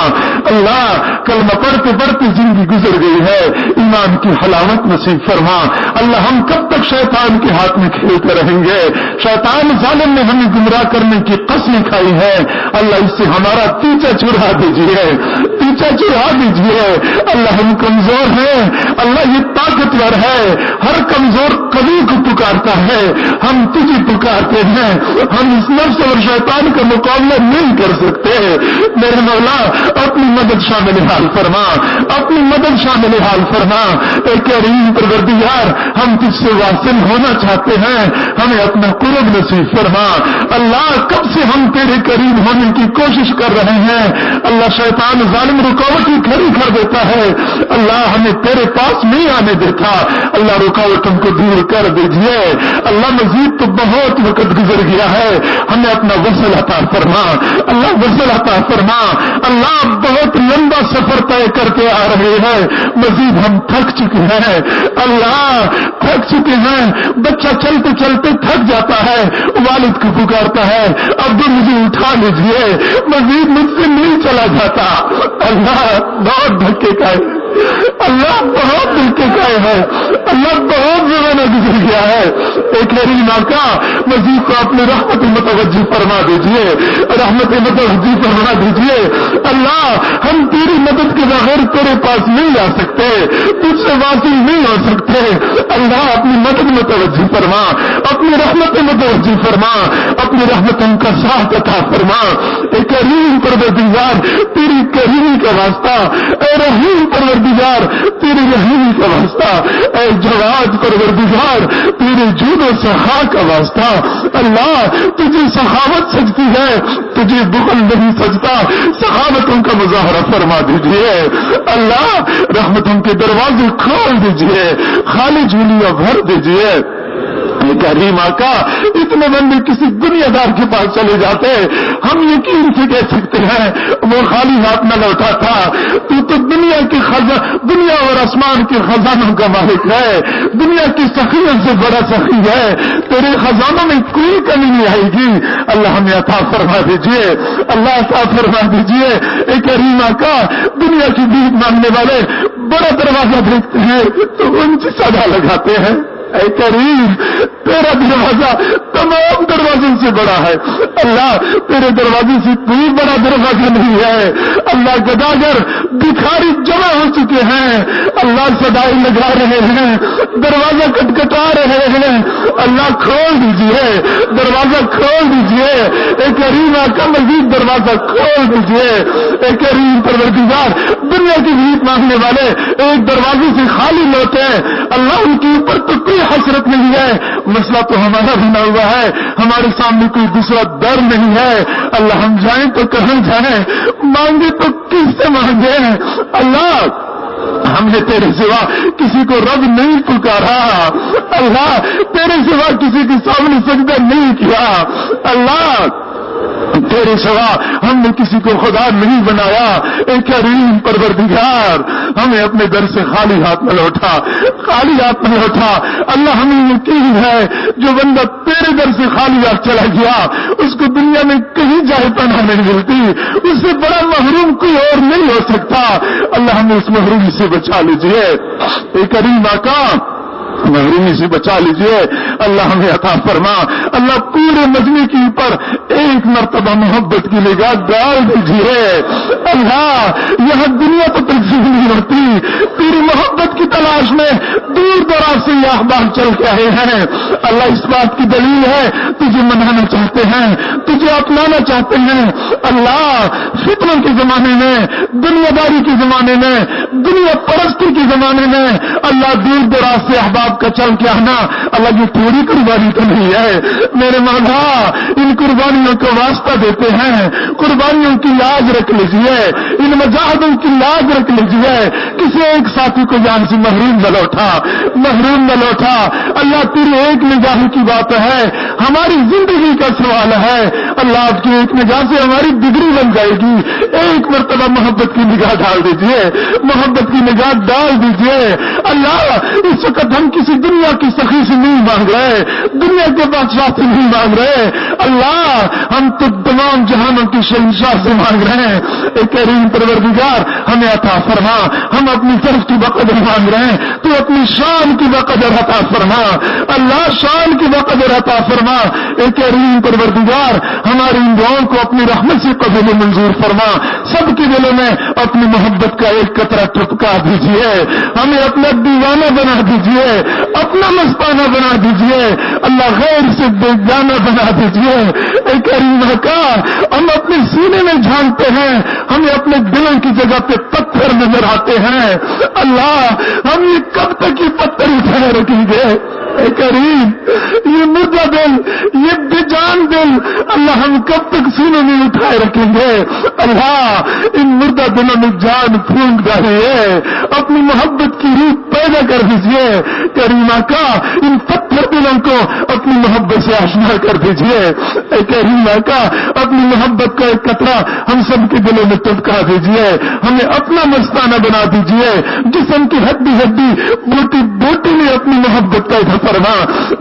اللہ کلمہ پڑھتے پڑھتے زندگی گزر گئی ہے، ایمان کی حلاوت نصیب فرما۔ اللہ ہم کب تک شیطان کے ہاتھ میں کھیلتے رہیں گے؟ شیطان ظالم نے ہمیں گمراہ کرنے کی قسم کھائی ہے، اللہ اس سے ہمارا پیچھا چھڑا دیجیے، پیچھا چھڑا دیجیے۔ اللہ ہم کمزور ہیں، اللہ یہ طاقتور ہے، ہر کمزور قوی کو پکارتا ہے، ہم تجھے پکارتے ہیں، ہم اس نفس اور شیطان کا مقابلہ نہیں کر سکتے۔ میرے مولا اپنی مدد شامل حال فرما، اپنی مدد شامل حال فرما۔ اے کریم پروردگار، ہم تجھ سے واصل ہونا چاہتے ہیں، ہمیں اپنا قرب نصیب فرما۔ اللہ کب سے ہم تیرے قریب ہونے کی کوشش کر رہے ہیں، اللہ شیطان ظالم رکاوٹیں کھڑی کر دیتا ہے، اللہ ہمیں تیرے پاس نہیں آنے دیتا، اللہ رکاوٹوں کو دور کر دیجیے۔ اللہ مزید تو بہت وقت گزر گیا ہے، ہمیں اپنا وصل عطا فرما، اللہ وصل عطا فرما۔ اللہ بہت لمبا سفر طے کرتے آ رہے ہیں، مزید ہم تھک چکے ہیں، اللہ تھک چکے ہیں۔ بچہ چلتے چلتے تھک جاتا ہے، والد کو پکارتا ہے، ابو مجھے اٹھا لیجیے، مزید مجھ سے نہیں چلا جاتا۔ اللہ بہت دھکے کا ہے، اللہ بہت دھکے کا ہے، اللہ بہت زمانہ گزر گیا ہے۔ ایک کریم آقا مزید کو اپنی رحمت متوجہ فرما دیجیے، رحمت متوجہ فرما دیجیے۔ اللہ ہم تیری مدد کے بغیر تیرے پاس نہیں آ سکتے، تجھ سے واصل نہیں ہو سکتے۔ اللہ اپنی مدد متوجہ فرما، اپنی رحمت متوجہ فرما، اپنی رحمتوں کا ساتھ عطا فرما۔ اے کریم پروردگار تیری کریمی کا واسطہ، اے رحیم پروردگار تیری رحیمی کا واسطہ، اے جواد پروردگار تیرے جود و سخا کا واسطہ۔ اللہ تجھے سخاوت سجتی ہے، تجھے بخل نہیں سجتا، سخاوتوں کا مظاہرہ فرما دیجیے۔ اللہ رحمتوں کے دروازے کھول دیجیے، خالی جھولیاں بھر دیجیے۔ کریم آقا اتنے بندے کسی دنیا دار کے پاس چلے جاتے، ہم یقین سے کہہ سکتے ہیں وہ خالی ہاتھ نہ لوٹا تھا، تو دنیا کے دنیا اور آسمان کے خزانوں کا مالک ہے، دنیا کی سخیوں سے بڑا سخی ہے، تیرے خزانوں میں کوئی کمی نہیں آئے گی۔ اللہ ہمیں عطا فرما دیجیے، اللہ عطا فرما دیجیے۔ اے کریم آقا دنیا کی بھیک مانگنے والے بڑا دروازہ دیکھتے ہیں تو ان سے سزا لگاتے ہیں، اے کریم تیرا دروازہ تمام دروازوں سے بڑا ہے اللہ، تیرے دروازے سے کوئی بڑا دروازہ نہیں ہے اللہ۔ گداگر بھکاری جمع ہو چکے ہیں اللہ، صدائیں لگا رہے ہیں، دروازہ کٹکھٹا رہے ہیں اللہ، کھول دیجئے دروازہ، کھول دیجئے اے کریم آقا، مزید دروازہ کھول دیجئے اے کریم پروردگار۔ دنیا کی بھیک مانگنے والے ایک دروازے سے خالی لوٹے اللہ، ان کے اوپر تو کوئی حسرت نہیں ہے، مسئلہ تو ہمارا بنا ہوا ہے، ہمارے سامنے کوئی دوسرا در نہیں ہے اللہ، ہم جائیں تو کہاں جائیں، مانگے تو کس سے مانگے اللہ؟ ہم نے تیرے سوا کسی کو رب نہیں پکارا اللہ، تیرے سوا کسی کے سامنے سجدہ نہیں کیا اللہ، تیرے سوا ہم نے کسی کو خدا نہیں بنایا اے کریم پروردگار۔ ہمیں اپنے در سے خالی ہاتھ نہ لوٹا، خالی ہاتھ نہ لوٹا اللہ، ہمیں یقین ہے جو بندہ تیرے در سے خالی ہاتھ چلا گیا اس کو دنیا میں کہیں جائے پناہ نہیں ملتی، اس سے بڑا محروم کوئی اور نہیں ہو سکتا اللہ، ہمیں اس محرومی سے بچا لیجئے اے کریم آقا، محرومی سے بچا لیجئے اللہ، ہمیں عطا فرما اللہ، پورے مجمع کے اوپر ایک مرتبہ محبت کی نگاہ ڈال دیجئے اللہ، یہاں دنیا تو تقسیم نہیں ہوتی، تیری محبت کی تلاش میں دور دراز سے یہ احباب چل کے آئے ہیں اللہ، اس بات کی دلیل ہے تجھے منانا چاہتے ہیں، تجھے اپنانا چاہتے ہیں اللہ، فتنوں کے زمانے میں، دنیا داری کے زمانے میں، دنیا پرستی کے زمانے میں اللہ، دور دراز سے احباب کا چل کے آنا اللہ، یہ تھوڑی قربانی تو نہیں ہے میرے مولا، ان قربانیوں کو واسطہ دیتے ہیں، قربانیوں کی لاج رکھ لیجیے، ان مجاہدوں کی لاج رکھ لیجیے، کسی ایک ساتھی کو جان سے محروم نہ لوٹا، محروم نہ لوٹا اللہ، تیری ایک نگاہ کی بات ہے، ہماری زندگی کا سوال ہے اللہ، آپ کی ایک نگاہ سے ہماری ڈگری بن جائے گی، ایک مرتبہ محبت کی نگاہ ڈال دیجیے، محبت کی نگاہ ڈال دیجیے اللہ، اس وقت ہم کسی دنیا کی سخی سے نہیں مانگ رہے، دنیا کے بادشاہ سے نہیں مانگ رہے اللہ، ہم تو تمام جہانوں کی شہنشاہ سے مانگ رہے ہیں اے کریم پروردگار، ہمیں عطا فرما، ہم اپنی طرف کی بقدر مانگ رہے ہیں، تو اپنی شان کی بقدر عطا فرما اللہ، شان کی بقدر عطا فرما اے کریم پروردگار، ہماری ان دعاؤں کو اپنی رحمت سے قبول و منظور فرما، سب کے دلوں میں اپنی محبت کا ایک قطرہ ٹپکا دیجیے، ہمیں اپنا دیوانہ بنا دیجیے، اپنا مستانہ بنا دیجیے اللہ، غیر سے بیگانہ بنا دیجیے اے کریم کا، ہم اپنے سینے میں جھانکتے ہیں، ہمیں اپنے دلوں کی جگہ پہ پتھر نظر آتے ہیں اللہ، ہم یہ کب تک یہ پتھر اٹھائے رکھیں گے اے کریم، یہ مردہ دل، یہ بے جان دل اللہ، ہم کب تک سینے میں اٹھائے رکھیں گے اللہ، ان مردہ دلوں میں جان پھونک ڈالیے، اپنی محبت کی روح پیدا کر دیجیے کریم آقا، ان پتھر دلوں کو اپنی محبت سے آشنا کر دیجیے اے کریم آقا، اپنی محبت کا ایک قطرہ ہم سب کے دلوں میں ٹپکا دیجیے، ہمیں اپنا مستانہ بنا دیجیے، جسم کی ہڈی ہڈی بوٹی بوٹی میں اپنی محبت کا اظہار فرما،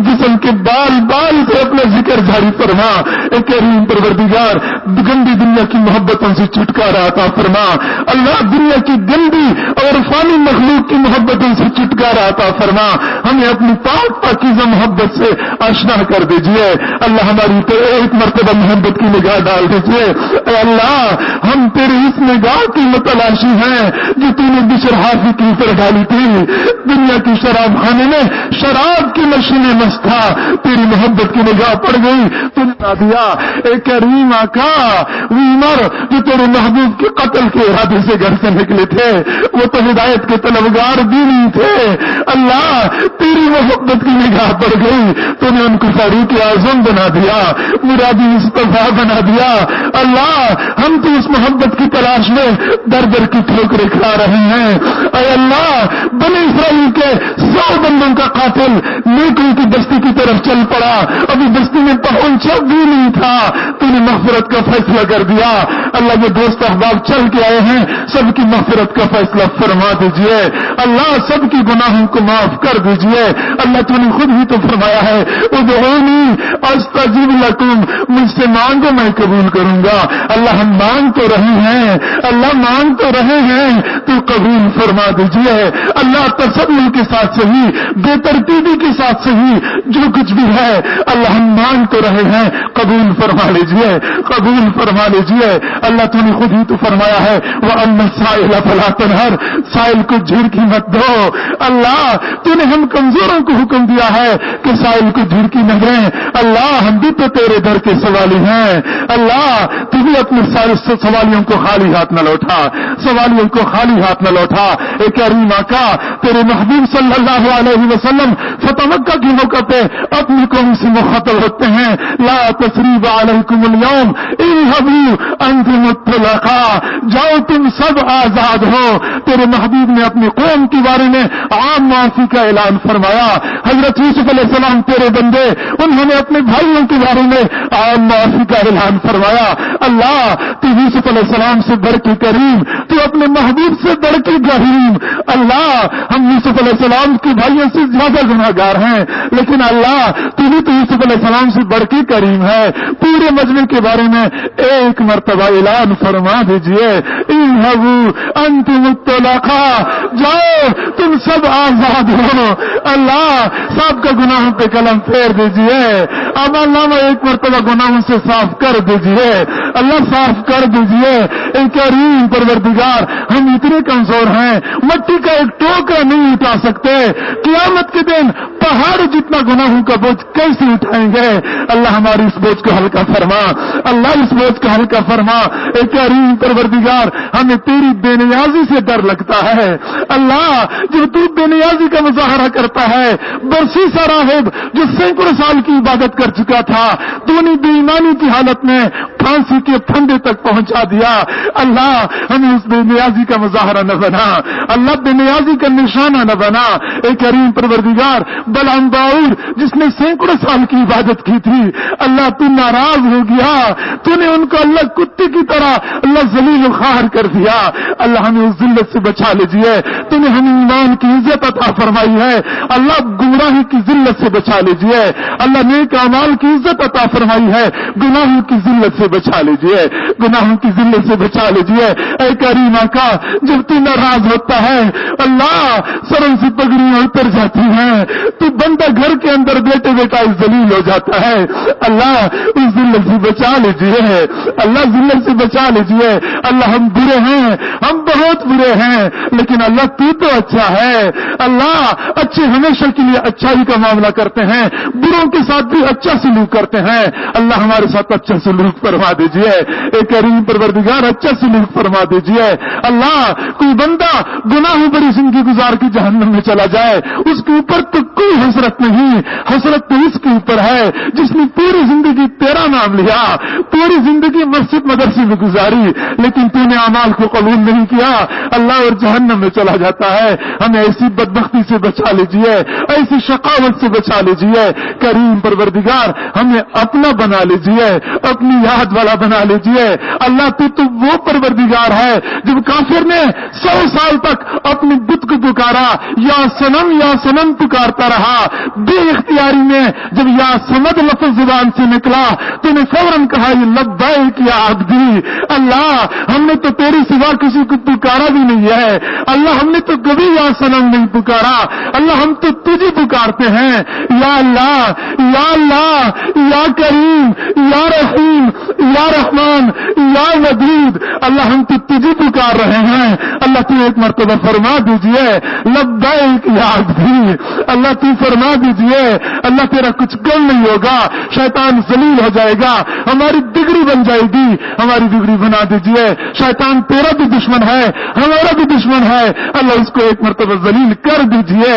جسم کے بال بال سے اپنا ذکر جاری فرما اے کریم پروردگار، گندی دنیا کی محبتوں سے چھٹکارا عطا فرما اللہ، دنیا کی گندی اور فانی مخلوق کی محبتوں سے چھٹکارا عطا فرما، ہمیں اپنی پاک پاکیزہ محبت سے آشنا کر دیجئے اللہ، ہماری تو ایک مرتبہ محبت کی نگاہ ڈال دیجئے اے اللہ، ہم تیری اس نگاہ کی متلاشی ہیں جو تو نے بشر حافظ کی اوپر ڈالی تھی، دنیا کی شراب خانے میں شراب کی نشے میں مست تھا، تیری محبت کی نگاہ پڑ گئی تو نے دیا اے کریم آقا، وہ عمر جو تیرے محبوب کے قتل کے ارادے سے گھر سے نکلے تھے، وہ تو ہدایت کے طلبگار بھی نہیں تھے اللہ، تیری محبت کی نگاہ پڑ گئی تو نے ان کو فاروق اعظم بنا دیا، مرادی مصطفیٰ بنا دیا اللہ، ہم تو اس محبت کی تلاش میں در در کی ٹھوکریں کھا رہے ہیں اے اللہ، بنی اسرائیل کے 100 بندوں کا قاتل نیکوں کی بستی کی طرف چل پڑا، ابھی بستی میں پہنچا بھی نہیں تھا، تو نے مغفرت کا فیصلہ کر دیا اللہ، یہ دوست احباب چل کے آئے ہیں، سب کی مغفرت کا فیصلہ فرما دیجئے اللہ، سب کی گناہوں کو معاف کر دیجئے اللہ۔ تو نے خود ہی تو فرمایا ہے ادعونی استجب لکم، مجھ سے مانگو میں قبول کروں گا۔ اللہ ہم مانگ تو رہے ہیں، اللہ مانگ تو رہے ہیں، تو قبول فرما دیجئے اللہ۔ تسلل کے ساتھ صحیح، بے ترتیبی کے ساتھ صحیح، جو کچھ بھی ہے اللہ ہم مانگ تو رہے ہیں، قبول فرما لیجئے، قبول فرما لیجئے اللہ۔ تو نے خود ہی تو فرمایا ہے وَأَمَّا السَّائِلَ فَلَا تَنْهَرْ، سائل کو جھڑکی مت دو اللہ۔ تو نے ہم کمزوروں کو حکم دیا ہے کہ سائل کو جھڑکی نہ دیں اللہ، ہم بھی تو تیرے در کے سوالی ہیں اللہ۔ تو بھی اپنے سارے سوالیوں کو خالی ہاتھ نہ لوٹا، سوالیوں کو خالی ہاتھ نہ لوٹا۔ اے کریم آقا، تیرے محبوب صلی اللہ علیہ وسلم فتح مکہ کے موقع پہ اپنی قوم سے مخاطب ہوتے ہیں لا تثریب علیکم اليوم اذهبوا انتم الطلقاء، جاؤ تم سب آزاد ہو۔ تیرے محبوب نے اپنی قوم کے بارے میں عام معافی کا اعلان فرمایا۔ حضرت یوسف علیہ السلام تیرے بندے، انہوں نے اپنے بھائیوں کے بارے میں عام معافی کا اعلان فرمایا۔ اللہ تو یوسف علیہ السلام سے بڑھ کے کریم، تو اپنے محبوب سے بڑھ کے کریم اللہ۔ ہم یوسف علیہ السلام کے بھائیوں سے زیادہ گناہ گار ہیں، لیکن اللہ تو بھی تو یوسف علیہ السلام سے بڑھ کے کریم ہے۔ پورے مجمع کے بارے میں ایک مرتبہ اعلان فرما دیجئے اذهبوا انتم الطلقاء، جاؤ تم سب آزاد ہو اللہ۔ سب کا گناہوں پہ قلم پھیر دیجئے، اب اللہ ایک مرتبہ گناہوں سے صاف کر دیجئے اللہ، صاف کر دیجئے۔ اے کریم پروردگار، ہم اتنے کمزور ہیں، مٹی کا ایک ٹوکرا نہیں اٹھا سکتے، قیامت کے دن پہاڑ جتنا گناہوں کا بوجھ کیسے اٹھائیں گے اللہ؟ ہماری اس بوجھ کو ہلکا فرما اللہ، اس بوجھ کو ہلکا فرما۔ اے کریم پروردگار، ہمیں تیری بے نیازی سے ڈر لگتا ہے اللہ۔ جب تو بے نیازی کا مظاہرہ کرتا ہے، برسیسا راہب جو سینکڑوں سال کی عبادت کر چکا تھا، تو نے بے ایمانی کی حالت میں پھانسی کے پھندے تک پہنچا دیا اللہ۔ ہمیں اس بے نیازی کا مظاہرہ نہ بنا اللہ، بے نیازی کا نشانہ نہ بنا۔ اے کریم پروردگار، بلعام باؤر جس نے سینکڑوں سال کی عبادت کی تھی اللہ، تو ناراض ہو گیا، تو نے ان کو اللہ کتے کی طرح اللہ ذلیل و خوار کر دیا اللہ۔ ہمیں اس ذلت سے بچا لیجیے، تو نے ہمیں ایمان کی عزت عطا فرمائی ہے اللہ، گمراہی کی ذلت سے بچا لیجیے اللہ، نیک اعمال کی عزت عطا فرمائی ہے، گناہوں کی ذلت سے بچا لیجیے، گناہوں کی ذلت سے بچا لیجیے۔ اے کریم آقا، جب تو ناراض ہوتا ہے اللہ، سروں سے پگڑیاں اتر جاتی ہیں، تو بندہ گھر کے اندر بیٹے بیٹا ذلیل ہو جاتا ہے اللہ، اس ذلت سے بچا لیجیے اللہ، ذلت سے بچا لیجیے اللہ۔ ہم برے ہیں، ہم بہت برے ہیں، لیکن اللہ تو اچھا ہے اللہ۔ اچھے ہمیشہ کے لیے اچھائی کا معاملہ کرتے ہیں، بروں کے ساتھ بھی اچھا سلوک کرتے ہیں اللہ۔ ہمارے ساتھ اچھا سلوک فرما دیجیے اے کریم پروردگار، اچھا سلوک فرما دیجیے اللہ۔ کوئی بندہ گناہوں بڑی زندگی گزار کے جہنم میں چلا جائے، اس کے اوپر تو کوئی حسرت نہیں، حسرت تو اس کے اوپر ہے جس نے پوری زندگی تیرا نام لیا، پوری زندگی مسجد مدرسے میں گزاری، لیکن تو نے اعمال کو قبول نہیں کیا اللہ، اور جہنم میں چلا جاتا ہے۔ ہمیں ایسی بدبختی سے بچا لیجیے، ایسی شقاوت سے بچا لیجیے کریم پروردگار، ہمیں اپنا بنا لیجیے، اپنی یاد والا بنا لیجیے اللہ۔ تو وہ پروردگار ہے جب کافر نے 100 سال تک اپنے بت کو پکارا، یا سنم پکارتا رہا، بے اختیاری میں جب یا سمد لفظ زبان سے نکلا تو نے فوراً کہا یہ لبیک یا عبدی اللہ، ہم نے تو تیری سوا کسی کو پکارا بھی نہیں ہے اللہ، ہم نے تو کبھی یا سنم نہیں پکارا اللہ، ہم تو تجھے پکارتے ہیں یا اللہ، یا اللہ، یا کریم، یا رحیم، یا رحمان، یا ودود اللہ، ہم تو تجھے پکار رہے ہیں اللہ۔ تو ایک مرتبہ فرما دیجئے لبیک یا عبدی اللہ، تو فرما دیجئے اللہ، تیرا کچھ کم نہیں ہوگا، شیطان ذلیل ہو جائے گا، ہماری بگڑی بن جائے گی، ہماری بگڑی بنا دیجئے۔ شیطان تیرا بھی دشمن ہے، ہمارا بھی دشمن ہے اللہ، اس کو ایک مرتبہ ذلیل کر دیجئے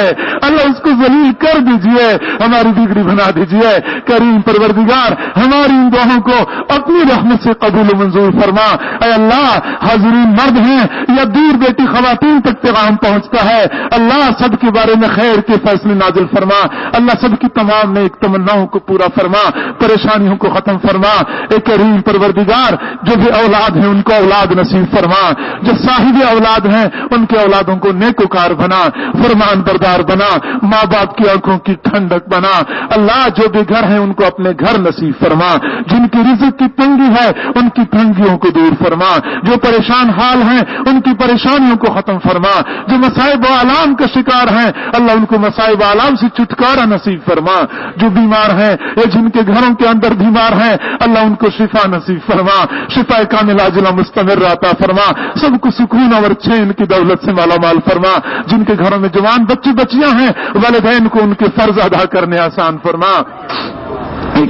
اللہ، اس کو ذلیل کر دیجئے، ہماری بگڑی بنا دیجئے کریم پروردگار۔ ہماری ان دعاؤں کو اپنی رحمت سے قبول و منظور فرما اے اللہ۔ حاضرین مرد ہیں یا دور بیٹی خواتین تک پیغام پہنچتا ہے۔ اللہ سب کے بارے میں خیر کے فیصلے نازل فرما، اللہ سب کی تمام نیک تمناؤں کو پورا فرما، پریشانیوں کو ختم فرما۔ اے کریم پروردگار، جو بھی اولاد ہیں ان کو اولاد نصیب فرما، جو صاحب اولاد ہیں ان کے اولادوں کو نیکوکار بنا، فرمان بردار بنا، ماں باپ کی آنکھوں کی ٹھنڈک بنا۔ اللہ جو بے گھر ہیں ان کو اپنے گھر نصیب فرما، جن کی رزق کی تنگی ہے ان کی تنگیوں کو دور فرما، جو پریشان حال ہیں ان کی پریشانیوں کو ختم فرما، جو مصائب و آلام کا شکار ہیں اللہ ان کو مصائب و آلام سے چھٹکارا نصیب فرما، جو بیمار ہیں یا جن کے گھروں کے اندر بیمار ہیں اللہ ان کو شفا نصیب فرما، شفا کاملہ عاجلہ مستمر عطا فرما، سب کو سکون اور چین کی دولت سے مالا مال فرما، جن کے گھروں میں جوان بچے بچیاں ہیں والدین کو ان کے فرض ادا کرنے آسان فرما۔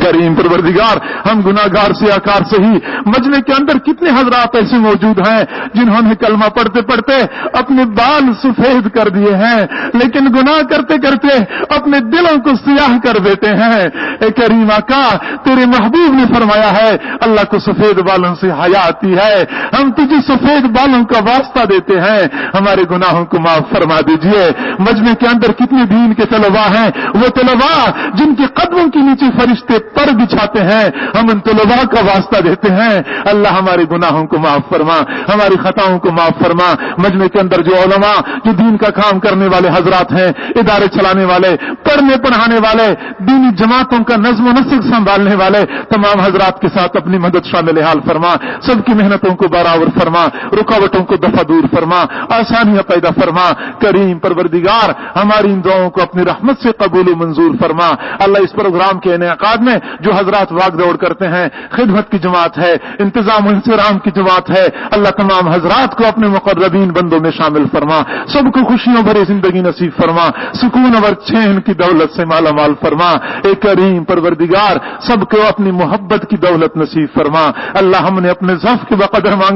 کریم پروردگار، ہم گناہگار سیاکار سے ہی مجمع کے اندر کتنے حضرات ایسے موجود ہیں جنہوں نے کلمہ پڑھتے پڑھتے اپنے بال سفید کر دیے ہیں، لیکن گناہ کرتے کرتے اپنے دلوں کو سیاہ کر دیتے ہیں۔ اے کریم آقا، تیرے محبوب نے فرمایا ہے اللہ کو سفید بالوں سے حیا آتی ہے، ہم تجھے سفید بالوں کا واسطہ دیتے ہیں، ہمارے گناہوں کو معاف فرما دیجئے۔ مجمع کے اندر کتنے دین کے طلباء ہیں، وہ طلباء جن کے قدموں کے نیچے فرشتے پر بچھاتے ہیں، ہم ان طلباء کا واسطہ دیتے ہیں، اللہ ہمارے گناہوں کو معاف فرما، ہماری خطاؤں کو معاف فرما۔ مجمع کے اندر جو علماء، جو دین کا کام کرنے والے حضرات ہیں، ادارے چلانے والے، پڑھنے پڑھانے والے، دینی جماعتوں کا نظم و نسق سنبھالنے والے تمام حضرات کے ساتھ اپنی مدد شامل حال فرما، سب کی محنتوں کو برابر فرما، رکاوٹوں کو دفع دور فرما، آسانیاں پیدا فرما۔ کریم پروردگار، ہماری ان دعاؤں کو اپنی رحمت سے قبول و منظور فرما۔ اللہ اس پروگرام کے انعقاد میں جو حضرات واگ دوڑ کرتے ہیں، خدمت کی جماعت ہے، انتظام و انصرام کی جماعت ہے، اللہ تمام حضرات کو اپنے مقربین بندوں میں شامل فرما، سب کو خوشیوں بھری زندگی نصیب فرما، سکون اور چین کی دولت سے مالا مال فرما۔ اے کریم پروردگار، سب کو اپنی محبت کی دولت نصیب فرما۔ اللہ ہم نے اپنے ضعف کے بقدر مانگ